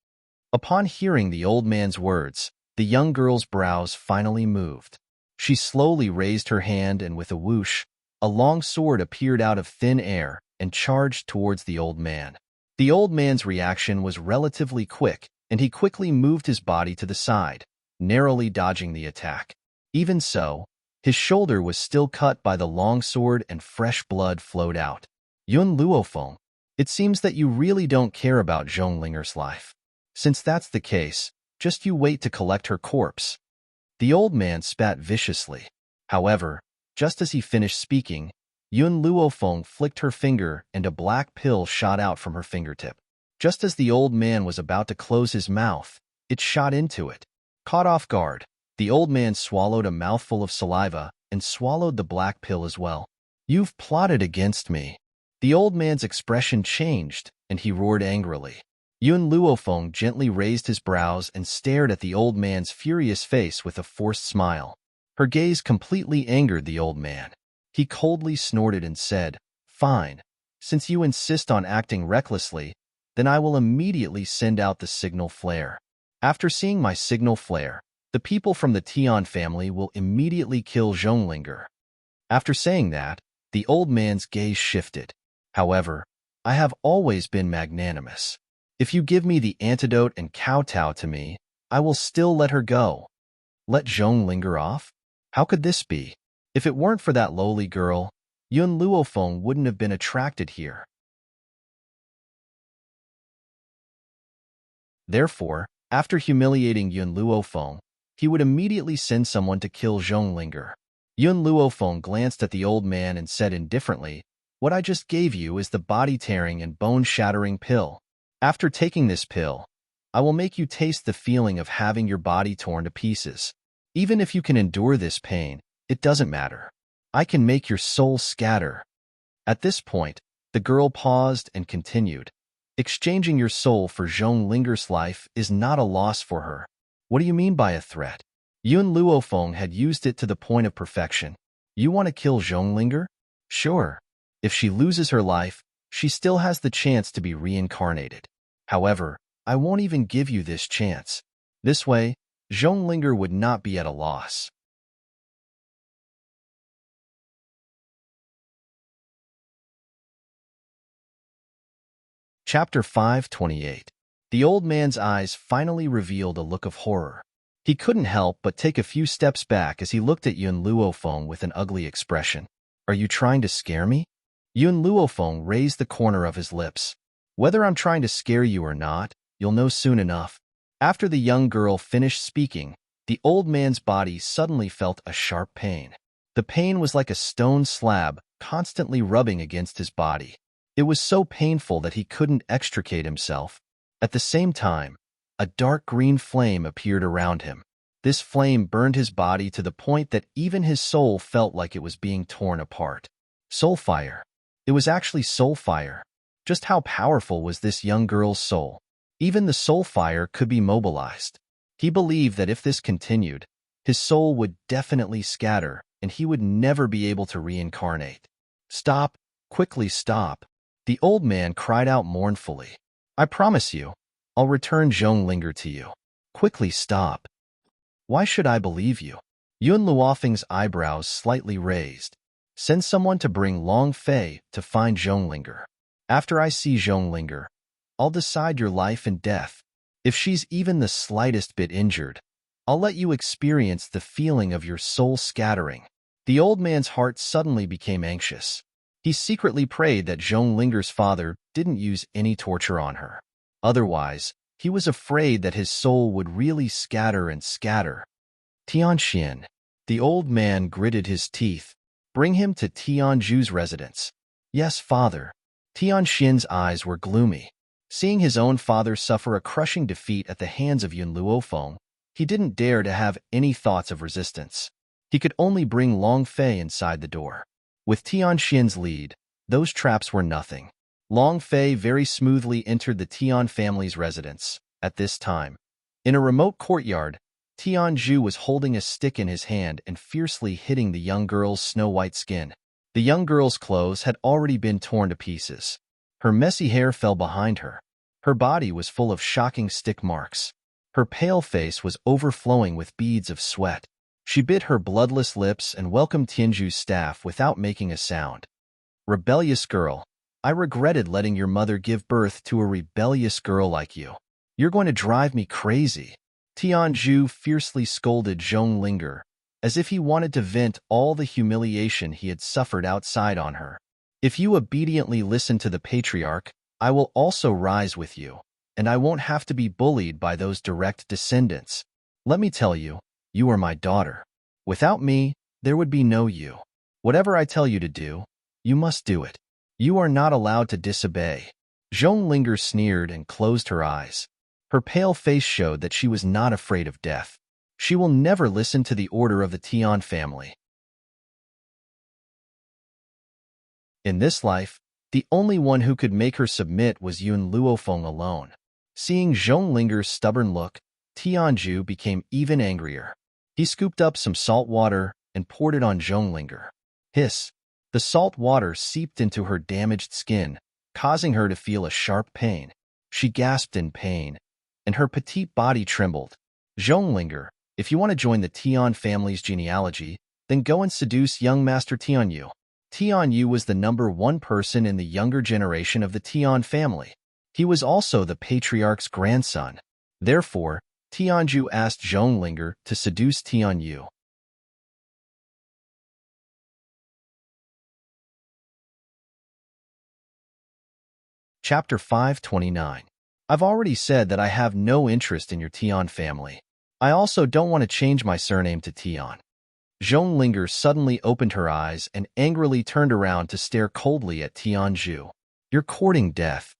Upon hearing the old man's words, the young girl's brows finally moved. She slowly raised her hand and with a whoosh, a long sword appeared out of thin air and charged towards the old man. The old man's reaction was relatively quick, and he quickly moved his body to the side, narrowly dodging the attack. Even so, his shoulder was still cut by the long sword and fresh blood flowed out. "Yun Luofeng, it seems that you really don't care about Zhonglinger's life. Since that's the case, just you wait to collect her corpse." The old man spat viciously. However, just as he finished speaking, Yun Luofeng flicked her finger and a black pill shot out from her fingertip. Just as the old man was about to close his mouth, it shot into it. Caught off guard, the old man swallowed a mouthful of saliva and swallowed the black pill as well. "You've plotted against me." The old man's expression changed, and he roared angrily. Yun Luofeng gently raised his brows and stared at the old man's furious face with a forced smile. Her gaze completely angered the old man. He coldly snorted and said, "Fine. Since you insist on acting recklessly, then I will immediately send out the signal flare. After seeing my signal flare, the people from the Tian family will immediately kill Zhonglinger." After saying that, the old man's gaze shifted. "However, I have always been magnanimous. If you give me the antidote and kowtow to me, I will still let her go." Let Zhonglinger off? How could this be? If it weren't for that lowly girl, Yun Luofeng wouldn't have been attracted here. Therefore, after humiliating Yun Luofeng, he would immediately send someone to kill Zhonglinger. Yun Luofeng glanced at the old man and said indifferently, "What I just gave you is the body-tearing and bone-shattering pill. After taking this pill, I will make you taste the feeling of having your body torn to pieces. Even if you can endure this pain, it doesn't matter. I can make your soul scatter." At this point, the girl paused and continued, "Exchanging your soul for Zhonglinger's life is not a loss for her." "What do you mean by a threat?" Yun Luofeng had used it to the point of perfection. "You want to kill Zhonglinger? Sure. If she loses her life, she still has the chance to be reincarnated. However, I won't even give you this chance. This way, Zhonglinger would not be at a loss." Chapter 528. The old man's eyes finally revealed a look of horror. He couldn't help but take a few steps back as he looked at Yun Luofeng with an ugly expression. "Are you trying to scare me?" Yun Luofeng raised the corner of his lips. "Whether I'm trying to scare you or not, you'll know soon enough." After the young girl finished speaking, The old man's body suddenly felt a sharp pain. The pain was like a stone slab constantly rubbing against his body. It was so painful that he couldn't extricate himself. At the same time, a dark green flame appeared around him. This flame burned his body to the point that even his soul felt like it was being torn apart. Soul fire. It was actually soul fire. Just how powerful was this young girl's soul? Even the soul fire could be mobilized. He believed that if this continued, his soul would definitely scatter and he would never be able to reincarnate. Stop, quickly stop. The old man cried out mournfully. I promise you, I'll return Zhonglinger to you. Quickly stop. Why should I believe you? Yun Luofeng's eyebrows slightly raised. Send someone to bring Long Fei to find Zhonglinger. After I see Zhonglinger, I'll decide your life and death. If she's even the slightest bit injured, I'll let you experience the feeling of your soul scattering. The old man's heart suddenly became anxious. He secretly prayed that Zhonglinger's father didn't use any torture on her. Otherwise, he was afraid that his soul would really scatter and scatter. Tianxian. The old man gritted his teeth. Bring him to Tianju's residence. Yes, father. Tianxian's eyes were gloomy. Seeing his own father suffer a crushing defeat at the hands of Yun Luofeng, he didn't dare to have any thoughts of resistance. He could only bring Long Fei inside the door. With Tianxian's lead, those traps were nothing. Long Fei very smoothly entered the Tian family's residence. At this time, in a remote courtyard, Tianju was holding a stick in his hand and fiercely hitting the young girl's snow-white skin. The young girl's clothes had already been torn to pieces. Her messy hair fell behind her. Her body was full of shocking stick marks. Her pale face was overflowing with beads of sweat. She bit her bloodless lips and welcomed Tianju's staff without making a sound. Rebellious girl, I regretted letting your mother give birth to a rebellious girl like you. You're going to drive me crazy. Tianju fiercely scolded Zhonglinger, as if he wanted to vent all the humiliation he had suffered outside on her. If you obediently listen to the patriarch, I will also rise with you, and I won't have to be bullied by those direct descendants. Let me tell you, you are my daughter. Without me, there would be no you. Whatever I tell you to do, you must do it. You are not allowed to disobey. Zhonglinger sneered and closed her eyes. Her pale face showed that she was not afraid of death. She will never listen to the order of the Tian family. In this life, the only one who could make her submit was Yun Luofeng alone. Seeing Zhonglinger's stubborn look, Tianju became even angrier. He scooped up some salt water and poured it on Zhonglinger. Hiss! The salt water seeped into her damaged skin, causing her to feel a sharp pain. She gasped in pain, and her petite body trembled. Zhonglinger, if you want to join the Tian family's genealogy, then go and seduce young Master Tianyu. Tianyu was the #1 person in the younger generation of the Tian family. He was also the patriarch's grandson. Therefore, Tianju asked Zhonglinger to seduce Tianyu. Chapter 529. I've already said that I have no interest in your Tian family. I also don't want to change my surname to Tian. Zhonglinger suddenly opened her eyes and angrily turned around to stare coldly at Tianju. You're courting death.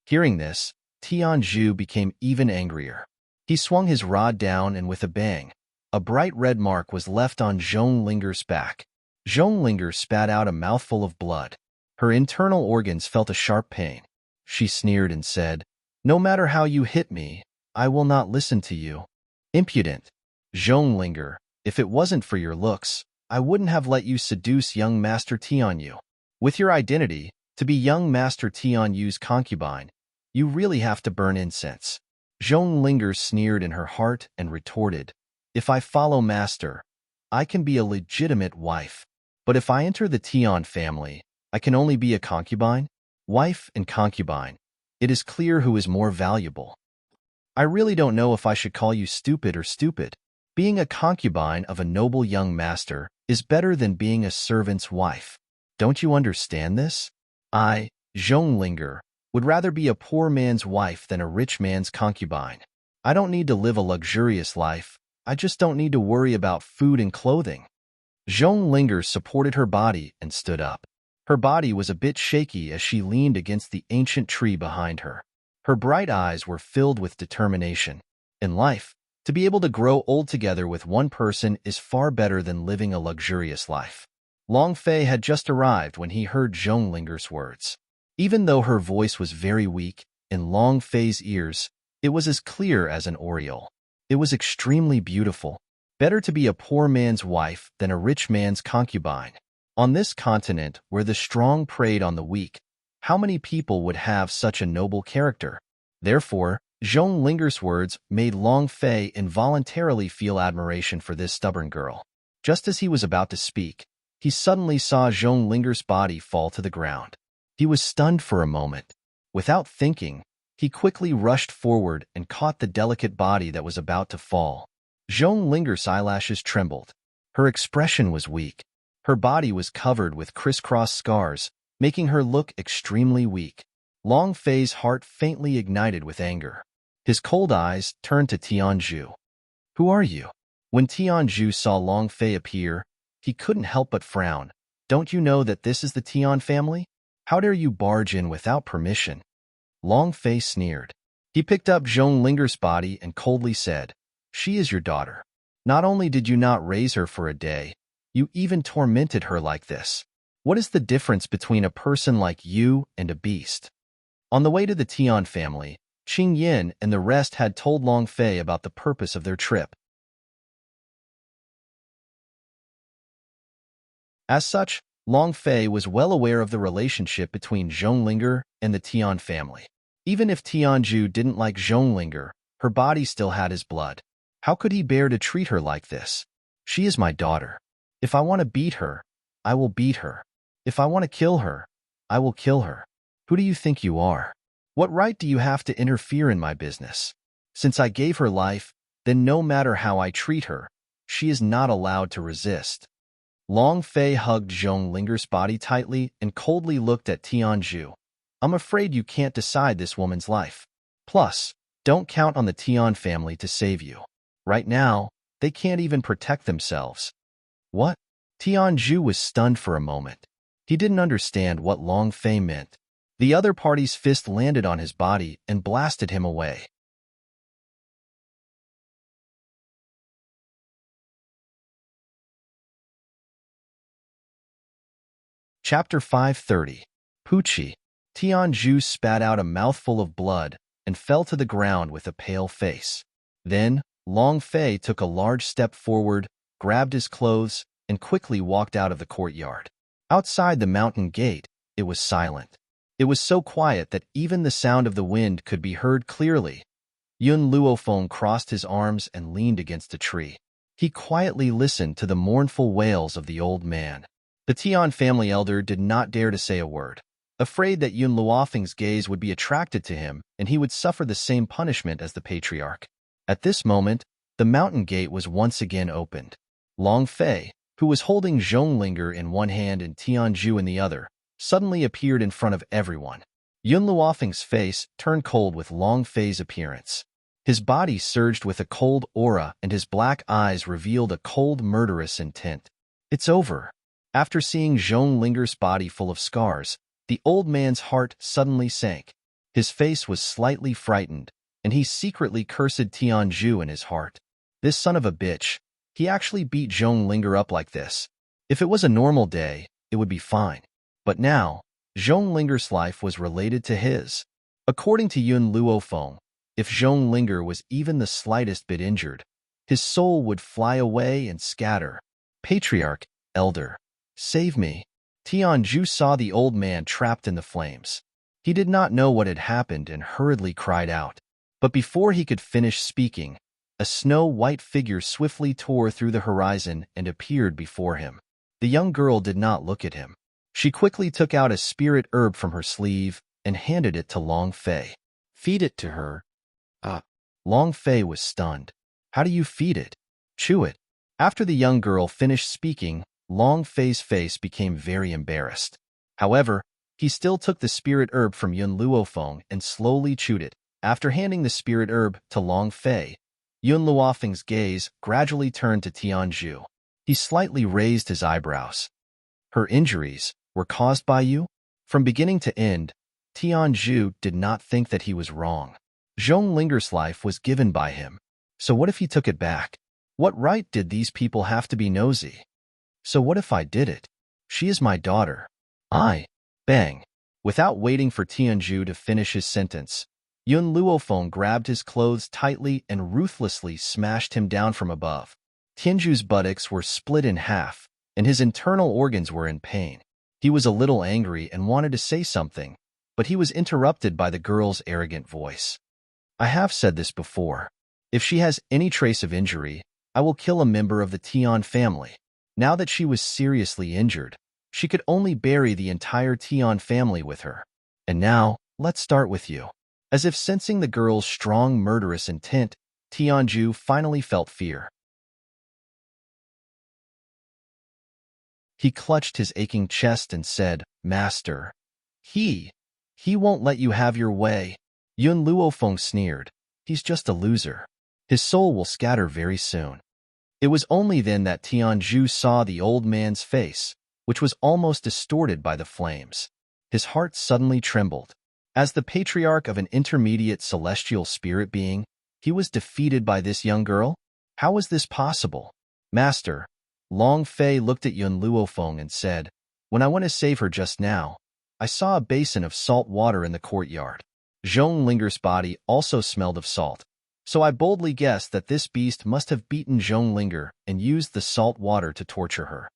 Hearing this, Tianju became even angrier. He swung his rod down and with a bang, a bright red mark was left on Zhonglinger's back. Zhonglinger spat out a mouthful of blood. Her internal organs felt a sharp pain. She sneered and said, No matter how you hit me, I will not listen to you. Impudent. Zhonglinger, if it wasn't for your looks, I wouldn't have let you seduce young Master Tianyu. With your identity, to be young Master Tianyu's concubine, you really have to burn incense. Zhonglinger sneered in her heart and retorted, If I follow Master, I can be a legitimate wife. But if I enter the Tian family, I can only be a concubine? Wife and concubine. It is clear who is more valuable. I really don't know if I should call you stupid or stupid. Being a concubine of a noble young master is better than being a servant's wife. Don't you understand this? I, Zhonglinger, would rather be a poor man's wife than a rich man's concubine. I don't need to live a luxurious life, I just don't need to worry about food and clothing. Zhong Linger supported her body and stood up. Her body was a bit shaky as she leaned against the ancient tree behind her. Her bright eyes were filled with determination. In life, to be able to grow old together with one person is far better than living a luxurious life. Long Fei had just arrived when he heard Zhong Linger's words. Even though her voice was very weak, in Long Fei's ears, it was as clear as an aureole. It was extremely beautiful. Better to be a poor man's wife than a rich man's concubine. On this continent, where the strong preyed on the weak, how many people would have such a noble character? Therefore, Zhong Linger's words made Long Fei involuntarily feel admiration for this stubborn girl. Just as he was about to speak, he suddenly saw Zhong Linger's body fall to the ground. He was stunned for a moment. Without thinking, he quickly rushed forward and caught the delicate body that was about to fall. Zhong Linger's eyelashes trembled. Her expression was weak. Her body was covered with crisscross scars, making her look extremely weak. Long Fei's heart faintly ignited with anger. His cold eyes turned to Tianzhu. "Who are you?" When Tianzhu saw Long Fei appear, he couldn't help but frown. "Don't you know that this is the Tian family? How dare you barge in without permission?" Long Fei sneered. He picked up Zhong Linger's body and coldly said, "She is your daughter. Not only did you not raise her for a day, you even tormented her like this. What is the difference between a person like you and a beast?" On the way to the Tian family, Qing Yin and the rest had told Long Fei about the purpose of their trip. As such, Long Fei was well aware of the relationship between Zhong Linger and the Tian family. Even if Tianzhu didn't like Zhong Linger, her body still had his blood. How could he bear to treat her like this? "She is my daughter. If I want to beat her, I will beat her. If I want to kill her, I will kill her. Who do you think you are? What right do you have to interfere in my business? Since I gave her life, then no matter how I treat her, she is not allowed to resist." Long Fei hugged Zhong Linger's body tightly and coldly looked at Tianzhu. "I'm afraid you can't decide this woman's life. Plus, don't count on the Tian family to save you. Right now, they can't even protect themselves." "What?" Tianzhu was stunned for a moment. He didn't understand what Long Fei meant. The other party's fist landed on his body and blasted him away. Chapter 530. Pucci. Tianzhu spat out a mouthful of blood and fell to the ground with a pale face. Then, Long Fei took a large step forward, grabbed his clothes, and quickly walked out of the courtyard. Outside the mountain gate, it was silent. It was so quiet that even the sound of the wind could be heard clearly. Yun Luofeng crossed his arms and leaned against a tree. He quietly listened to the mournful wails of the old man. The Tian family elder did not dare to say a word, afraid that Yun Luofeng's gaze would be attracted to him and he would suffer the same punishment as the patriarch. At this moment, the mountain gate was once again opened. Long Fei, who was holding Zhong Linger in one hand and Tianzhu in the other, suddenly appeared in front of everyone. Yun Luofeng's face turned cold with Long Fei's appearance. His body surged with a cold aura and his black eyes revealed a cold, murderous intent. "It's over." After seeing Zhong Linger's body full of scars, the old man's heart suddenly sank. His face was slightly frightened, and he secretly cursed Tianzhu in his heart. This son of a bitch, he actually beat Zhong Linger up like this. If it was a normal day, it would be fine. But now, Zhong Linger's life was related to his. According to Yun Luofeng, if Zhong Linger was even the slightest bit injured, his soul would fly away and scatter. "Patriarch, elder, save me." Tianzhu saw the old man trapped in the flames. He did not know what had happened and hurriedly cried out. But before he could finish speaking, a snow-white figure swiftly tore through the horizon and appeared before him. The young girl did not look at him. She quickly took out a spirit herb from her sleeve and handed it to Long Fei. "Feed it to her." Long Fei was stunned. "How do you feed it?" "Chew it." After the young girl finished speaking, Long Fei's face became very embarrassed. However, he still took the spirit herb from Yun Luofeng and slowly chewed it. After handing the spirit herb to Long Fei, Yun Luofeng's gaze gradually turned to Tianju. He slightly raised his eyebrows. Her injuries were caused by you? From beginning to end, Tianju did not think that he was wrong. Zhonglinger's life was given by him. So what if he took it back? What right did these people have to be nosy? So what if I did it? She is my daughter. Bang. Without waiting for Tianju to finish his sentence, Yun Luofeng grabbed his clothes tightly and ruthlessly smashed him down from above. Tianju's buttocks were split in half, and his internal organs were in pain. He was a little angry and wanted to say something, but he was interrupted by the girl's arrogant voice. I have said this before. If she has any trace of injury, I will kill a member of the Tian family. Now that she was seriously injured, she could only bury the entire Tian family with her. And now, let's start with you. As if sensing the girl's strong murderous intent, Tianju finally felt fear. He clutched his aching chest and said, Master, he won't let you have your way. Yun Luofeng sneered. He's just a loser. His soul will scatter very soon. It was only then that Tianju saw the old man's face, which was almost distorted by the flames. His heart suddenly trembled. As the patriarch of an intermediate celestial spirit being, he was defeated by this young girl? How was this possible? Master, Long Fei looked at Yun Luofeng and said, When I went to save her just now, I saw a basin of salt water in the courtyard. Zhonglinger's body also smelled of salt, so I boldly guessed that this beast must have beaten Zhonglinger and used the salt water to torture her.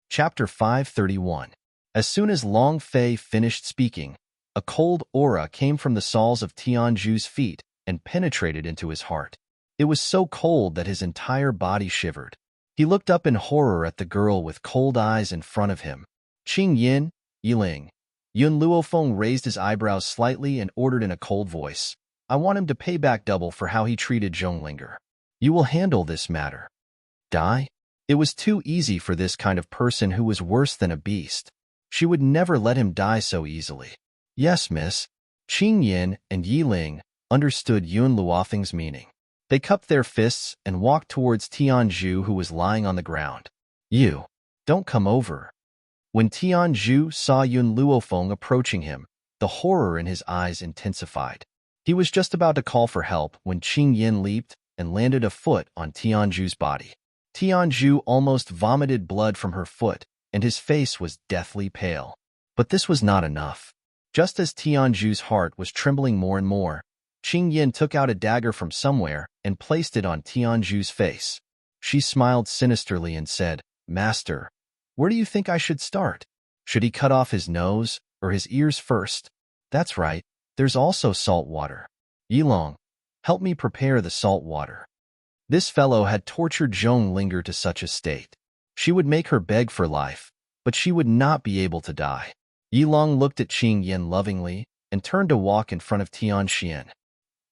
Chapter 531. As soon as Long Fei finished speaking, a cold aura came from the soles of Tianju's feet and penetrated into his heart. It was so cold that his entire body shivered. He looked up in horror at the girl with cold eyes in front of him. Qing Yin, Yiling. Yun Luofeng raised his eyebrows slightly and ordered in a cold voice, I want him to pay back double for how he treated Zhonglinger. You will handle this matter. Die? It was too easy for this kind of person who was worse than a beast. She would never let him die so easily. Yes, miss. Qing Yin and Yiling understood Yun Luofeng's meaning. They cupped their fists and walked towards Tianju, who was lying on the ground. You, don't come over. When Tianju saw Yun Luofeng approaching him, the horror in his eyes intensified. He was just about to call for help when Qing Yin leaped and landed a foot on Tianju's body. Tianju almost vomited blood from her foot, and his face was deathly pale. But this was not enough. Just as Tianju's heart was trembling more and more, Qing Yin took out a dagger from somewhere and placed it on Tianju's face. She smiled sinisterly and said, Master, where do you think I should start? Should he cut off his nose or his ears first? That's right, there's also salt water. Yilong, help me prepare the salt water. This fellow had tortured Zhonglinger to such a state. She would make her beg for life, but she would not be able to die. Yilong looked at Qing Yin lovingly and turned to walk in front of Tianxian.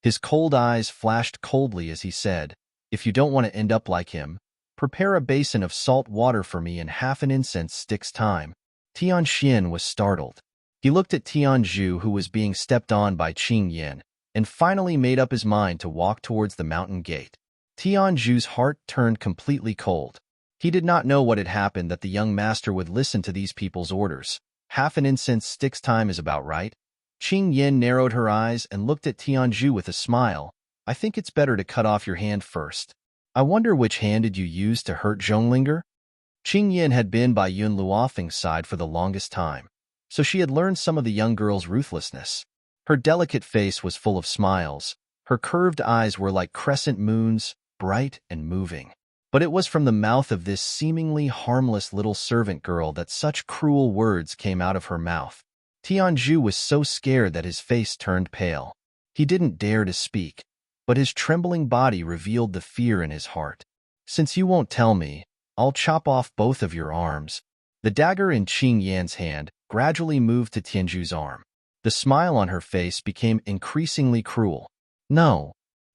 His cold eyes flashed coldly as he said, If you don't want to end up like him, prepare a basin of salt water for me in half an incense stick's time. Tianxian was startled. He looked at Tianju, who was being stepped on by Qing Yin, and finally made up his mind to walk towards the mountain gate. Tianju's heart turned completely cold. He did not know what had happened that the young master would listen to these people's orders. Half an incense stick's time is about right. Qing Yin narrowed her eyes and looked at Tianju with a smile. I think it's better to cut off your hand first. I wonder which hand did you use to hurt Zhonglinger? Qing Yin had been by Yun Luofeng's side for the longest time, so she had learned some of the young girl's ruthlessness. Her delicate face was full of smiles. Her curved eyes were like crescent moons, bright and moving. But it was from the mouth of this seemingly harmless little servant girl that such cruel words came out of her mouth. Tianju was so scared that his face turned pale. He didn't dare to speak, but his trembling body revealed the fear in his heart. Since you won't tell me, I'll chop off both of your arms. The dagger in Qing Yan's hand gradually moved to Tianju's arm. The smile on her face became increasingly cruel. No.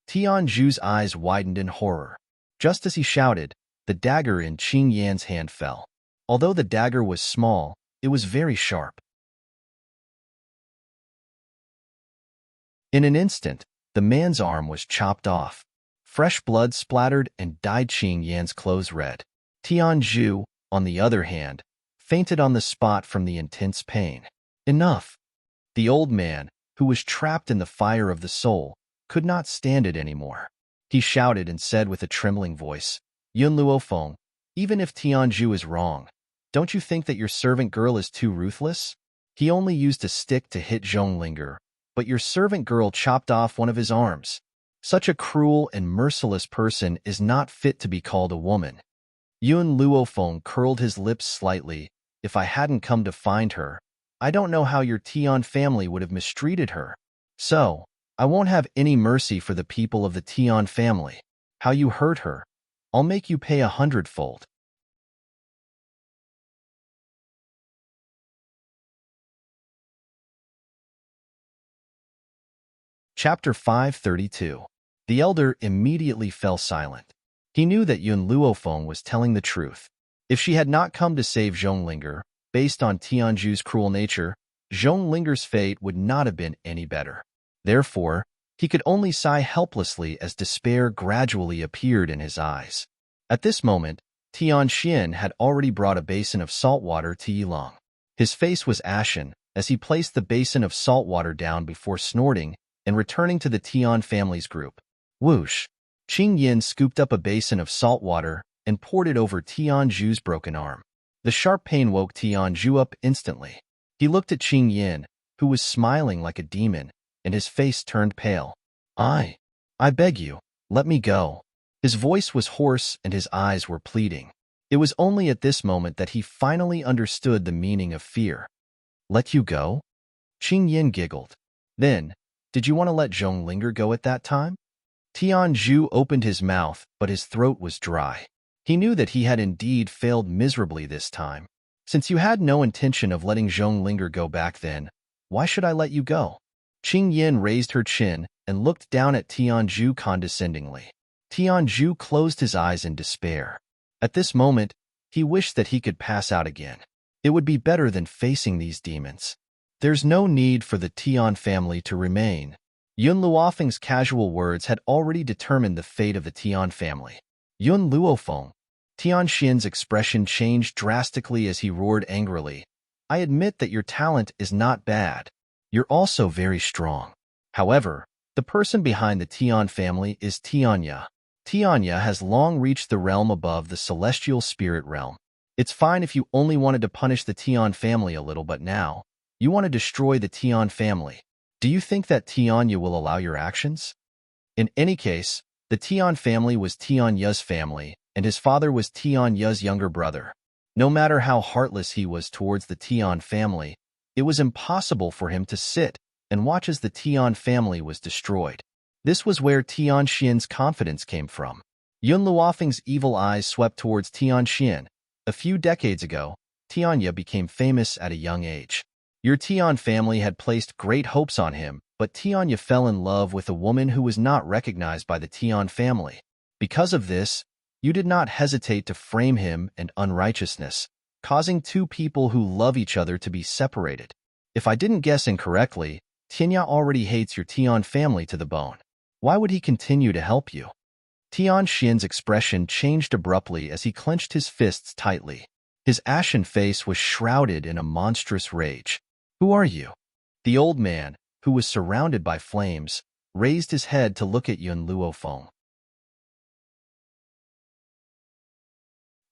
Tianju's eyes widened in horror. Just as he shouted, the dagger in Qing Yan's hand fell. Although the dagger was small, it was very sharp. In an instant, the man's arm was chopped off. Fresh blood splattered and dyed Qing Yan's clothes red. Tianzhu, on the other hand, fainted on the spot from the intense pain. Enough! The old man, who was trapped in the fire of the soul, could not stand it anymore. He shouted and said with a trembling voice, Yun Luofeng, even if Tianzhu is wrong, don't you think that your servant girl is too ruthless? He only used a stick to hit Zhonglinger, but your servant girl chopped off one of his arms. Such a cruel and merciless person is not fit to be called a woman. Yun Luofeng curled his lips slightly. If I hadn't come to find her, I don't know how your Tian family would have mistreated her. So, I won't have any mercy for the people of the Tian family. How you hurt her, I'll make you pay 100-fold. Chapter 532. The elder immediately fell silent. He knew that Yun Luofeng was telling the truth. If she had not come to save Zhonglinger, based on Tianzhu's cruel nature, Zhonglinger's fate would not have been any better. Therefore, he could only sigh helplessly as despair gradually appeared in his eyes. At this moment, Tianxian had already brought a basin of salt water to Yilong. His face was ashen as he placed the basin of salt water down before snorting and returning to the Tian family's group. Whoosh! Qing Yin scooped up a basin of salt water and poured it over Tianzhu's broken arm. The sharp pain woke Tianzhu up instantly. He looked at Qing Yin, who was smiling like a demon, and his face turned pale. I beg you, let me go. His voice was hoarse and his eyes were pleading. It was only at this moment that he finally understood the meaning of fear. Let you go? Qing Yin giggled. Then, did you want to let Zhonglinger go at that time? Tianzhu opened his mouth, but his throat was dry. He knew that he had indeed failed miserably this time. Since you had no intention of letting Zhonglinger go back then, why should I let you go? Qing Yin raised her chin and looked down at Tianzhu condescendingly. Tianzhu closed his eyes in despair. At this moment, he wished that he could pass out again. It would be better than facing these demons. There's no need for the Tian family to remain. Yun Luofeng's casual words had already determined the fate of the Tian family. Yun Luofeng. Tianxian's expression changed drastically as he roared angrily. I admit that your talent is not bad. You're also very strong. However, the person behind the Tian family is Tianya. Tianya has long reached the realm above the celestial spirit realm. It's fine if you only wanted to punish the Tian family a little, but now, you want to destroy the Tian family. Do you think that Tianya will allow your actions? In any case, the Tian family was Tianya's family, and his father was Tianya's younger brother. No matter how heartless he was towards the Tian family, it was impossible for him to sit and watch as the Tian family was destroyed. This was where Tianxian's confidence came from. Yun Luofeng's evil eyes swept towards Tianxian. A few decades ago, Tianya became famous at a young age. Your Tian family had placed great hopes on him, but Tianya fell in love with a woman who was not recognized by the Tian family. Because of this, you did not hesitate to frame him and unrighteousness, causing two people who love each other to be separated. If I didn't guess incorrectly, Tianya already hates your Tian family to the bone. Why would he continue to help you? Tianxian's expression changed abruptly as he clenched his fists tightly. His ashen face was shrouded in a monstrous rage. Who are you? The old man, who was surrounded by flames, raised his head to look at Yun Luofeng.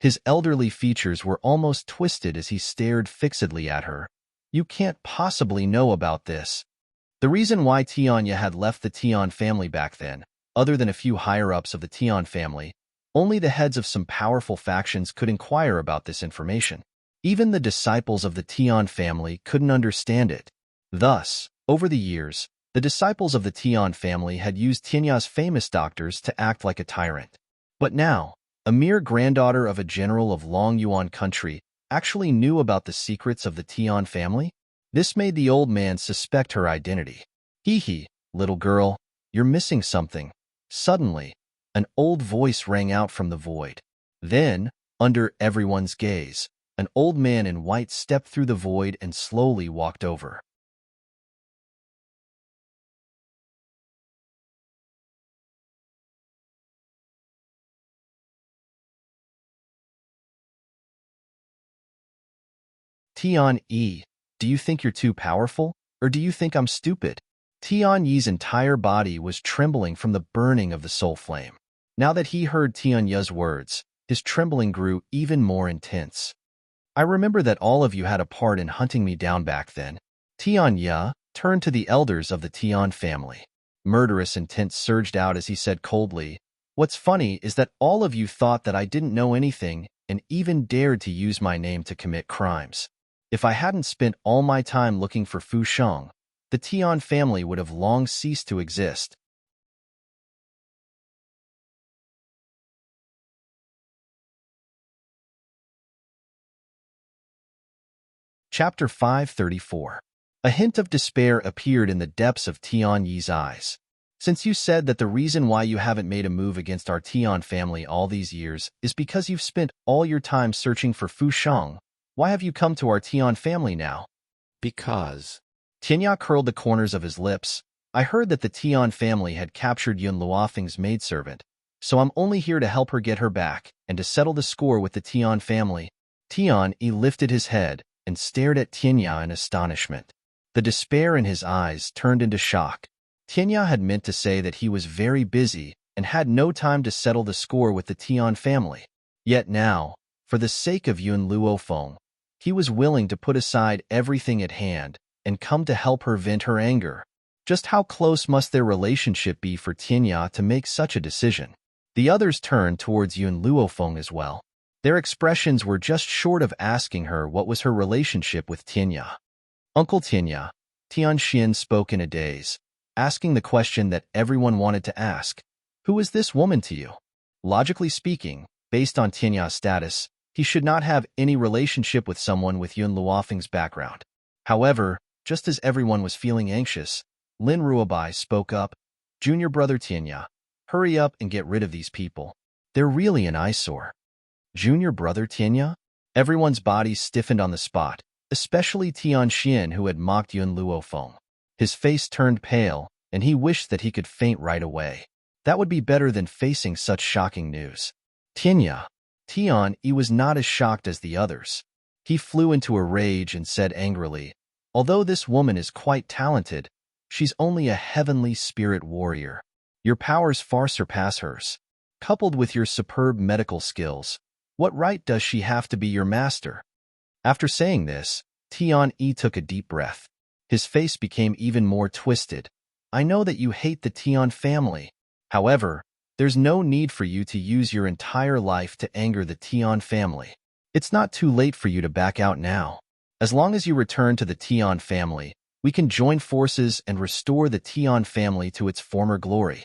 His elderly features were almost twisted as he stared fixedly at her. You can't possibly know about this. The reason why Tianya had left the Tian family back then, other than a few higher-ups of the Tian family, only the heads of some powerful factions could inquire about this information. Even the disciples of the Tian family couldn't understand it. Thus, over the years, the disciples of the Tian family had used Tianya's famous doctors to act like a tyrant. But now, a mere granddaughter of a general of Long Yuan country actually knew about the secrets of the Tian family? This made the old man suspect her identity. Hee, little girl, you're missing something. Suddenly, an old voice rang out from the void. Then, under everyone's gaze, An old man in white stepped through the void and slowly walked over. Tian Yi, do you think you're too powerful? Or do you think I'm stupid? Tian Yi's entire body was trembling from the burning of the soul flame. Now that he heard Tian Yi's words, his trembling grew even more intense. I remember that all of you had a part in hunting me down back then. Tian Yi turned to the elders of the Tian family. Murderous intent surged out as he said coldly, "What's funny is that all of you thought that I didn't know anything and even dared to use my name to commit crimes. If I hadn't spent all my time looking for Fu Sheng, the Tian family would have long ceased to exist." Chapter 534. A hint of despair appeared in the depths of Tian Yi's eyes. "Since you said that the reason why you haven't made a move against our Tian family all these years is because you've spent all your time searching for Fu Sheng, why have you come to our Tian family now?" Because. Tianya curled the corners of his lips. "I heard that the Tian family had captured Yun Luofeng's maidservant, so I'm only here to help her get her back and to settle the score with the Tian family." Tian Yi lifted his head and stared at Tianya in astonishment. The despair in his eyes turned into shock. Tianya had meant to say that he was very busy and had no time to settle the score with the Tian family. Yet now, for the sake of Yun Luofeng, he was willing to put aside everything at hand and come to help her vent her anger. Just how close must their relationship be for Tianya to make such a decision? The others turned towards Yun Luofeng as well. Their expressions were just short of asking her what was her relationship with Tianya. "Uncle Tianya," Tian Xin spoke in a daze, asking the question that everyone wanted to ask. "Who is this woman to you?" Logically speaking, based on Tianya's status, he should not have any relationship with someone with Yun Luofeng's background. However, just as everyone was feeling anxious, Lin Ruobai spoke up, "Junior brother Tianya, hurry up and get rid of these people. They're really an eyesore." Junior brother Tianya? Everyone's bodies stiffened on the spot, especially Tian Xin, who had mocked Yun Luofeng. His face turned pale, and he wished that he could faint right away. That would be better than facing such shocking news. Tianya. Tian Yi was not as shocked as the others. He flew into a rage and said angrily, "Although this woman is quite talented, she's only a heavenly spirit warrior. Your powers far surpass hers. Coupled with your superb medical skills, what right does she have to be your master?" After saying this, Tian Yi took a deep breath. His face became even more twisted. "I know that you hate the Tian family. However, there's no need for you to use your entire life to anger the Tian family. It's not too late for you to back out now. As long as you return to the Tian family, we can join forces and restore the Tian family to its former glory."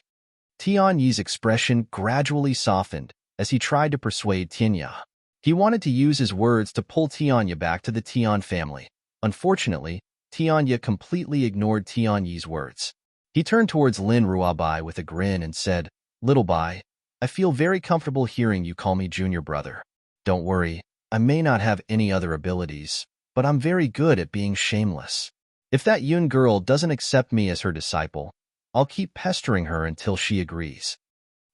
Tian Yi's expression gradually softened as he tried to persuade Tianya. He wanted to use his words to pull Tianya back to the Tian family. Unfortunately, Tianya completely ignored Tian Yi's words. He turned towards Lin Ruobai with a grin and said, "Little Bai, I feel very comfortable hearing you call me junior brother. Don't worry, I may not have any other abilities, but I'm very good at being shameless. If that Yun girl doesn't accept me as her disciple, I'll keep pestering her until she agrees."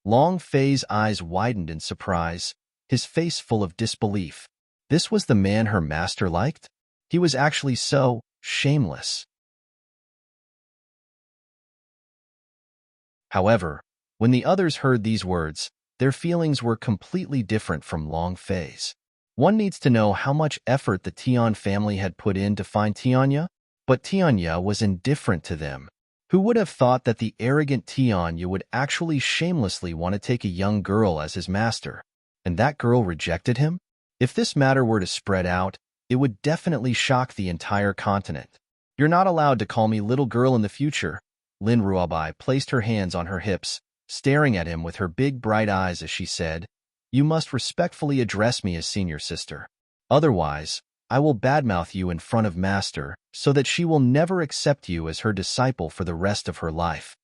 Long Fei's eyes widened in surprise, his face full of disbelief. This was the man her master liked? He was actually so shameless. However, when the others heard these words, their feelings were completely different from Long Fei's. One needs to know how much effort the Tian family had put in to find Tianya, but Tianya was indifferent to them. Who would have thought that the arrogant Tianya would actually shamelessly want to take a young girl as his master? And that girl rejected him? If this matter were to spread out, it would definitely shock the entire continent. "You're not allowed to call me little girl in the future." Lin Ruobai placed her hands on her hips, staring at him with her big bright eyes as she said, "You must respectfully address me as senior sister. Otherwise, I will badmouth you in front of Master so that she will never accept you as her disciple for the rest of her life."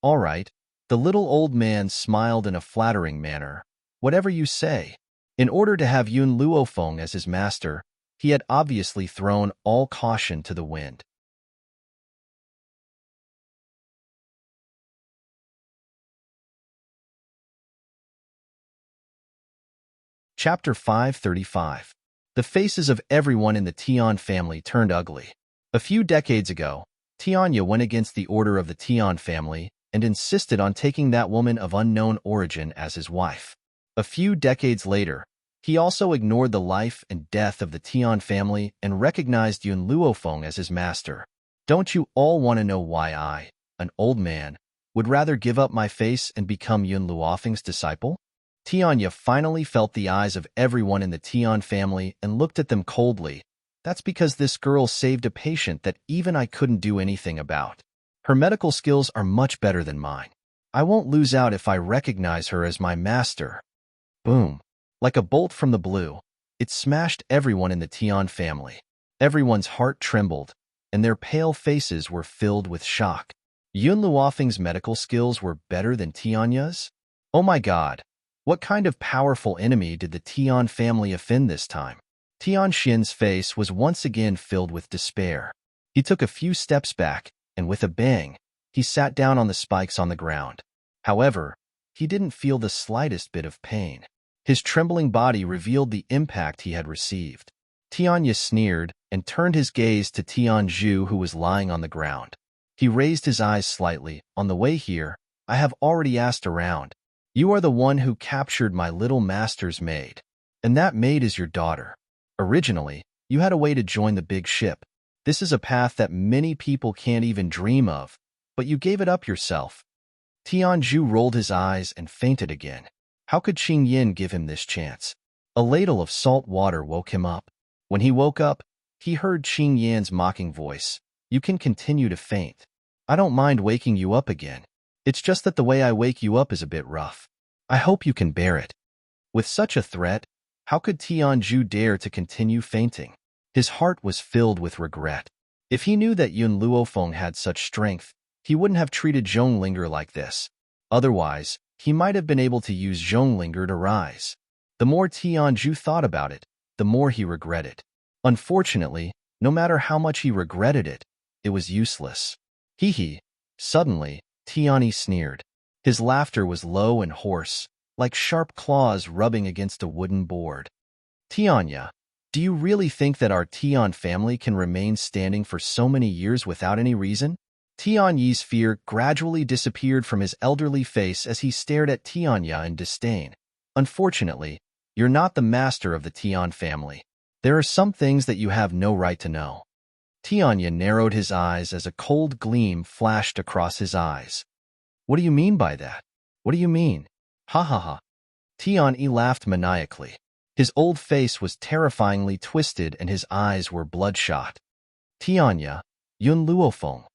"All right." The little old man smiled in a flattering manner. "Whatever you say." In order to have Yun Luofeng as his master, he had obviously thrown all caution to the wind. Chapter 535. The faces of everyone in the Tian family turned ugly. A few decades ago, Tianya went against the order of the Tian family and insisted on taking that woman of unknown origin as his wife. A few decades later, he also ignored the life and death of the Tian family and recognized Yun Luofeng as his master. Don't you all want to know why I, an old man, would rather give up my face and become Yun Luofeng's disciple? Tianya finally felt the eyes of everyone in the Tian family and looked at them coldly. That's because this girl saved a patient that even I couldn't do anything about. Her medical skills are much better than mine. I won't lose out if I recognize her as my master. Boom. Like a bolt from the blue, it smashed everyone in the Tian family. Everyone's heart trembled, and their pale faces were filled with shock. Yun Luofeng's medical skills were better than Tianya's? Oh my god. What kind of powerful enemy did the Tian family offend this time? Tian Xin's face was once again filled with despair. He took a few steps back, and with a bang, he sat down on the spikes on the ground. However, he didn't feel the slightest bit of pain. His trembling body revealed the impact he had received. Tianya sneered and turned his gaze to Tianzhu, who was lying on the ground. He raised his eyes slightly. On the way here, I have already asked around. You are the one who captured my little master's maid. And that maid is your daughter. Originally, you had a way to join the big ship. This is a path that many people can't even dream of, but you gave it up yourself. Tianzhu rolled his eyes and fainted again. How could Qing Yin give him this chance? A ladle of salt water woke him up. When he woke up, he heard Qing Yan's mocking voice. You can continue to faint. I don't mind waking you up again. It's just that the way I wake you up is a bit rough. I hope you can bear it. With such a threat, how could Tianzhu dare to continue fainting? His heart was filled with regret. If he knew that Yun Luofeng had such strength, he wouldn't have treated Zhonglinger like this. Otherwise, he might have been able to use Zhonglinger to rise. The more Tianzhu thought about it, the more he regretted. Unfortunately, no matter how much he regretted it, it was useless. Hee hee. Suddenly, Tiani sneered. His laughter was low and hoarse, like sharp claws rubbing against a wooden board. Tianya, do you really think that our Tian family can remain standing for so many years without any reason? Tianyi's fear gradually disappeared from his elderly face as he stared at Tianya in disdain. Unfortunately, you're not the master of the Tian family. There are some things that you have no right to know. Tianya narrowed his eyes as a cold gleam flashed across his eyes. What do you mean by that? What do you mean? Ha ha ha. Tianyi laughed maniacally. His old face was terrifyingly twisted and his eyes were bloodshot. Tianya, Yun Luofeng.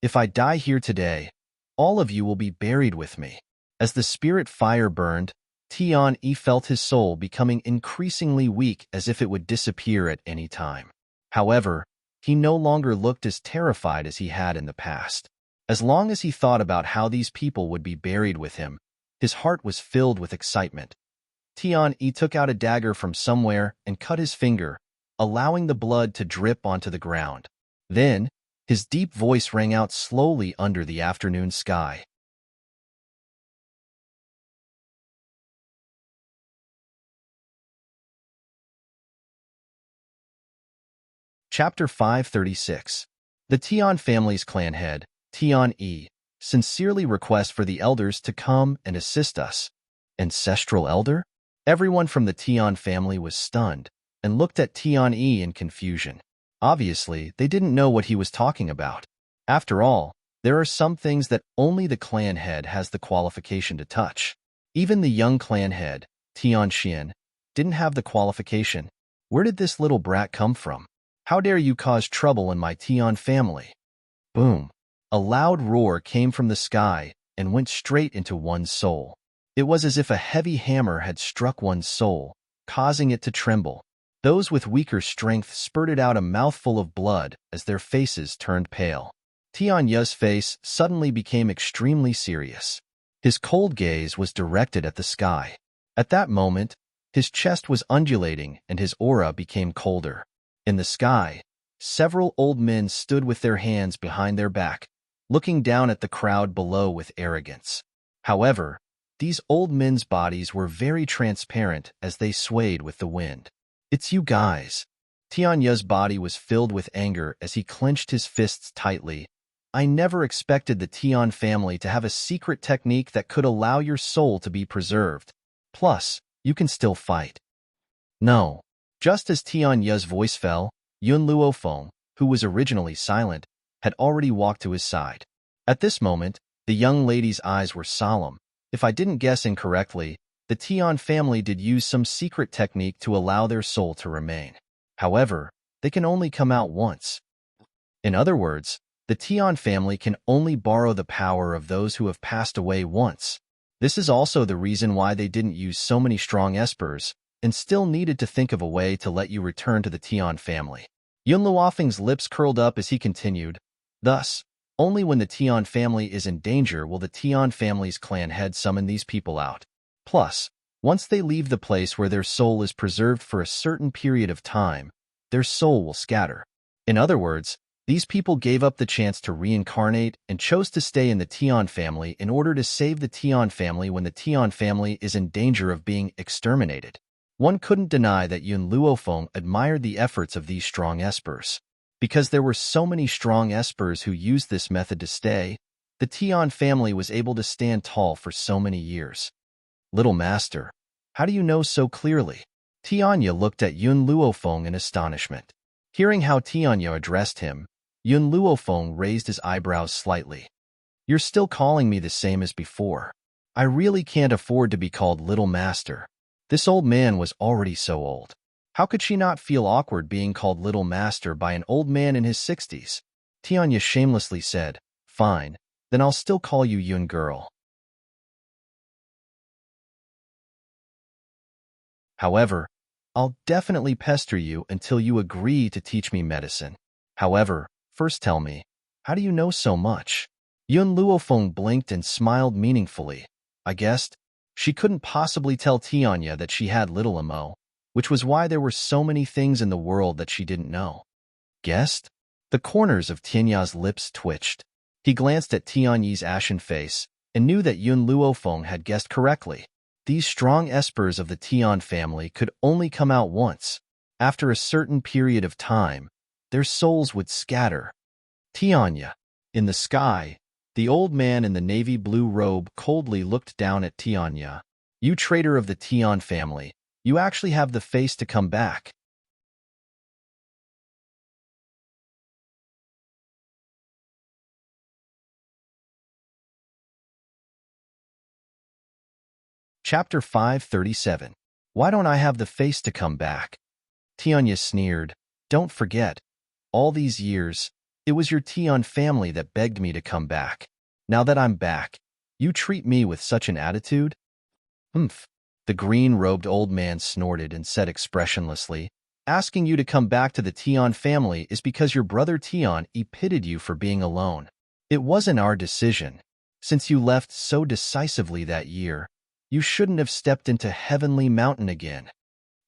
If I die here today, all of you will be buried with me. As the spirit fire burned, Tianyi felt his soul becoming increasingly weak as if it would disappear at any time. However, he no longer looked as terrified as he had in the past. As long as he thought about how these people would be buried with him, his heart was filled with excitement. Tianyi took out a dagger from somewhere and cut his finger, allowing the blood to drip onto the ground. Then, his deep voice rang out slowly under the afternoon sky. Chapter 536. The Tian family's clan head, Tianyi, sincerely requests for the elders to come and assist us. Ancestral elder? Everyone from the Tian family was stunned and looked at Tianyi in confusion. Obviously, they didn't know what he was talking about. After all, there are some things that only the clan head has the qualification to touch. Even the young clan head, Tian Xian, didn't have the qualification. Where did this little brat come from? How dare you cause trouble in my Tian family? Boom. A loud roar came from the sky and went straight into one's soul. It was as if a heavy hammer had struck one's soul, causing it to tremble. Those with weaker strength spurted out a mouthful of blood as their faces turned pale. Tianya's face suddenly became extremely serious. His cold gaze was directed at the sky. At that moment, his chest was undulating and his aura became colder. In the sky, several old men stood with their hands behind their back, looking down at the crowd below with arrogance. However, these old men's bodies were very transparent as they swayed with the wind. "It's you guys." Tianya's body was filled with anger as he clenched his fists tightly. "I never expected the Tian family to have a secret technique that could allow your soul to be preserved. Plus, you can still fight." "No." Just as Tianya's voice fell, Yun Luofeng, who was originally silent, had already walked to his side. At this moment, the young lady's eyes were solemn. "If I didn't guess incorrectly, the Tian family did use some secret technique to allow their soul to remain. However, they can only come out once. In other words, the Tian family can only borrow the power of those who have passed away once. This is also the reason why they didn't use so many strong espers, and still needed to think of a way to let you return to the Tian family." Yun Luofeng's lips curled up as he continued, "Thus, only when the Tian family is in danger will the Tian family's clan head summon these people out. Plus, once they leave the place where their soul is preserved for a certain period of time, their soul will scatter. In other words, these people gave up the chance to reincarnate and chose to stay in the Tian family in order to save the Tian family when the Tian family is in danger of being exterminated." One couldn't deny that Yun Luofeng admired the efforts of these strong espers. Because there were so many strong espers who used this method to stay, the Tian family was able to stand tall for so many years. "Little master, how do you know so clearly?" Tianya looked at Yun Luofeng in astonishment. Hearing how Tianya addressed him, Yun Luofeng raised his eyebrows slightly. "You're still calling me the same as before. I really can't afford to be called little master." This old man was already so old. How could she not feel awkward being called little master by an old man in his 60s? Tianya shamelessly said, "Fine, then I'll still call you Yun girl. However, I'll definitely pester you until you agree to teach me medicine. However, first tell me, how do you know so much?" Yun Luofeng blinked and smiled meaningfully. I guessed she couldn't possibly tell Tianya that she had little emo, which was why there were so many things in the world that she didn't know. Guessed? The corners of Tianya's lips twitched. He glanced at Tianyi's ashen face and knew that Yun Luofeng had guessed correctly. These strong espers of the Tian family could only come out once. After a certain period of time, their souls would scatter. Tianya. In the sky, the old man in the navy blue robe coldly looked down at Tianya. "You traitor of the Tian family, you actually have the face to come back." Chapter 537. Why don't I have the face to come back? Tianya sneered. "Don't forget, all these years, it was your Tian family that begged me to come back. Now that I'm back, you treat me with such an attitude?" "Humph." The green-robed old man snorted and said expressionlessly, "Asking you to come back to the Tian family is because your brother Tian pitied you for being alone. It wasn't our decision. Since you left so decisively that year, you shouldn't have stepped into Heavenly Mountain again."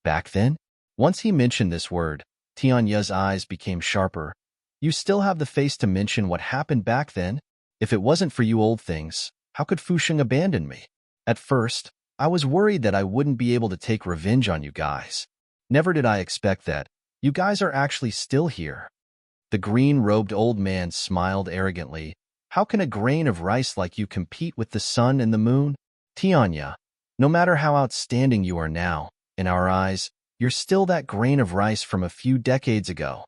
Back then? Once he mentioned this word, Tianya's eyes became sharper. "You still have the face to mention what happened back then? If it wasn't for you old things, how could Fusheng abandon me? At first, I was worried that I wouldn't be able to take revenge on you guys. Never did I expect that. You guys are actually still here." The green-robed old man smiled arrogantly. "How can a grain of rice like you compete with the sun and the moon? Tianya, no matter how outstanding you are now, in our eyes, you're still that grain of rice from a few decades ago."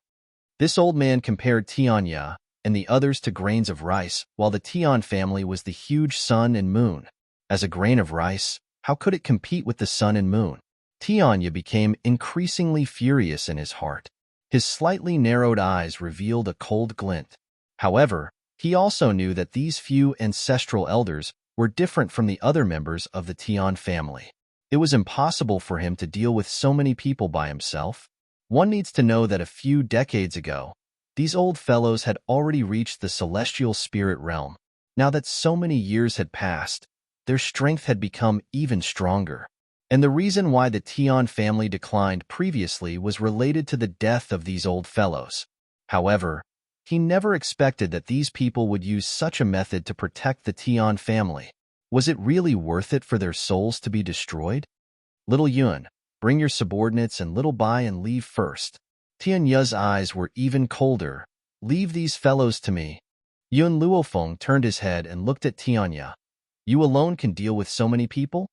This old man compared Tianya and the others to grains of rice, while the Tian family was the huge sun and moon. As a grain of rice, how could it compete with the sun and moon? Tianya became increasingly furious in his heart. His slightly narrowed eyes revealed a cold glint. However, he also knew that these few ancestral elders were different from the other members of the Tian family. It was impossible for him to deal with so many people by himself. One needs to know that a few decades ago, these old fellows had already reached the celestial spirit realm. Now that so many years had passed, their strength had become even stronger. And the reason why the Tian family declined previously was related to the death of these old fellows. However, he never expected that these people would use such a method to protect the Tian family. Was it really worth it for their souls to be destroyed? Little Yun, bring your subordinates and Little Bai and leave first. Tian Ye's eyes were even colder. Leave these fellows to me. Yun Luofeng turned his head and looked at Tian Ye. You alone can deal with so many people?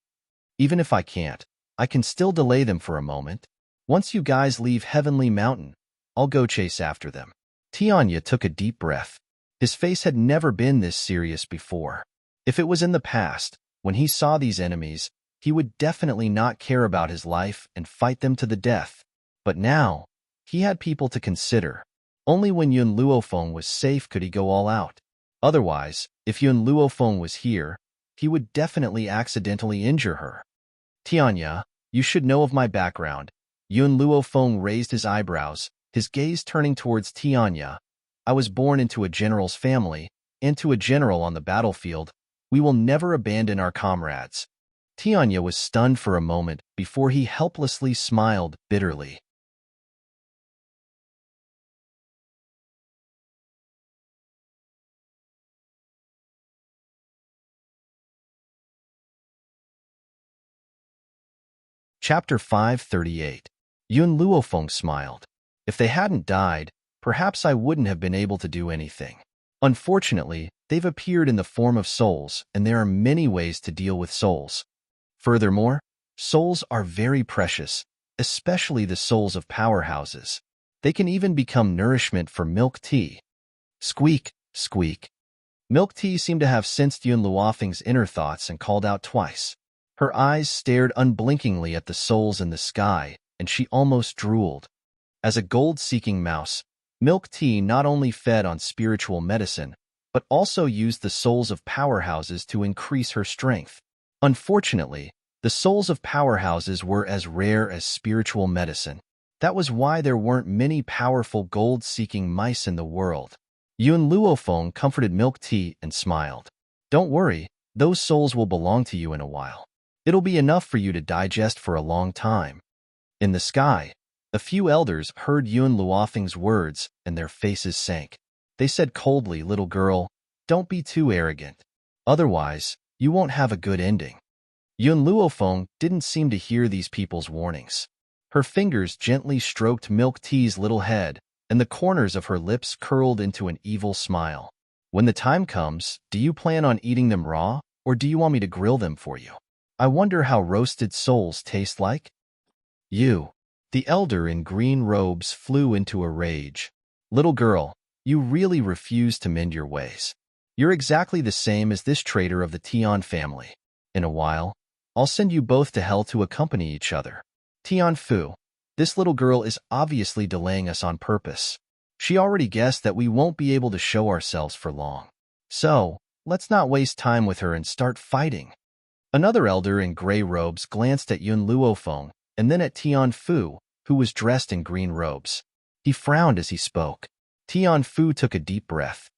Even if I can't, I can still delay them for a moment. Once you guys leave Heavenly Mountain, I'll go chase after them. Tian Ye took a deep breath. His face had never been this serious before. If it was in the past, when he saw these enemies, he would definitely not care about his life and fight them to the death. But now, he had people to consider. Only when Yun Luofeng was safe could he go all out. Otherwise, if Yun Luofeng was here, he would definitely accidentally injure her. Tian Ye, you should know of my background. Yun Luofeng raised his eyebrows, his gaze turning towards Tian Ye. I was born into a general's family, and to a general on the battlefield. We will never abandon our comrades. Tian Ye was stunned for a moment before he helplessly smiled bitterly. Chapter 538. Yun Luofeng smiled. If they hadn't died, perhaps I wouldn't have been able to do anything. Unfortunately, they've appeared in the form of souls, and there are many ways to deal with souls. Furthermore, souls are very precious, especially the souls of powerhouses. They can even become nourishment for milk tea. Squeak, squeak. Milk tea seemed to have sensed Yun Luofeng's inner thoughts and called out twice. Her eyes stared unblinkingly at the souls in the sky, and she almost drooled. As a gold-seeking mouse, Milk Tea not only fed on spiritual medicine, but also used the souls of powerhouses to increase her strength. Unfortunately, the souls of powerhouses were as rare as spiritual medicine. That was why there weren't many powerful gold-seeking mice in the world. Yun Luofeng comforted Milk Tea and smiled. Don't worry, those souls will belong to you in a while. It'll be enough for you to digest for a long time. In the sky, a few elders heard Yun Luofeng's words, and their faces sank. They said coldly, "Little girl, don't be too arrogant. Otherwise, you won't have a good ending." Yun Luofeng didn't seem to hear these people's warnings. Her fingers gently stroked Milk Tea's little head, and the corners of her lips curled into an evil smile. When the time comes, do you plan on eating them raw, or do you want me to grill them for you? I wonder how roasted souls taste like. You. The elder in green robes flew into a rage. Little girl, you really refuse to mend your ways. You're exactly the same as this traitor of the Tian family. In a while, I'll send you both to hell to accompany each other. Tian Fu, this little girl is obviously delaying us on purpose. She already guessed that we won't be able to show ourselves for long. So, let's not waste time with her and start fighting. Another elder in gray robes glanced at Yun Luofeng and then at Tian Fu, who was dressed in green robes. He frowned as he spoke. Tian Fu took a deep breath.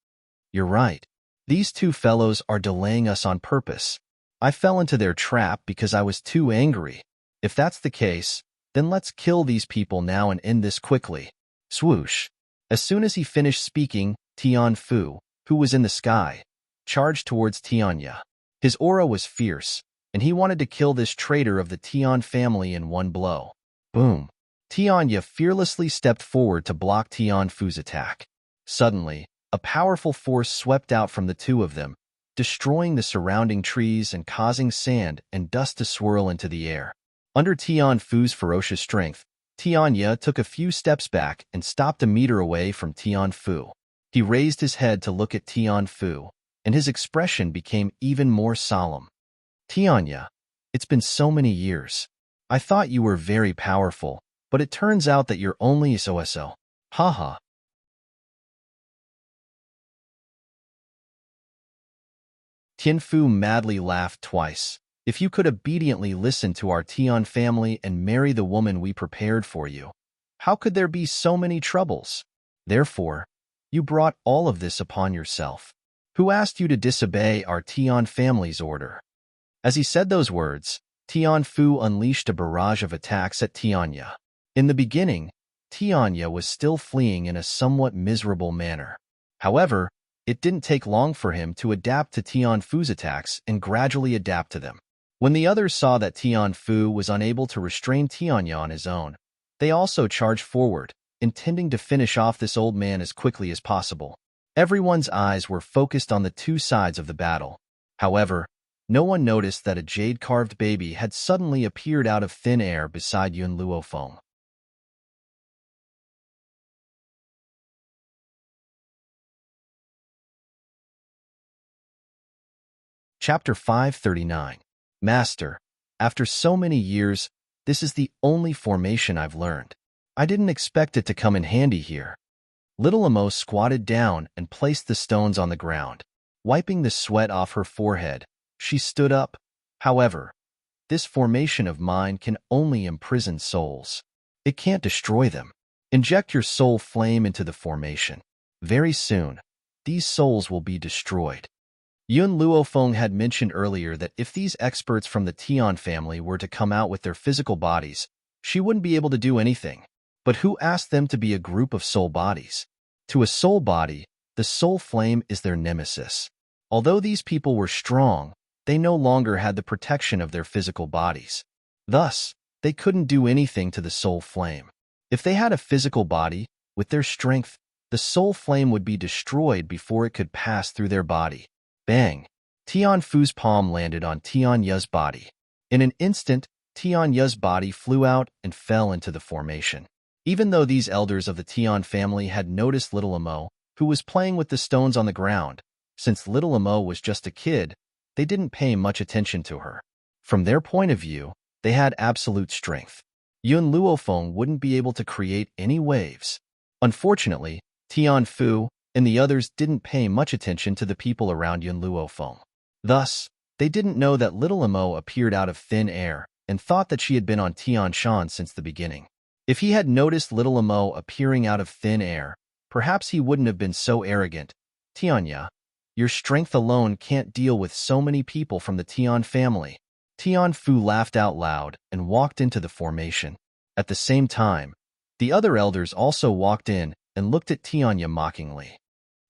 You're right. These two fellows are delaying us on purpose. I fell into their trap because I was too angry. If that's the case, then let's kill these people now and end this quickly. Swoosh. As soon as he finished speaking, Tian Fu, who was in the sky, charged towards Tian Ye. His aura was fierce, and he wanted to kill this traitor of the Tian family in one blow. Boom. Tian Ye fearlessly stepped forward to block Tian Fu's attack. Suddenly, a powerful force swept out from the two of them, destroying the surrounding trees and causing sand and dust to swirl into the air. Under Tian Fu's ferocious strength, Tian Ye took a few steps back and stopped a meter away from Tian Fu. He raised his head to look at Tian Fu, and his expression became even more solemn. Tian Ye, it's been so many years. I thought you were very powerful, but it turns out that you're only so-so. Haha. Tian Fu madly laughed twice. If you could obediently listen to our Tian family and marry the woman we prepared for you, how could there be so many troubles? Therefore, you brought all of this upon yourself. Who asked you to disobey our Tian family's order? As he said those words, Tian Fu unleashed a barrage of attacks at Tianya. In the beginning, Tianya was still fleeing in a somewhat miserable manner. However, it didn't take long for him to adapt to Tian Fu's attacks and gradually adapt to them. When the others saw that Tian Fu was unable to restrain Tianya on his own, they also charged forward, intending to finish off this old man as quickly as possible. Everyone's eyes were focused on the two sides of the battle. However, no one noticed that a jade-carved baby had suddenly appeared out of thin air beside Yun Luofeng. Chapter 539. Master, after so many years, this is the only formation I've learned. I didn't expect it to come in handy here. Little Amo squatted down and placed the stones on the ground. Wiping the sweat off her forehead, she stood up. However, this formation of mine can only imprison souls. It can't destroy them. Inject your soul flame into the formation. Very soon, these souls will be destroyed. Yun Luofeng had mentioned earlier that if these experts from the Tian family were to come out with their physical bodies, she wouldn't be able to do anything. But who asked them to be a group of soul bodies? To a soul body, the soul flame is their nemesis. Although these people were strong, they no longer had the protection of their physical bodies. Thus, they couldn't do anything to the soul flame. If they had a physical body, with their strength, the soul flame would be destroyed before it could pass through their body. Bang! Tian Fu's palm landed on Tianya's body. In an instant, Tianya's body flew out and fell into the formation. Even though these elders of the Tian family had noticed little Amo, who was playing with the stones on the ground, since little Amo was just a kid, they didn't pay much attention to her. From their point of view, they had absolute strength. Yun Luofeng wouldn't be able to create any waves. Unfortunately, Tian Fu and the others didn't pay much attention to the people around Yun Luofeng. Thus, they didn't know that little Amo appeared out of thin air and thought that she had been on Tian Shan since the beginning. If he had noticed little Amo appearing out of thin air, perhaps he wouldn't have been so arrogant. Tianya, your strength alone can't deal with so many people from the Tian family. Tian Fu laughed out loud and walked into the formation. At the same time, the other elders also walked in and looked at Tianya mockingly.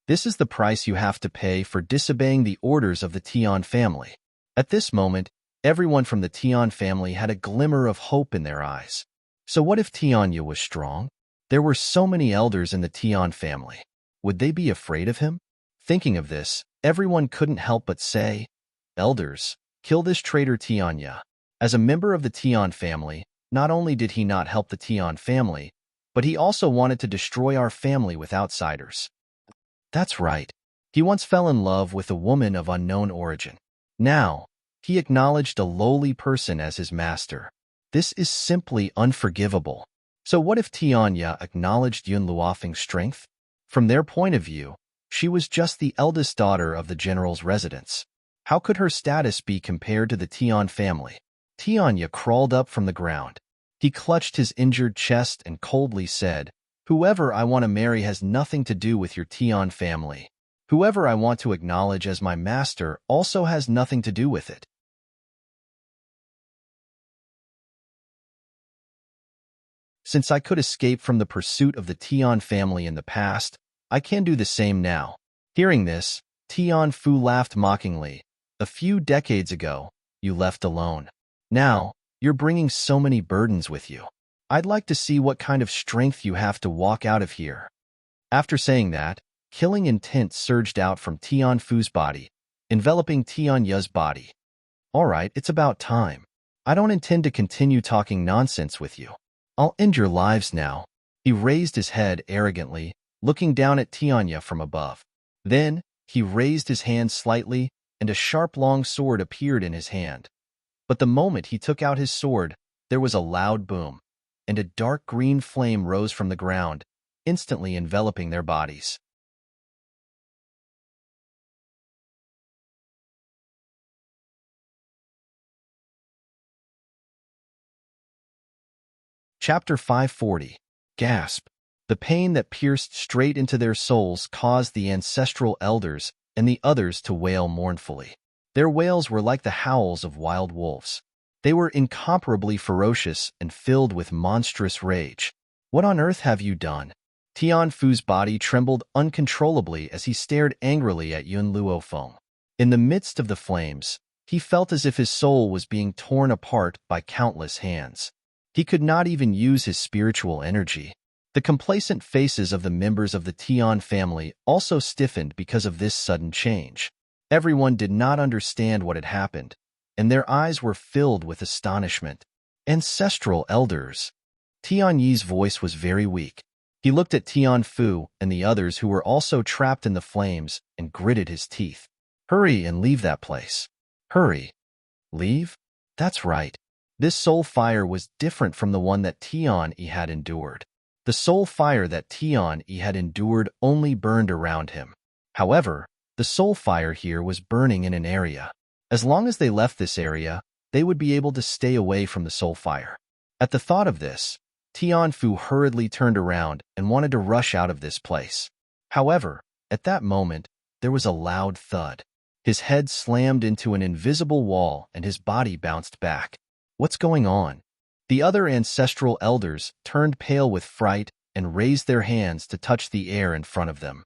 This is the price you have to pay for disobeying the orders of the Tian family. At this moment, everyone from the Tian family had a glimmer of hope in their eyes. So what if Tianya was strong? There were so many elders in the Tian family. Would they be afraid of him? Thinking of this, everyone couldn't help but say, "Elders, kill this traitor Tianya." As a member of the Tian family, not only did he not help the Tian family, but he also wanted to destroy our family with outsiders. That's right. He once fell in love with a woman of unknown origin. Now, he acknowledged a lowly person as his master. This is simply unforgivable. So what if Tianya acknowledged Yun Luofeng's strength? From their point of view, she was just the eldest daughter of the general's residence. How could her status be compared to the Tian family? Tianya crawled up from the ground. He clutched his injured chest and coldly said, "Whoever I want to marry has nothing to do with your Tian family. Whoever I want to acknowledge as my master also has nothing to do with it." Since I could escape from the pursuit of the Tian family in the past, I can do the same now. Hearing this, Tian Fu laughed mockingly. A few decades ago, you left alone. Now, you're bringing so many burdens with you. I'd like to see what kind of strength you have to walk out of here. After saying that, killing intent surged out from Tian Fu's body, enveloping Tianya's body. All right, it's about time. I don't intend to continue talking nonsense with you. I'll end your lives now. He raised his head arrogantly, looking down at Tianya from above. Then, he raised his hand slightly, and a sharp long sword appeared in his hand. But the moment he took out his sword, there was a loud boom, and a dark green flame rose from the ground, instantly enveloping their bodies. Chapter 540. Gasp! The pain that pierced straight into their souls caused the ancestral elders and the others to wail mournfully. Their wails were like the howls of wild wolves. They were incomparably ferocious and filled with monstrous rage. What on earth have you done? Tian Fu's body trembled uncontrollably as he stared angrily at Yun Luofeng. In the midst of the flames, he felt as if his soul was being torn apart by countless hands. He could not even use his spiritual energy. The complacent faces of the members of the Tian family also stiffened because of this sudden change. Everyone did not understand what had happened, and their eyes were filled with astonishment. Ancestral elders. Tian Yi's voice was very weak. He looked at Tian Fu and the others who were also trapped in the flames and gritted his teeth. Hurry and leave that place. Hurry. Leave? That's right. This soul fire was different from the one that Tian Yi had endured. The soul fire that Tian Yi had endured only burned around him. However, the soul fire here was burning in an area. As long as they left this area, they would be able to stay away from the soul fire. At the thought of this, Tian Fu hurriedly turned around and wanted to rush out of this place. However, at that moment, there was a loud thud. His head slammed into an invisible wall and his body bounced back. What's going on? The other ancestral elders turned pale with fright and raised their hands to touch the air in front of them.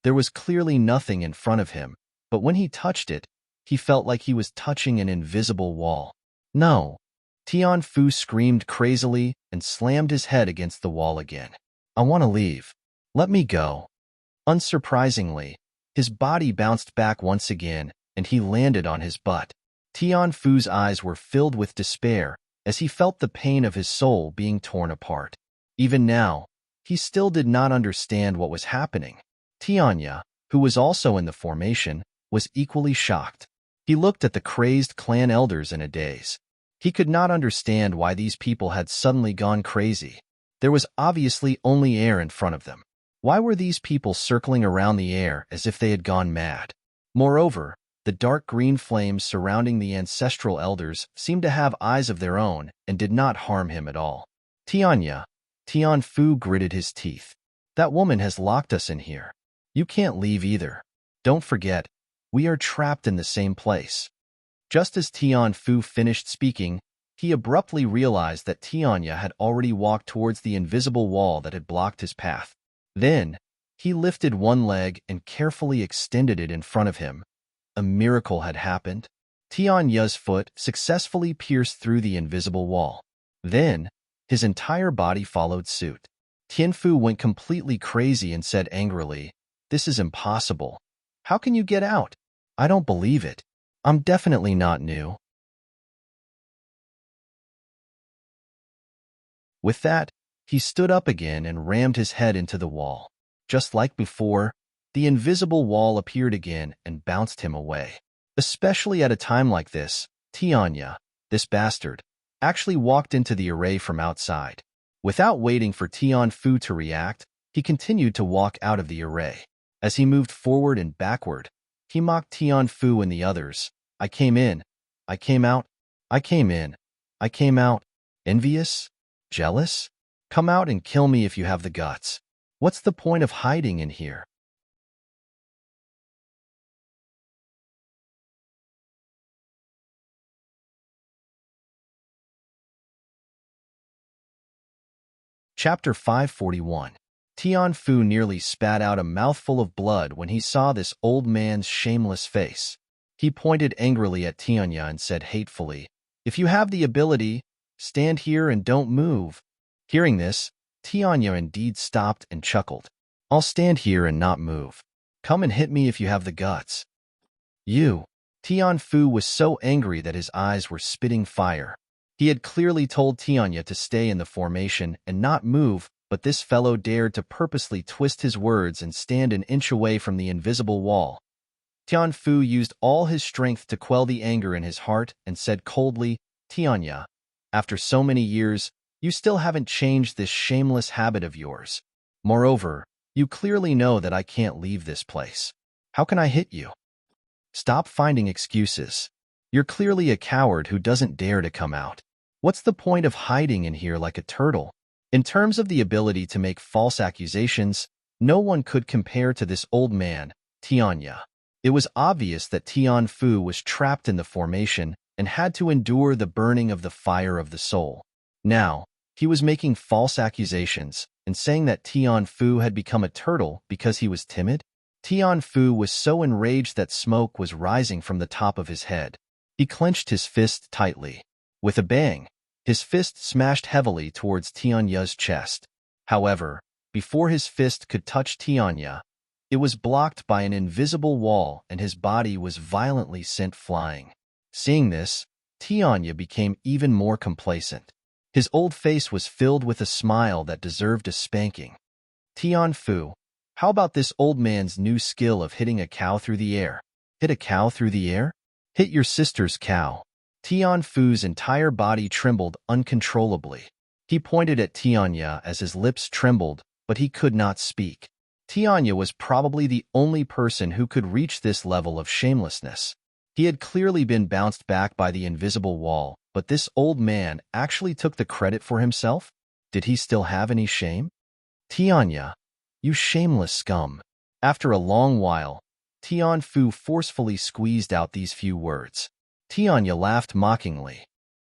There was clearly nothing in front of him, but when he touched it, he felt like he was touching an invisible wall. No! Tian Fu screamed crazily and slammed his head against the wall again. I want to leave. Let me go. Unsurprisingly, his body bounced back once again, and he landed on his butt. Tian Fu's eyes were filled with despair as he felt the pain of his soul being torn apart. Even now, he still did not understand what was happening. Tianya, who was also in the formation, was equally shocked. He looked at the crazed clan elders in a daze. He could not understand why these people had suddenly gone crazy. There was obviously only air in front of them. Why were these people circling around the air as if they had gone mad? Moreover, the dark green flames surrounding the ancestral elders seemed to have eyes of their own and did not harm him at all. Tianya, Tian Fu gritted his teeth. That woman has locked us in here. You can't leave either. Don't forget, we are trapped in the same place. Just as Tian Fu finished speaking, he abruptly realized that Tianya had already walked towards the invisible wall that had blocked his path. Then, he lifted one leg and carefully extended it in front of him. A miracle had happened. Tianya's foot successfully pierced through the invisible wall. Then, his entire body followed suit. Tian Fu went completely crazy and said angrily, "This is impossible. How can you get out? I don't believe it. I'm definitely not new." With that, he stood up again and rammed his head into the wall. Just like before, the invisible wall appeared again and bounced him away. Especially at a time like this, Tianya, this bastard, actually walked into the array from outside. Without waiting for Tian Fu to react, he continued to walk out of the array. As he moved forward and backward, he mocked Tian Fu and the others. I came in. I came out. I came in. I came out. Envious? Jealous? Come out and kill me if you have the guts. What's the point of hiding in here? Chapter 541. Tian Fu nearly spat out a mouthful of blood when he saw this old man's shameless face. He pointed angrily at Tianya and said hatefully, "If you have the ability, stand here and don't move." Hearing this, Tianya indeed stopped and chuckled. "I'll stand here and not move. Come and hit me if you have the guts." You. Tian Fu was so angry that his eyes were spitting fire. He had clearly told Tianya to stay in the formation and not move, but this fellow dared to purposely twist his words and stand an inch away from the invisible wall. Tian Fu used all his strength to quell the anger in his heart and said coldly, "Tianya, after so many years, you still haven't changed this shameless habit of yours. Moreover, you clearly know that I can't leave this place. How can I hit you? Stop finding excuses. You're clearly a coward who doesn't dare to come out. What's the point of hiding in here like a turtle?" In terms of the ability to make false accusations, no one could compare to this old man, Tianya. It was obvious that Tian Fu was trapped in the formation and had to endure the burning of the fire of the soul. Now, he was making false accusations and saying that Tian Fu had become a turtle because he was timid. Tian Fu was so enraged that smoke was rising from the top of his head. He clenched his fist tightly. With a bang, his fist smashed heavily towards Tianya's chest. However, before his fist could touch Tianya, it was blocked by an invisible wall and his body was violently sent flying. Seeing this, Tianya became even more complacent. His old face was filled with a smile that deserved a spanking. Tian Fu, how about this old man's new skill of hitting a cow through the air? Hit a cow through the air? Hit your sister's cow. Tian Fu's entire body trembled uncontrollably. He pointed at Tianya as his lips trembled, but he could not speak. Tianya was probably the only person who could reach this level of shamelessness. He had clearly been bounced back by the invisible wall, but this old man actually took the credit for himself? Did he still have any shame? Tianya, you shameless scum. After a long while, Tian Fu forcefully squeezed out these few words. Tianya laughed mockingly.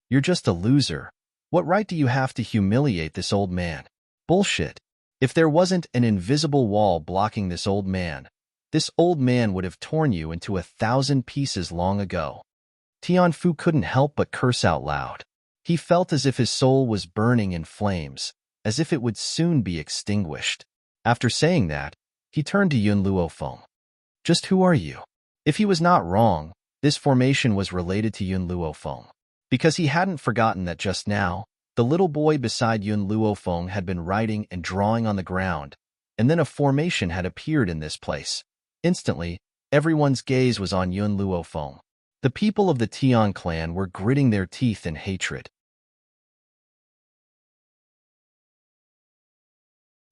You're just a loser. What right do you have to humiliate this old man? Bullshit. If there wasn't an invisible wall blocking this old man would have torn you into 1,000 pieces long ago. Tian Fu couldn't help but curse out loud. He felt as if his soul was burning in flames, as if it would soon be extinguished. After saying that, he turned to Yun Luofeng. Just who are you? If he was not wrong, this formation was related to Yun Luofeng, because he hadn't forgotten that just now, the little boy beside Yun Luofeng had been writing and drawing on the ground, and then a formation had appeared in this place. Instantly, everyone's gaze was on Yun Luofeng. The people of the Tian clan were gritting their teeth in hatred.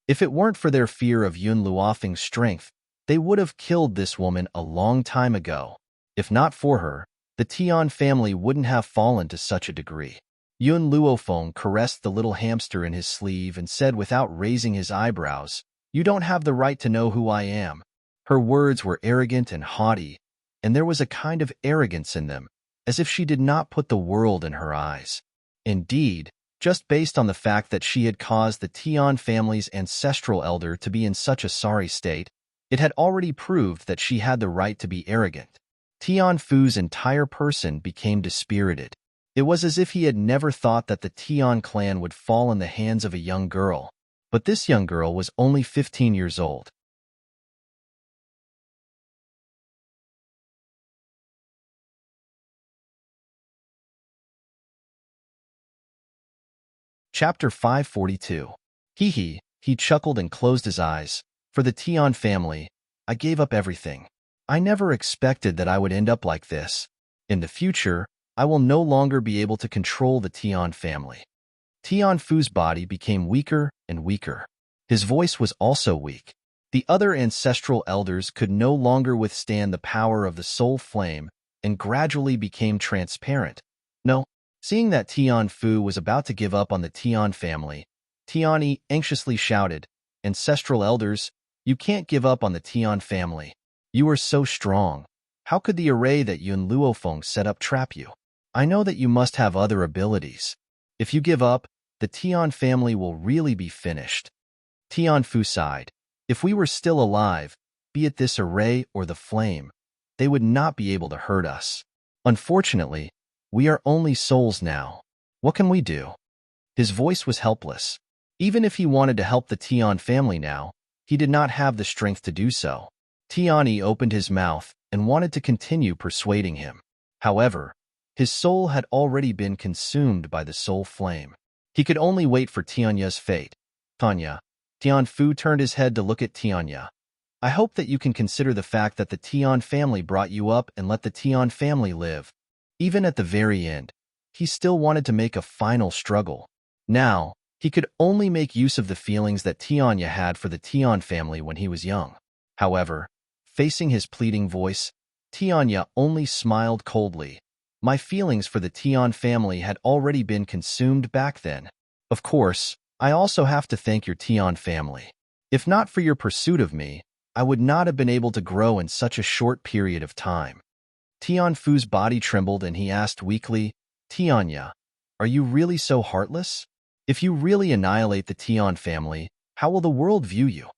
If it weren't for their fear of Yun Luofeng's strength, they would have killed this woman a long time ago. If not for her, the Tian family wouldn't have fallen to such a degree. Yun Luofeng caressed the little hamster in his sleeve and said without raising his eyebrows, "You don't have the right to know who I am." Her words were arrogant and haughty, and there was a kind of arrogance in them, as if she did not put the world in her eyes. Indeed, just based on the fact that she had caused the Tian family's ancestral elder to be in such a sorry state, it had already proved that she had the right to be arrogant. Tian Fu's entire person became dispirited. It was as if he had never thought that the Tian clan would fall in the hands of a young girl. But this young girl was only 15 years old. Chapter 542. Hee, he chuckled and closed his eyes. For the Tian family, I gave up everything. I never expected that I would end up like this. In the future, I will no longer be able to control the Tian family. Tian Fu's body became weaker and weaker. His voice was also weak. The other ancestral elders could no longer withstand the power of the soul flame and gradually became transparent. No, seeing that Tian Fu was about to give up on the Tian family, Tianyi anxiously shouted, "Ancestral elders, you can't give up on the Tian family. You are so strong. How could the array that Yun Luofeng set up trap you? I know that you must have other abilities. If you give up, the Tian family will really be finished." Tian Fu sighed. If we were still alive, be it this array or the flame, they would not be able to hurt us. Unfortunately, we are only souls now. What can we do? His voice was helpless. Even if he wanted to help the Tian family now, he did not have the strength to do so. Tianyi opened his mouth and wanted to continue persuading him. However, his soul had already been consumed by the soul flame. He could only wait for Tianya's fate. Tanya. Tian Fu turned his head to look at Tianya. I hope that you can consider the fact that the Tian family brought you up and let the Tian family live. Even at the very end, he still wanted to make a final struggle. Now, he could only make use of the feelings that Tianya had for the Tian family when he was young. However, facing his pleading voice, Tianya only smiled coldly. My feelings for the Tian family had already been consumed back then. Of course, I also have to thank your Tian family. If not for your pursuit of me, I would not have been able to grow in such a short period of time. Tianfu's body trembled and he asked weakly, Tianya, are you really so heartless? If you really annihilate the Tian family, how will the world view you?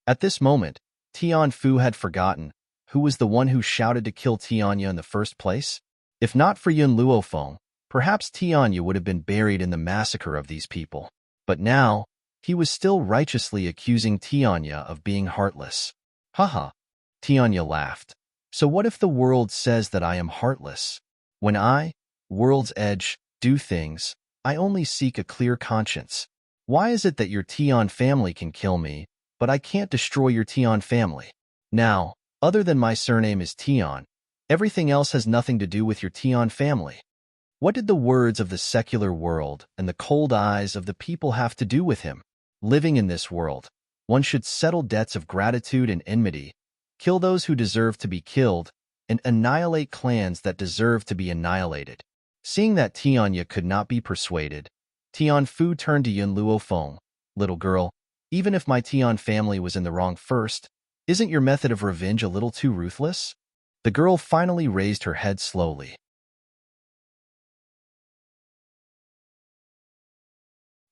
At this moment, Tianfu had forgotten who was the one who shouted to kill Tianya in the first place. If not for Yun Luofeng, perhaps Tianya would have been buried in the massacre of these people. But now, he was still righteously accusing Tianya of being heartless. Haha, Tianya laughed. So what if the world says that I am heartless? When I, world's edge, do things, I only seek a clear conscience. Why is it that your Tian family can kill me, but I can't destroy your Tian family? Now, other than my surname is Tian, everything else has nothing to do with your Tian family. What did the words of the secular world and the cold eyes of the people have to do with him? Living in this world, one should settle debts of gratitude and enmity, kill those who deserve to be killed, and annihilate clans that deserve to be annihilated. Seeing that Tianya could not be persuaded, Tianfu turned to Yun Luofeng. Little girl, even if my Tian family was in the wrong first, isn't your method of revenge a little too ruthless? The girl finally raised her head slowly.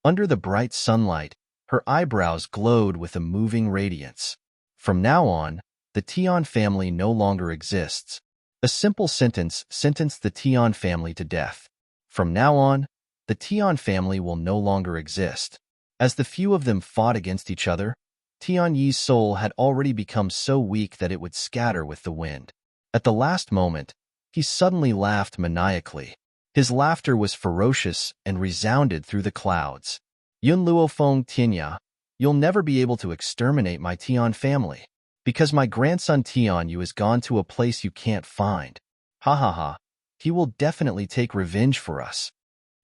Under the bright sunlight, her eyebrows glowed with a moving radiance. From now on, the Tian family no longer exists. A simple sentence sentenced the Tian family to death. From now on, the Tian family will no longer exist. As the few of them fought against each other, Tian Yi's soul had already become so weak that it would scatter with the wind. At the last moment, he suddenly laughed maniacally. His laughter was ferocious and resounded through the clouds. Yun Luofeng, Tianya, you'll never be able to exterminate my Tian family, because my grandson Tian Yu has gone to a place you can't find. Ha ha ha, he will definitely take revenge for us.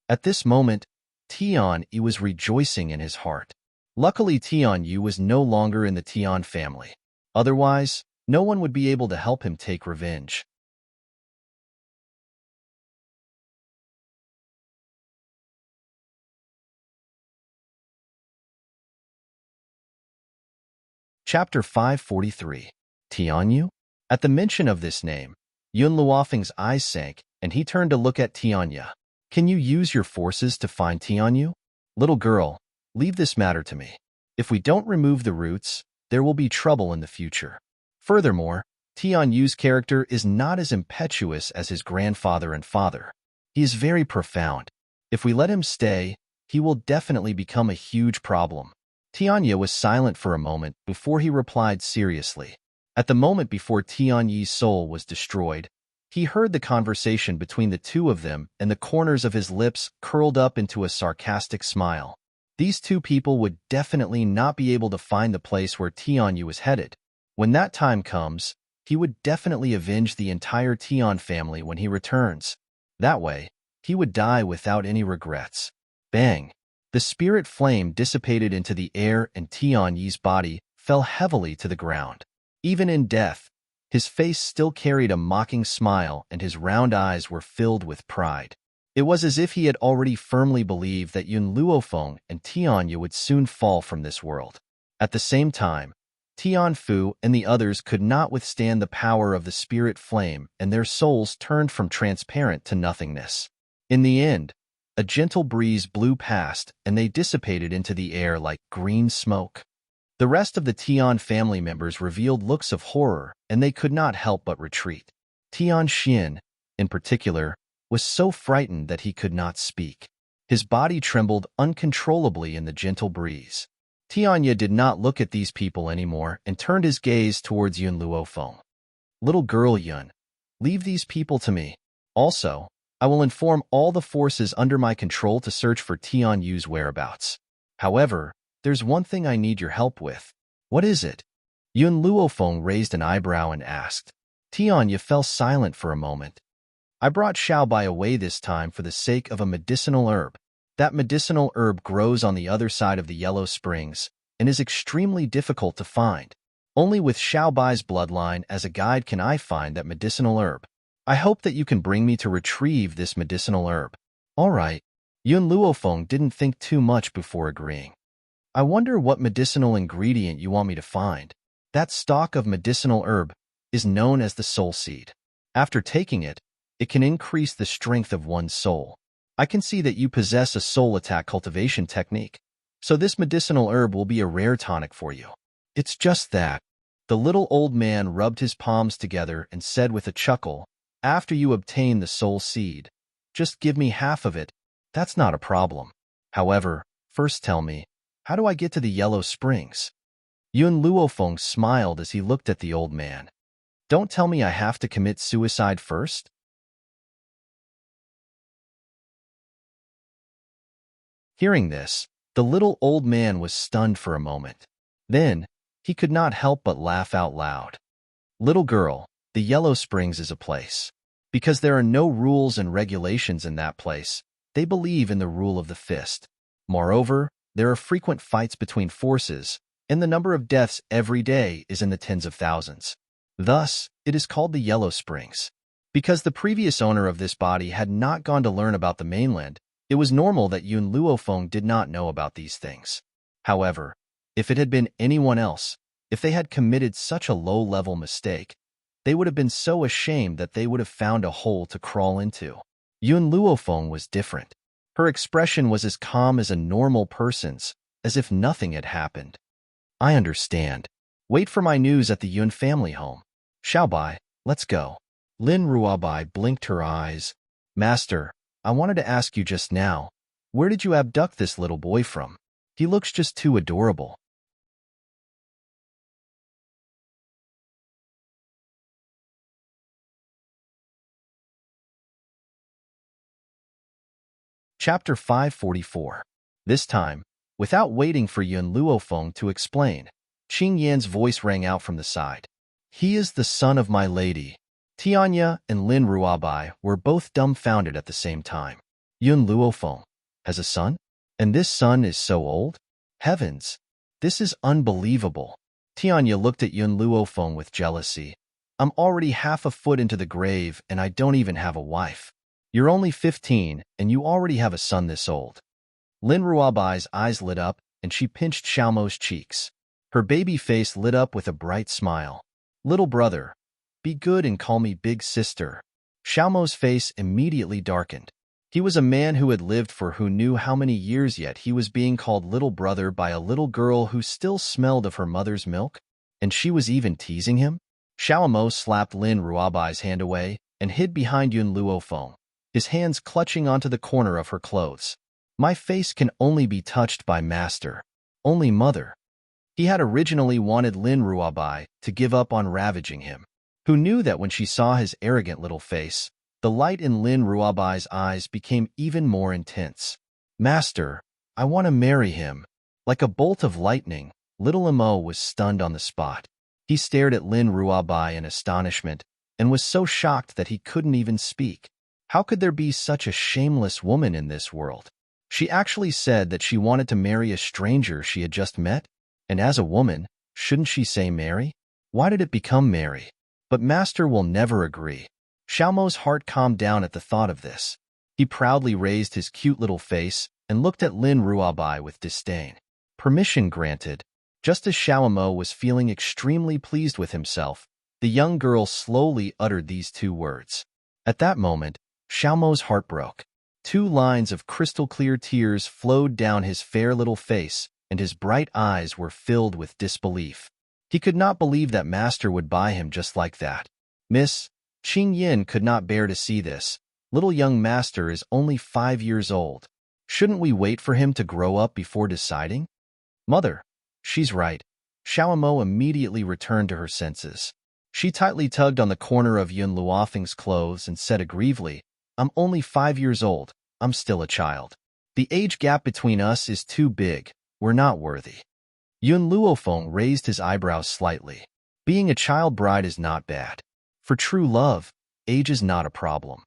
At this moment, Tian Yu was rejoicing in his heart. Luckily, Tian Yu was no longer in the Tian family. Otherwise, no one would be able to help him take revenge. Chapter 543. Tianyu? At the mention of this name, Yun Luofeng's eyes sank, and he turned to look at Tianya. Can you use your forces to find Tianyu? Little girl, leave this matter to me. If we don't remove the roots, there will be trouble in the future. Furthermore, Tianyu's character is not as impetuous as his grandfather and father. He is very profound. If we let him stay, he will definitely become a huge problem. Tianya was silent for a moment before he replied seriously. At the moment before Tian Yi's soul was destroyed, he heard the conversation between the two of them, and the corners of his lips curled up into a sarcastic smile. These two people would definitely not be able to find the place where Tian Yu was headed. When that time comes, he would definitely avenge the entire Tian family when he returns. That way, he would die without any regrets. Bang! The spirit flame dissipated into the air and Tian Yi's body fell heavily to the ground. Even in death, his face still carried a mocking smile and his round eyes were filled with pride. It was as if he had already firmly believed that Yun Luofeng and Tian Yu would soon fall from this world. At the same time, Tianfu and the others could not withstand the power of the spirit flame, and their souls turned from transparent to nothingness. In the end, a gentle breeze blew past, and they dissipated into the air like green smoke. The rest of the Tian family members revealed looks of horror, and they could not help but retreat. Tian Xin, in particular, was so frightened that he could not speak. His body trembled uncontrollably in the gentle breeze. Tianya did not look at these people anymore and turned his gaze towards Yun Luofeng. Little girl Yun, leave these people to me. Also, I will inform all the forces under my control to search for Tian Yu's whereabouts. However, there's one thing I need your help with. What is it? Yun Luofeng raised an eyebrow and asked. Tianya fell silent for a moment. I brought Xiaobai away this time for the sake of a medicinal herb. That medicinal herb grows on the other side of the Yellow Springs and is extremely difficult to find. Only with Xiaobai's bloodline as a guide can I find that medicinal herb. I hope that you can bring me to retrieve this medicinal herb. All right. Yun Luofeng didn't think too much before agreeing. I wonder what medicinal ingredient you want me to find. That stalk of medicinal herb is known as the soul seed. After taking it, it can increase the strength of one's soul. I can see that you possess a soul attack cultivation technique, so this medicinal herb will be a rare tonic for you. It's just that. The little old man rubbed his palms together and said with a chuckle, after you obtain the soul seed, just give me half of it. That's not a problem. However, first tell me, how do I get to the Yellow Springs? Yun Luofeng smiled as he looked at the old man. Don't tell me I have to commit suicide first? Hearing this, the little old man was stunned for a moment. Then, he could not help but laugh out loud. Little girl, the Yellow Springs is a place. Because there are no rules and regulations in that place, they believe in the rule of the fist. Moreover, there are frequent fights between forces, and the number of deaths every day is in the tens of thousands. Thus, it is called the Yellow Springs. Because the previous owner of this body had not gone to learn about the mainland, it was normal that Yun Luofeng did not know about these things. However, if it had been anyone else, if they had committed such a low-level mistake, they would have been so ashamed that they would have found a hole to crawl into. Yun Luofeng was different. Her expression was as calm as a normal person's, as if nothing had happened. I understand. Wait for my news at the Yun family home. Xiaobai, let's go. Lin Ruabai blinked her eyes. Master, I wanted to ask you just now, where did you abduct this little boy from? He looks just too adorable. Chapter 544. This time, without waiting for Yun Luofeng to explain, Qing Yan's voice rang out from the side. He is the son of my lady. Tianya and Lin Ruabai were both dumbfounded at the same time. Yun Luofeng has a son? And this son is so old? Heavens, this is unbelievable. Tianya looked at Yun Luofeng with jealousy. I'm already half a foot into the grave and I don't even have a wife. You're only 15 and you already have a son this old. Lin Ruabai's eyes lit up and she pinched Xiaomo's cheeks. Her baby face lit up with a bright smile. Little brother, be good and call me big sister. Xiaomo's face immediately darkened. He was a man who had lived for who knew how many years, yet he was being called little brother by a little girl who still smelled of her mother's milk, and she was even teasing him? Xiaomo slapped Lin Ruabai's hand away and hid behind Yun Luofeng, his hands clutching onto the corner of her clothes. My face can only be touched by master, only mother. He had originally wanted Lin Ruabai to give up on ravaging him, who knew that when she saw his arrogant little face, the light in Lin Ruabai's eyes became even more intense. Master, I want to marry him. Like a bolt of lightning, little Imo was stunned on the spot. He stared at Lin Ruabai in astonishment and was so shocked that he couldn't even speak. How could there be such a shameless woman in this world? She actually said that she wanted to marry a stranger she had just met? And as a woman, shouldn't she say marry? Why did it become Mary? But master will never agree. Xiaomo's heart calmed down at the thought of this. He proudly raised his cute little face and looked at Lin Ruabai with disdain. Permission granted. Just as Xiaomo was feeling extremely pleased with himself, the young girl slowly uttered these two words. At that moment, Xiaomo's heart broke. 2 lines of crystal-clear tears flowed down his fair little face, and his bright eyes were filled with disbelief. He could not believe that master would buy him just like that. Miss Qing Yin could not bear to see this. Little young master is only 5 years old. Shouldn't we wait for him to grow up before deciding? Mother, she's right. Xiaomo immediately returned to her senses. She tightly tugged on the corner of Yun Luofeng's clothes and said aggrievely, I'm only 5 years old. I'm still a child. The age gap between us is too big. We're not worthy. Yun Luofeng raised his eyebrows slightly. Being a child bride is not bad. For true love, age is not a problem.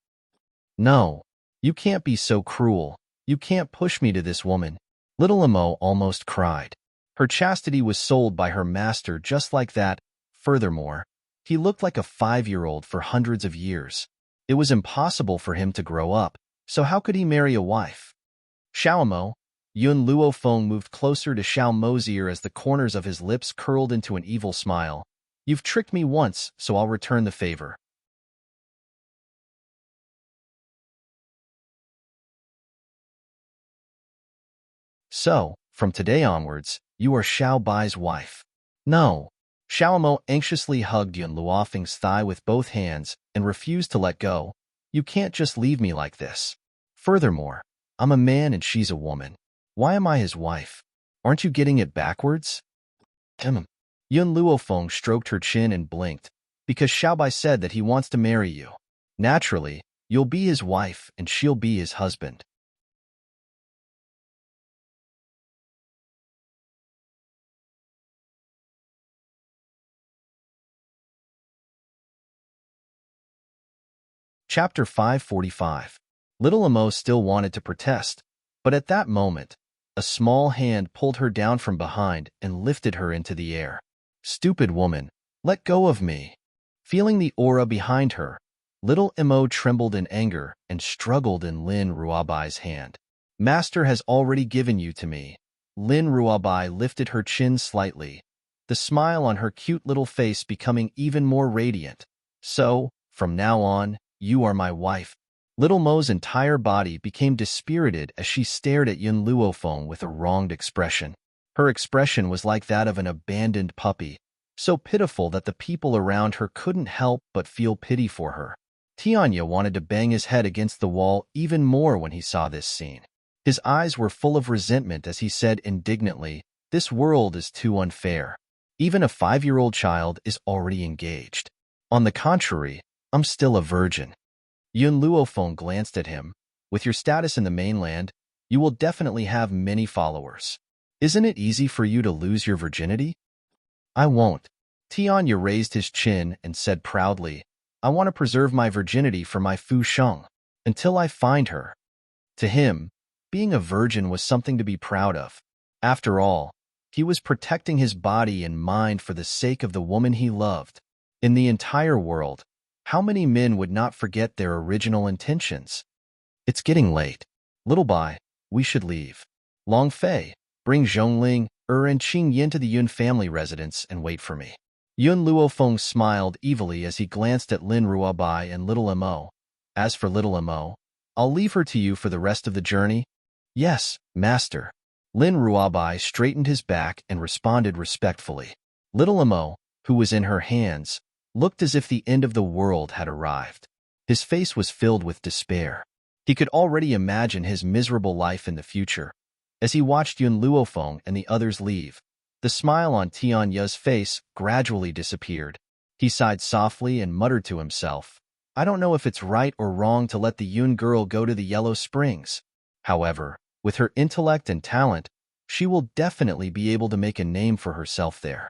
No, you can't be so cruel. You can't push me to this woman. Little Imo almost cried. Her chastity was sold by her master just like that. Furthermore, he looked like a 5-year-old for hundreds of years. It was impossible for him to grow up, so how could he marry a wife? Xiaomo, Yun Luofeng moved closer to Xiao Mo's ear as the corners of his lips curled into an evil smile. You've tricked me once, so I'll return the favor. So, from today onwards, you are Xiao Bai's wife. No. Xiao Mo anxiously hugged Yun Luofeng's thigh with both hands and refused to let go. You can't just leave me like this. Furthermore, I'm a man and she's a woman. Why am I his wife? Aren't you getting it backwards? Yun Luofeng stroked her chin and blinked, because Xiaobai said that he wants to marry you. Naturally, you'll be his wife and she'll be his husband. Chapter 545. Little Amo still wanted to protest, but at that moment, a small hand pulled her down from behind and lifted her into the air. Stupid woman, let go of me. Feeling the aura behind her, little Amo trembled in anger and struggled in Lin Ruabai's hand. Master has already given you to me. Lin Ruabai lifted her chin slightly, the smile on her cute little face becoming even more radiant. So, from now on, you are my wife. Little Mo's entire body became dispirited as she stared at Yun Luofeng with a wronged expression. Her expression was like that of an abandoned puppy, so pitiful that the people around her couldn't help but feel pity for her. Tianya wanted to bang his head against the wall even more when he saw this scene. His eyes were full of resentment as he said indignantly, "This world is too unfair. Even a 5-year-old child is already engaged. On the contrary, I'm still a virgin." Yun Luofeng glanced at him. With your status in the mainland, you will definitely have many followers. Isn't it easy for you to lose your virginity? I won't. Tianya raised his chin and said proudly, I want to preserve my virginity for my Fu Sheng until I find her. To him, being a virgin was something to be proud of. After all, he was protecting his body and mind for the sake of the woman he loved. In the entire world, how many men would not forget their original intentions? It's getting late. Little Bai, we should leave. Long Fei, bring Zhongling, and Qing Yin to the Yun family residence and wait for me. Yun Luofeng smiled evilly as he glanced at Lin Ruabai and Little Mo. As for Little Mo, I'll leave her to you for the rest of the journey. Yes, master. Lin Ruabai straightened his back and responded respectfully. Little Mo, who was in her hands, looked as if the end of the world had arrived. His face was filled with despair. He could already imagine his miserable life in the future. As he watched Yun Luofeng and the others leave, the smile on Tianya's face gradually disappeared. He sighed softly and muttered to himself, I don't know if it's right or wrong to let the Yun girl go to the Yellow Springs. However, with her intellect and talent, she will definitely be able to make a name for herself there.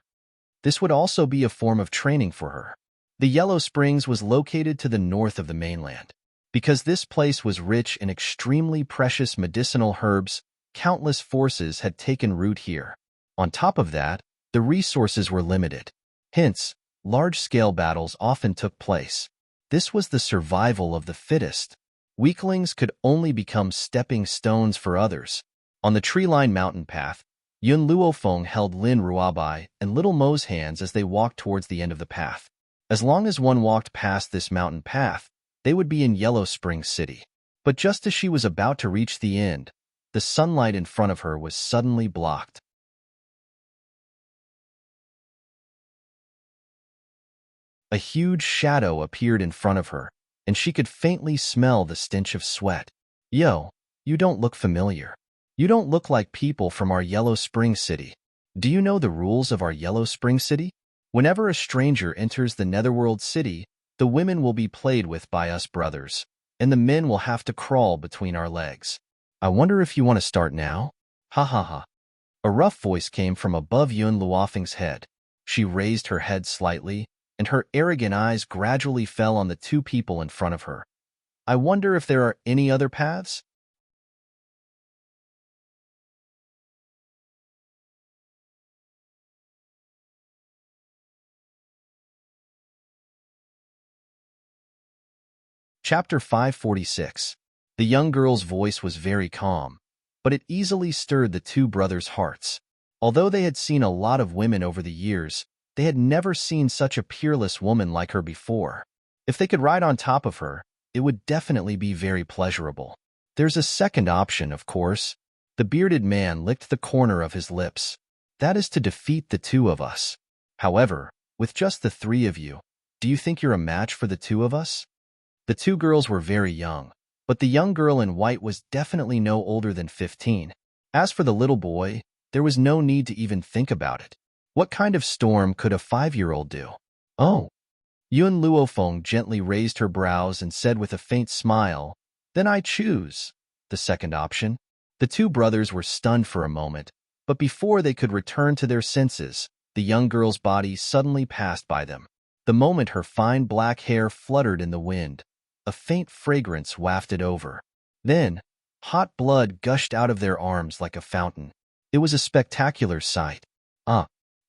This would also be a form of training for her. The Yellow Springs was located to the north of the mainland. Because this place was rich in extremely precious medicinal herbs, countless forces had taken root here. On top of that, the resources were limited. Hence, large-scale battles often took place. This was the survival of the fittest. Weaklings could only become stepping stones for others. On the tree-lined mountain path, Yun Luofeng held Lin Ruabai and Little Mo's hands as they walked towards the end of the path. As long as one walked past this mountain path, they would be in Yellow Spring City. But just as she was about to reach the end, the sunlight in front of her was suddenly blocked. A huge shadow appeared in front of her, and she could faintly smell the stench of sweat. Yo, you don't look familiar. You don't look like people from our Yellow Spring City. Do you know the rules of our Yellow Spring City? Whenever a stranger enters the Netherworld City, the women will be played with by us brothers, and the men will have to crawl between our legs. I wonder if you want to start now? Ha ha ha. A rough voice came from above Yun Luofeng's head. She raised her head slightly, and her arrogant eyes gradually fell on the two people in front of her. I wonder if there are any other paths? Chapter 546. The young girl's voice was very calm. but it easily stirred the two brothers' hearts. Although they had seen a lot of women over the years, they had never seen such a peerless woman like her before. If they could ride on top of her, it would definitely be very pleasurable. There's a second option, of course. The bearded man licked the corner of his lips. That is to defeat the two of us. However, with just the three of you, do you think you're a match for the two of us? The two girls were very young, but the young girl in white was definitely no older than 15. As for the little boy, there was no need to even think about it. What kind of storm could a 5-year-old do? Oh. Yun Luofeng gently raised her brows and said with a faint smile, "Then I choose the second option." The two brothers were stunned for a moment, but before they could return to their senses, the young girl's body suddenly passed by them. The moment her fine black hair fluttered in the wind, a faint fragrance wafted over. Then, hot blood gushed out of their arms like a fountain. It was a spectacular sight.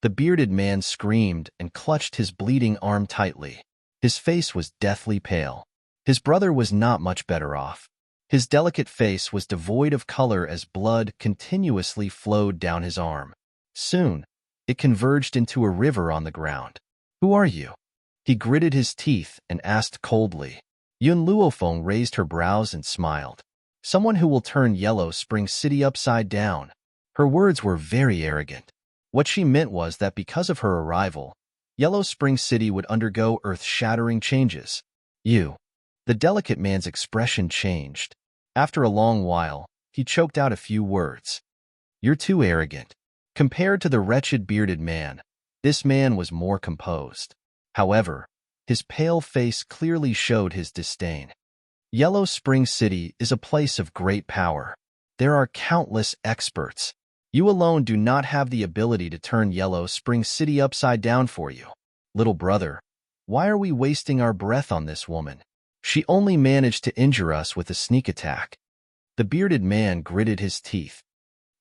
The bearded man screamed and clutched his bleeding arm tightly. His face was deathly pale. His brother was not much better off. His delicate face was devoid of color as blood continuously flowed down his arm. Soon, it converged into a river on the ground. "Who are you?" He gritted his teeth and asked coldly. Yun Luofeng raised her brows and smiled. "Someone who will turn Yellow Spring City upside down." Her words were very arrogant. What she meant was that because of her arrival, Yellow Spring City would undergo earth-shattering changes. "You." The delicate man's expression changed. After a long while, he choked out a few words. "You're too arrogant." Compared to the wretched bearded man, this man was more composed. However, his pale face clearly showed his disdain. Yellow Spring City is a place of great power. There are countless experts. You alone do not have the ability to turn Yellow Spring City upside down for you. Little brother, why are we wasting our breath on this woman? She only managed to injure us with a sneak attack. The bearded man gritted his teeth.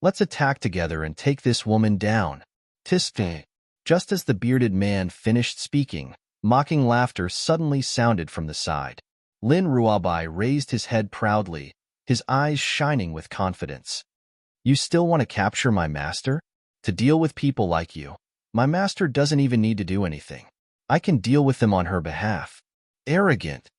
"Let's attack together and take this woman down." Tiske. Just as the bearded man finished speaking, mocking laughter suddenly sounded from the side. Lin Ruabai raised his head proudly, his eyes shining with confidence. "You still want to capture my master? To deal with people like you, my master doesn't even need to do anything. I can deal with them on her behalf." Arrogant.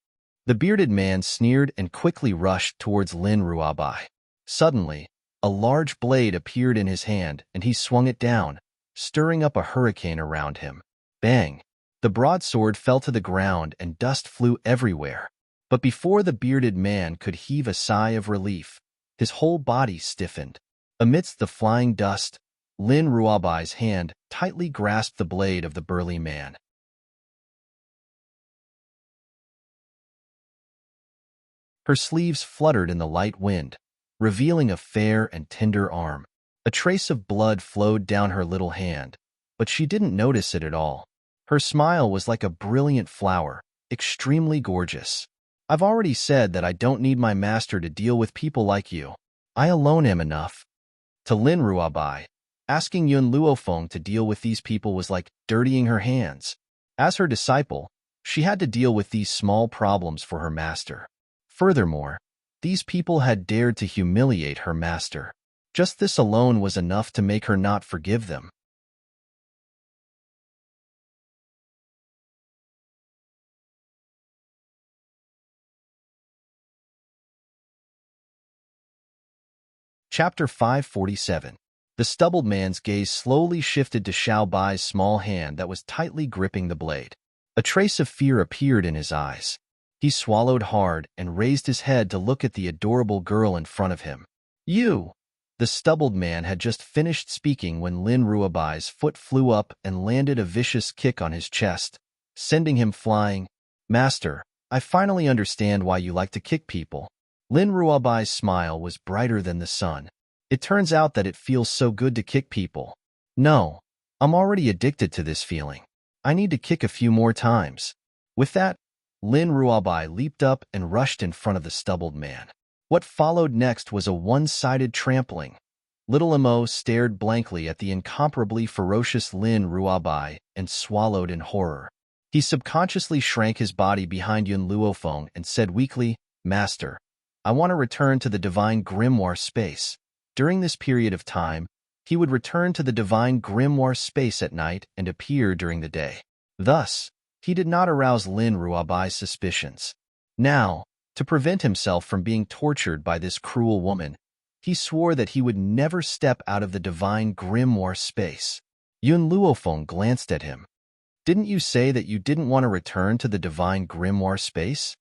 The bearded man sneered and quickly rushed towards Lin Ruabai. Suddenly, a large blade appeared in his hand and he swung it down, stirring up a hurricane around him. Bang! The broadsword fell to the ground and dust flew everywhere. But before the bearded man could heave a sigh of relief, his whole body stiffened. Amidst the flying dust, Lin Ruabai's hand tightly grasped the blade of the burly man. Her sleeves fluttered in the light wind, revealing a fair and tender arm. A trace of blood flowed down her little hand, but she didn't notice it at all. Her smile was like a brilliant flower, extremely gorgeous. "I've already said that I don't need my master to deal with people like you. I alone am enough." To Lin Ruabai, asking Yun Luofeng to deal with these people was like dirtying her hands. As her disciple, she had to deal with these small problems for her master. Furthermore, these people had dared to humiliate her master. Just this alone was enough to make her not forgive them. Chapter 547. The stubbled man's gaze slowly shifted to Xiao Bai's small hand that was tightly gripping the blade. A trace of fear appeared in his eyes. He swallowed hard and raised his head to look at the adorable girl in front of him. "You!" The stubbled man had just finished speaking when Lin Ruabai's foot flew up and landed a vicious kick on his chest, sending him flying. "Master, I finally understand why you like to kick people." Lin Ruabai's smile was brighter than the sun. "It turns out that it feels so good to kick people." "No, I'm already addicted to this feeling. I need to kick a few more times." With that, Lin Ruabai leaped up and rushed in front of the stubbled man. What followed next was a one-sided trampling. Little Imo stared blankly at the incomparably ferocious Lin Ruabai and swallowed in horror. He subconsciously shrank his body behind Yun Luofeng and said weakly, "Master, I want to return to the divine grimoire space." During this period of time, he would return to the divine grimoire space at night and appear during the day. Thus, he did not arouse Lin Ruabai's suspicions. Now, to prevent himself from being tortured by this cruel woman, he swore that he would never step out of the divine grimoire space. Yun Luofeng glanced at him. Didn't you say that you didn't want to return to the divine grimoire space?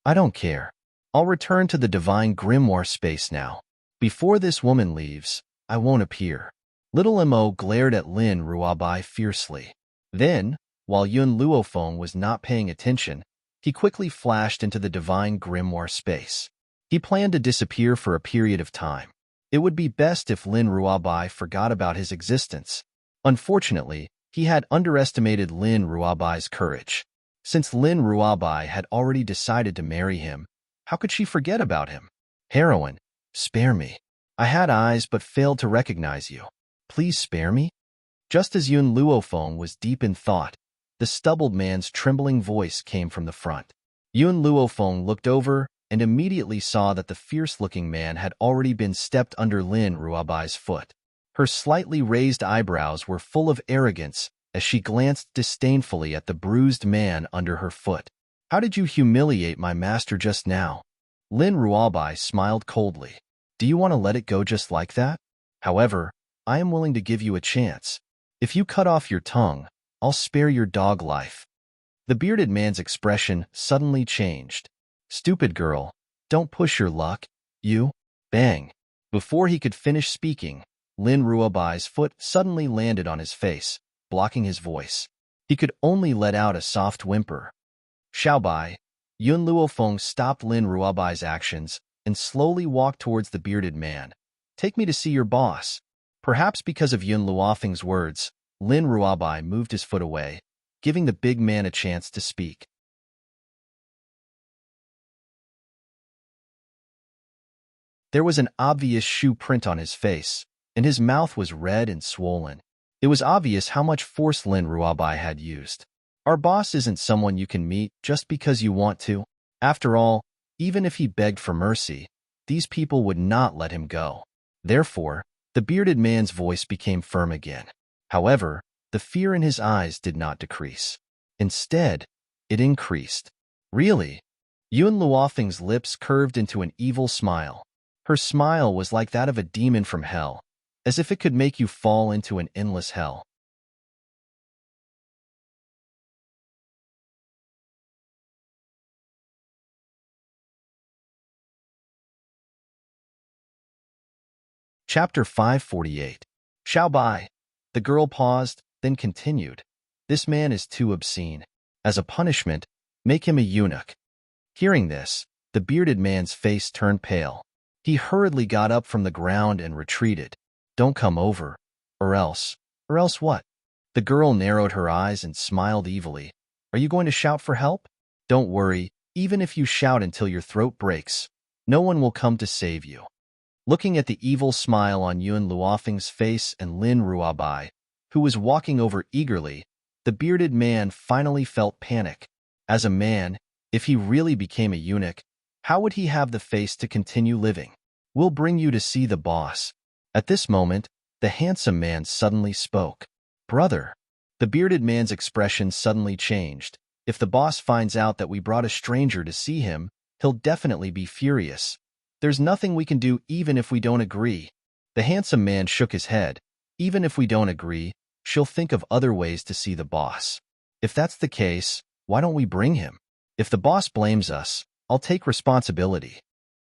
I don't care. I'll return to the divine grimoire space now. Before this woman leaves, I won't appear. Little Mo glared at Lin Ruabai fiercely. Then, while Yun Luofeng was not paying attention, he quickly flashed into the divine grimoire space. He planned to disappear for a period of time. It would be best if Lin Ruabai forgot about his existence. Unfortunately, he had underestimated Lin Ruabai's courage. Since Lin Ruabai had already decided to marry him, how could she forget about him? Heroine, spare me. I had eyes but failed to recognize you. Please spare me? Just as Yun Luofeng was deep in thought, the stubbled man's trembling voice came from the front. Yun Luofeng looked over and immediately saw that the fierce-looking man had already been stepped under Lin Ruabai's foot. Her slightly raised eyebrows were full of arrogance as she glanced disdainfully at the bruised man under her foot. How did you humiliate my master just now? Lin Ruabai smiled coldly. Do you want to let it go just like that? However, I am willing to give you a chance. If you cut off your tongue, I'll spare your dog life. The bearded man's expression suddenly changed. Stupid girl, don't push your luck, you. Bang. Before he could finish speaking, Lin Ruabai's foot suddenly landed on his face, blocking his voice. He could only let out a soft whimper. Xiaobai. Yun Luofeng stopped Lin Ruabai's actions and slowly walked towards the bearded man. Take me to see your boss. Perhaps because of Yun Luofeng's words, Lin Ruabai moved his foot away, giving the big man a chance to speak. There was an obvious shoe print on his face, and his mouth was red and swollen. It was obvious how much force Lin Ruabai had used. Our boss isn't someone you can meet just because you want to. After all, even if he begged for mercy, these people would not let him go. Therefore, the bearded man's voice became firm again. However, the fear in his eyes did not decrease. Instead, it increased. Really? Yun Luofeng's lips curved into an evil smile. Her smile was like that of a demon from hell, as if it could make you fall into an endless hell. Chapter 548. Xiaobai. The girl paused, then continued. This man is too obscene. As a punishment, make him a eunuch. Hearing this, the bearded man's face turned pale. He hurriedly got up from the ground and retreated. Don't come over. Or else what? The girl narrowed her eyes and smiled evilly. Are you going to shout for help? Don't worry, even if you shout until your throat breaks, no one will come to save you. Looking at the evil smile on Yun Luofeng's face and Lin Ruabai, who was walking over eagerly, the bearded man finally felt panic. As a man, if he really became a eunuch, how would he have the face to continue living? We'll bring you to see the boss. At this moment, the handsome man suddenly spoke. Brother. The bearded man's expression suddenly changed. If the boss finds out that we brought a stranger to see him, he'll definitely be furious. There's nothing we can do even if we don't agree. The handsome man shook his head. Even if we don't agree, she'll think of other ways to see the boss. If that's the case, why don't we bring him? If the boss blames us, I'll take responsibility.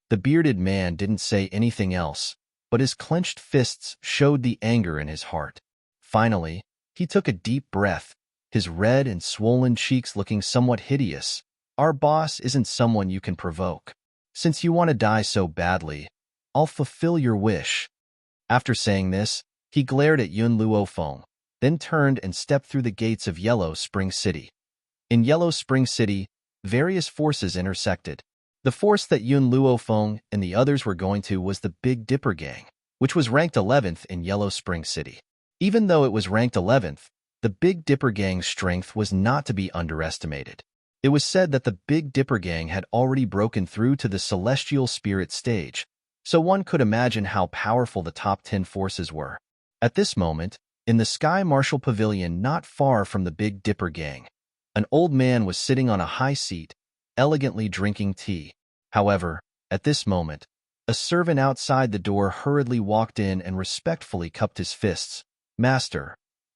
The bearded man didn't say anything else, but his clenched fists showed the anger in his heart. Finally, he took a deep breath, his red and swollen cheeks looking somewhat hideous. Our boss isn't someone you can provoke. Since you want to die so badly, I'll fulfill your wish. After saying this, he glared at Yun Luofeng, then turned and stepped through the gates of Yellow Spring City. In Yellow Spring City, various forces intersected. The force that Yun Luofeng and the others were going to was the Big Dipper Gang, which was ranked 11th in Yellow Spring City. Even though it was ranked 11th, the Big Dipper Gang's strength was not to be underestimated. It was said that the Big Dipper Gang had already broken through to the Celestial Spirit stage, so one could imagine how powerful the top 10 forces were. At this moment, in the Sky Marshal Pavilion not far from the Big Dipper gang, an old man was sitting on a high seat, elegantly drinking tea. However, at this moment, a servant outside the door hurriedly walked in and respectfully cupped his fists. "Master,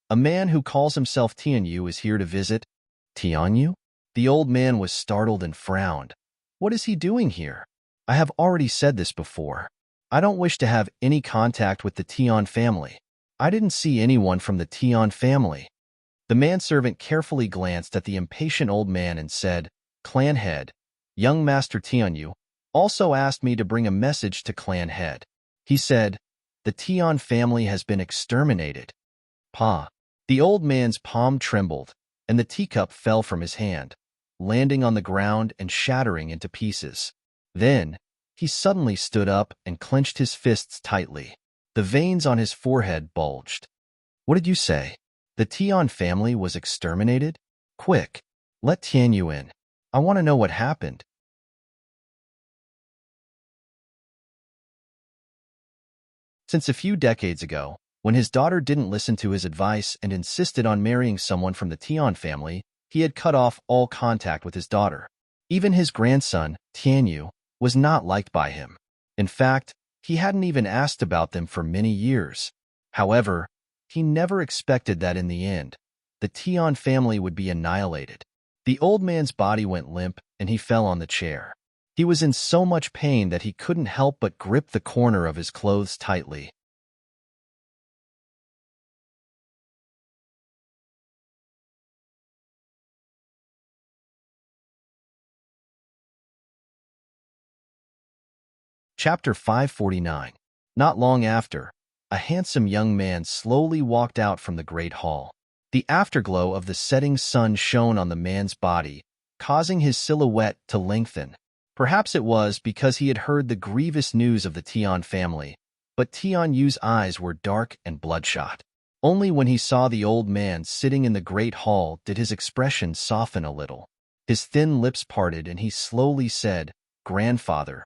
a man who calls himself Tianyu is here to visit." "Tianyu?" The old man was startled and frowned. "What is he doing here? I have already said this before. I don't wish to have any contact with the Tian family. I didn't see anyone from the Tian family." The manservant carefully glanced at the impatient old man and said, "Clan head, young Master Tianyu, also asked me to bring a message to clan head. He said, the Tian family has been exterminated." "Pa." The old man's palm trembled, and the teacup fell from his hand, landing on the ground and shattering into pieces. Then, he suddenly stood up and clenched his fists tightly. The veins on his forehead bulged. "What did you say? The Tian family was exterminated? Quick, let Tianyu in. I want to know what happened." Since a few decades ago, when his daughter didn't listen to his advice and insisted on marrying someone from the Tian family, he had cut off all contact with his daughter. Even his grandson, Tianyu, was not liked by him. In fact, he hadn't even asked about them for many years. However, he never expected that in the end, the Tian family would be annihilated. The old man's body went limp and he fell on the chair. He was in so much pain that he couldn't help but grip the corner of his clothes tightly. Chapter 549. Not long after, a handsome young man slowly walked out from the great hall. The afterglow of the setting sun shone on the man's body, causing his silhouette to lengthen. Perhaps it was because he had heard the grievous news of the Tian family, but Tianyu's eyes were dark and bloodshot. Only when he saw the old man sitting in the great hall did his expression soften a little. His thin lips parted and he slowly said, "Grandfather,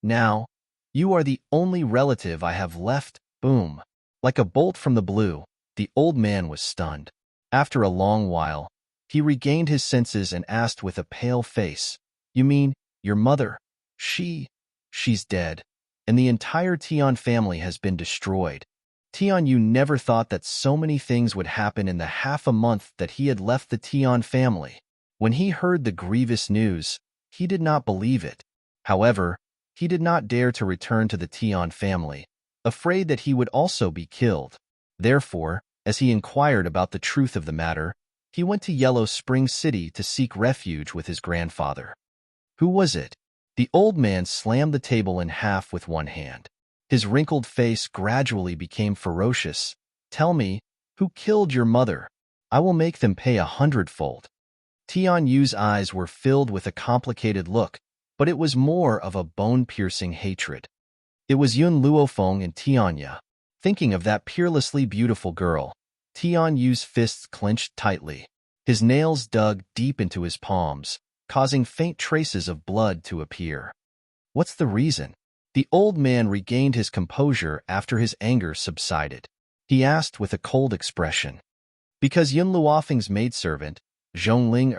now, you are the only relative I have left." Boom. Like a bolt from the blue, the old man was stunned. After a long while, he regained his senses and asked with a pale face, "You mean, your mother? She's dead, and the entire Tian family has been destroyed." Tianyu never thought that so many things would happen in the half a month that he had left the Tian family. When he heard the grievous news, he did not believe it. However, he did not dare to return to the Tian family, afraid that he would also be killed. Therefore, as he inquired about the truth of the matter, he went to Yellow Spring City to seek refuge with his grandfather. "Who was it?" The old man slammed the table in half with one hand. His wrinkled face gradually became ferocious. "Tell me, who killed your mother? I will make them pay 100-fold. Tianyu's eyes were filled with a complicated look, but it was more of a bone-piercing hatred. It was Yun Luofeng and Tianya. Thinking of that peerlessly beautiful girl, Tianyu's fists clenched tightly. His nails dug deep into his palms, causing faint traces of blood to appear. "What's the reason?" The old man regained his composure after his anger subsided. He asked with a cold expression. "Because Yun Luofeng's maidservant, Zhongling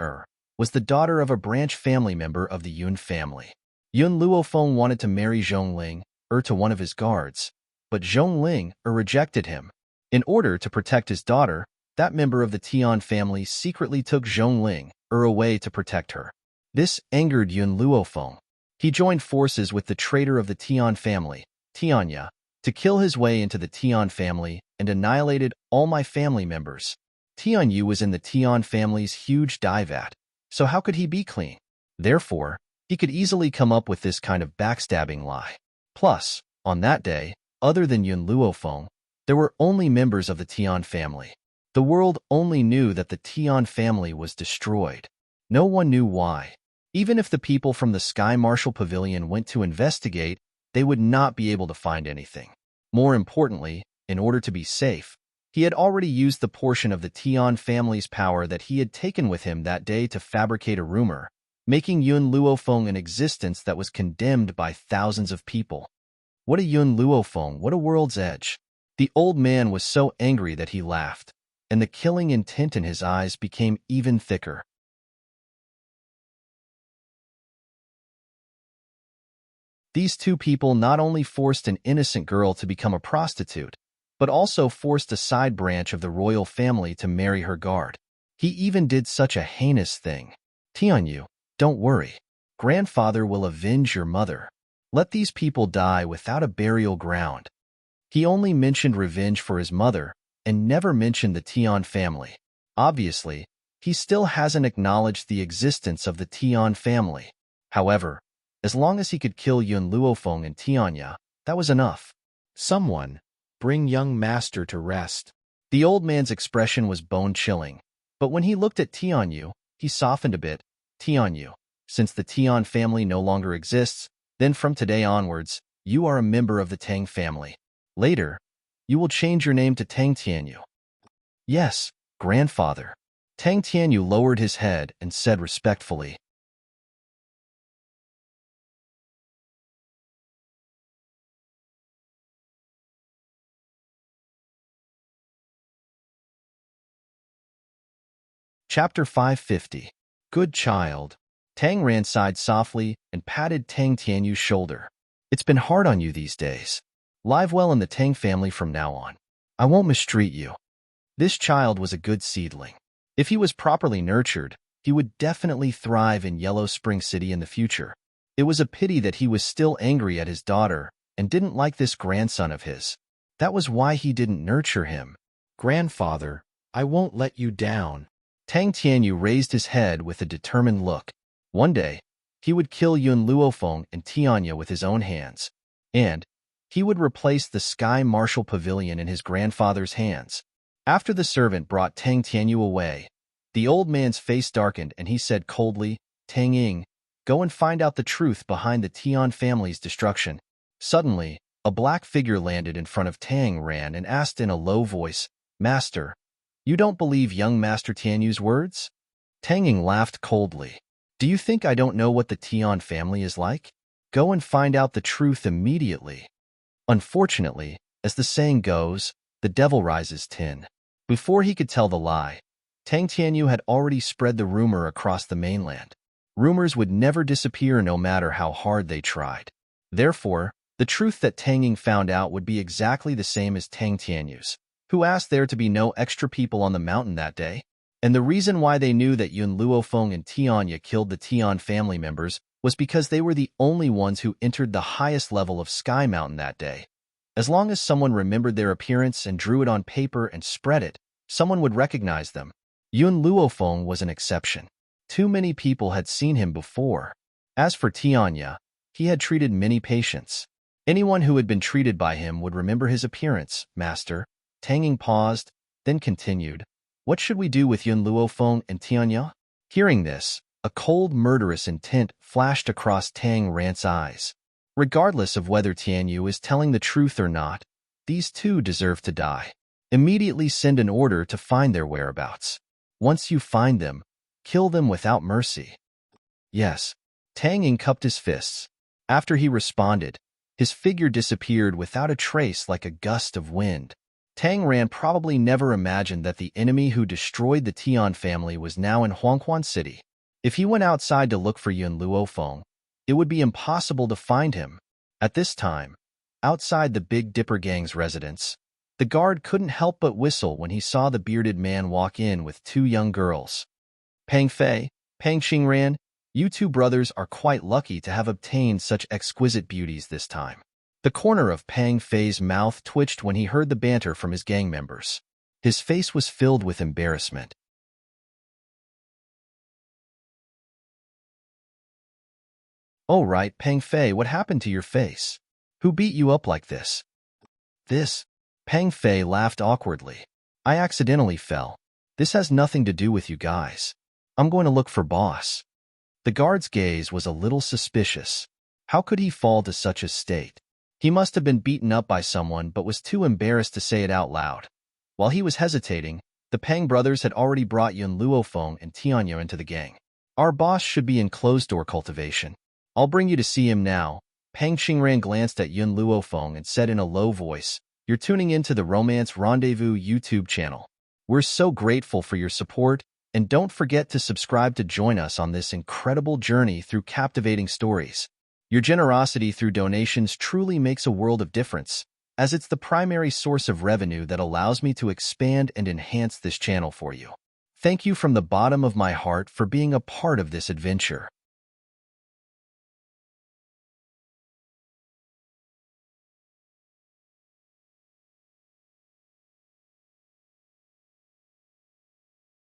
was the daughter of a branch family member of the Yun family. Yun Luofeng wanted to marry Zhongling to one of his guards, but Zhongling rejected him. In order to protect his daughter, that member of the Tian family secretly took Zhongling away to protect her. This angered Yun Luofeng. He joined forces with the traitor of the Tian family, Tianya, to kill his way into the Tian family and annihilated all my family members. Tianyu was in the Tian family's huge dye vat, so how could he be clean? Therefore, he could easily come up with this kind of backstabbing lie. Plus, on that day, other than Yun Luofeng, there were only members of the Tian family. The world only knew that the Tian family was destroyed. No one knew why. Even if the people from the Sky Marshal Pavilion went to investigate, they would not be able to find anything. More importantly, in order to be safe, he had already used the portion of the Tian family's power that he had taken with him that day to fabricate a rumor, making Yun Luofeng an existence that was condemned by thousands of people. What a Yun Luofeng, what a world's edge. The old man was so angry that he laughed, and the killing intent in his eyes became even thicker. These two people not only forced an innocent girl to become a prostitute, but also forced a side branch of the royal family to marry her guard. He even did such a heinous thing. Tianyu, don't worry. Grandfather will avenge your mother. Let these people die without a burial ground. He only mentioned revenge for his mother and never mentioned the Tian family. Obviously, he still hasn't acknowledged the existence of the Tian family. However, as long as he could kill Yun Luofeng and Tianya, that was enough. Someone, bring young master to rest. The old man's expression was bone-chilling, but when he looked at Tianyu, he softened a bit. Tianyu, since the Tian family no longer exists, then from today onwards, you are a member of the Tang family. Later, you will change your name to Tang Tianyu. Yes, grandfather. Tang Tianyu lowered his head and said respectfully. Chapter 550. Good child. Tang Ran sighed softly and patted Tang Tianyu's shoulder. It's been hard on you these days. Live well in the Tang family from now on. I won't mistreat you. This child was a good seedling. If he was properly nurtured, he would definitely thrive in Yellow Spring City in the future. It was a pity that he was still angry at his daughter and didn't like this grandson of his. That was why he didn't nurture him. Grandfather, I won't let you down. Tang Tianyu raised his head with a determined look. One day, he would kill Yun Luofeng and Tianya with his own hands, and he would replace the Sky Marshal Pavilion in his grandfather's hands. After the servant brought Tang Tianyu away, the old man's face darkened and he said coldly, Tang Ying, go and find out the truth behind the Tian family's destruction. Suddenly, a black figure landed in front of Tang Ran and asked in a low voice, Master, you don't believe young Master Tianyu's words? Tang Ying laughed coldly. Do you think I don't know what the Tian family is like? Go and find out the truth immediately. Unfortunately, as the saying goes, the devil rises tin. Before he could tell the lie, Tang Tianyu had already spread the rumor across the mainland. Rumors would never disappear no matter how hard they tried. Therefore, the truth that Tang Ying found out would be exactly the same as Tang Tianyu's, who asked there to be no extra people on the mountain that day. And the reason why they knew that Yun Luofeng and Tianya killed the Tian family members was because they were the only ones who entered the highest level of Sky Mountain that day. As long as someone remembered their appearance and drew it on paper and spread it, someone would recognize them. Yun Luofeng was an exception. Too many people had seen him before. As for Tianya, he had treated many patients. Anyone who had been treated by him would remember his appearance, Master. Tang Ying paused, then continued. What should we do with Yun Luofeng and Tianya? Hearing this, a cold, murderous intent flashed across Tang Ran's eyes. Regardless of whether Tianyu is telling the truth or not, these two deserve to die. Immediately send an order to find their whereabouts. Once you find them, kill them without mercy. Yes. Tang Ying cupped his fists. After he responded, his figure disappeared without a trace like a gust of wind. Tang Ran probably never imagined that the enemy who destroyed the Tian family was now in Huangquan City. If he went outside to look for Yun Luofeng, it would be impossible to find him. At this time, outside the Big Dipper Gang's residence, the guard couldn't help but whistle when he saw the bearded man walk in with two young girls. Pang Fei, Pang Xingran, you two brothers are quite lucky to have obtained such exquisite beauties this time. The corner of Pang Fei's mouth twitched when he heard the banter from his gang members. His face was filled with embarrassment. Oh right, Pang Fei, what happened to your face? Who beat you up like this? This? Pang Fei laughed awkwardly. I accidentally fell. This has nothing to do with you guys. I'm going to look for boss. The guard's gaze was a little suspicious. How could he fall to such a state? He must have been beaten up by someone but was too embarrassed to say it out loud. While he was hesitating, the Pang brothers had already brought Yun Luofeng and Tianya into the gang. Our boss should be in closed-door cultivation. I'll bring you to see him now. Pang Xingran glanced at Yun Luofeng and said in a low voice, "You're tuning into the Romance Rendezvous YouTube channel. We're so grateful for your support, and don't forget to subscribe to join us on this incredible journey through captivating stories. Your generosity through donations truly makes a world of difference, as it's the primary source of revenue that allows me to expand and enhance this channel for you. Thank you from the bottom of my heart for being a part of this adventure."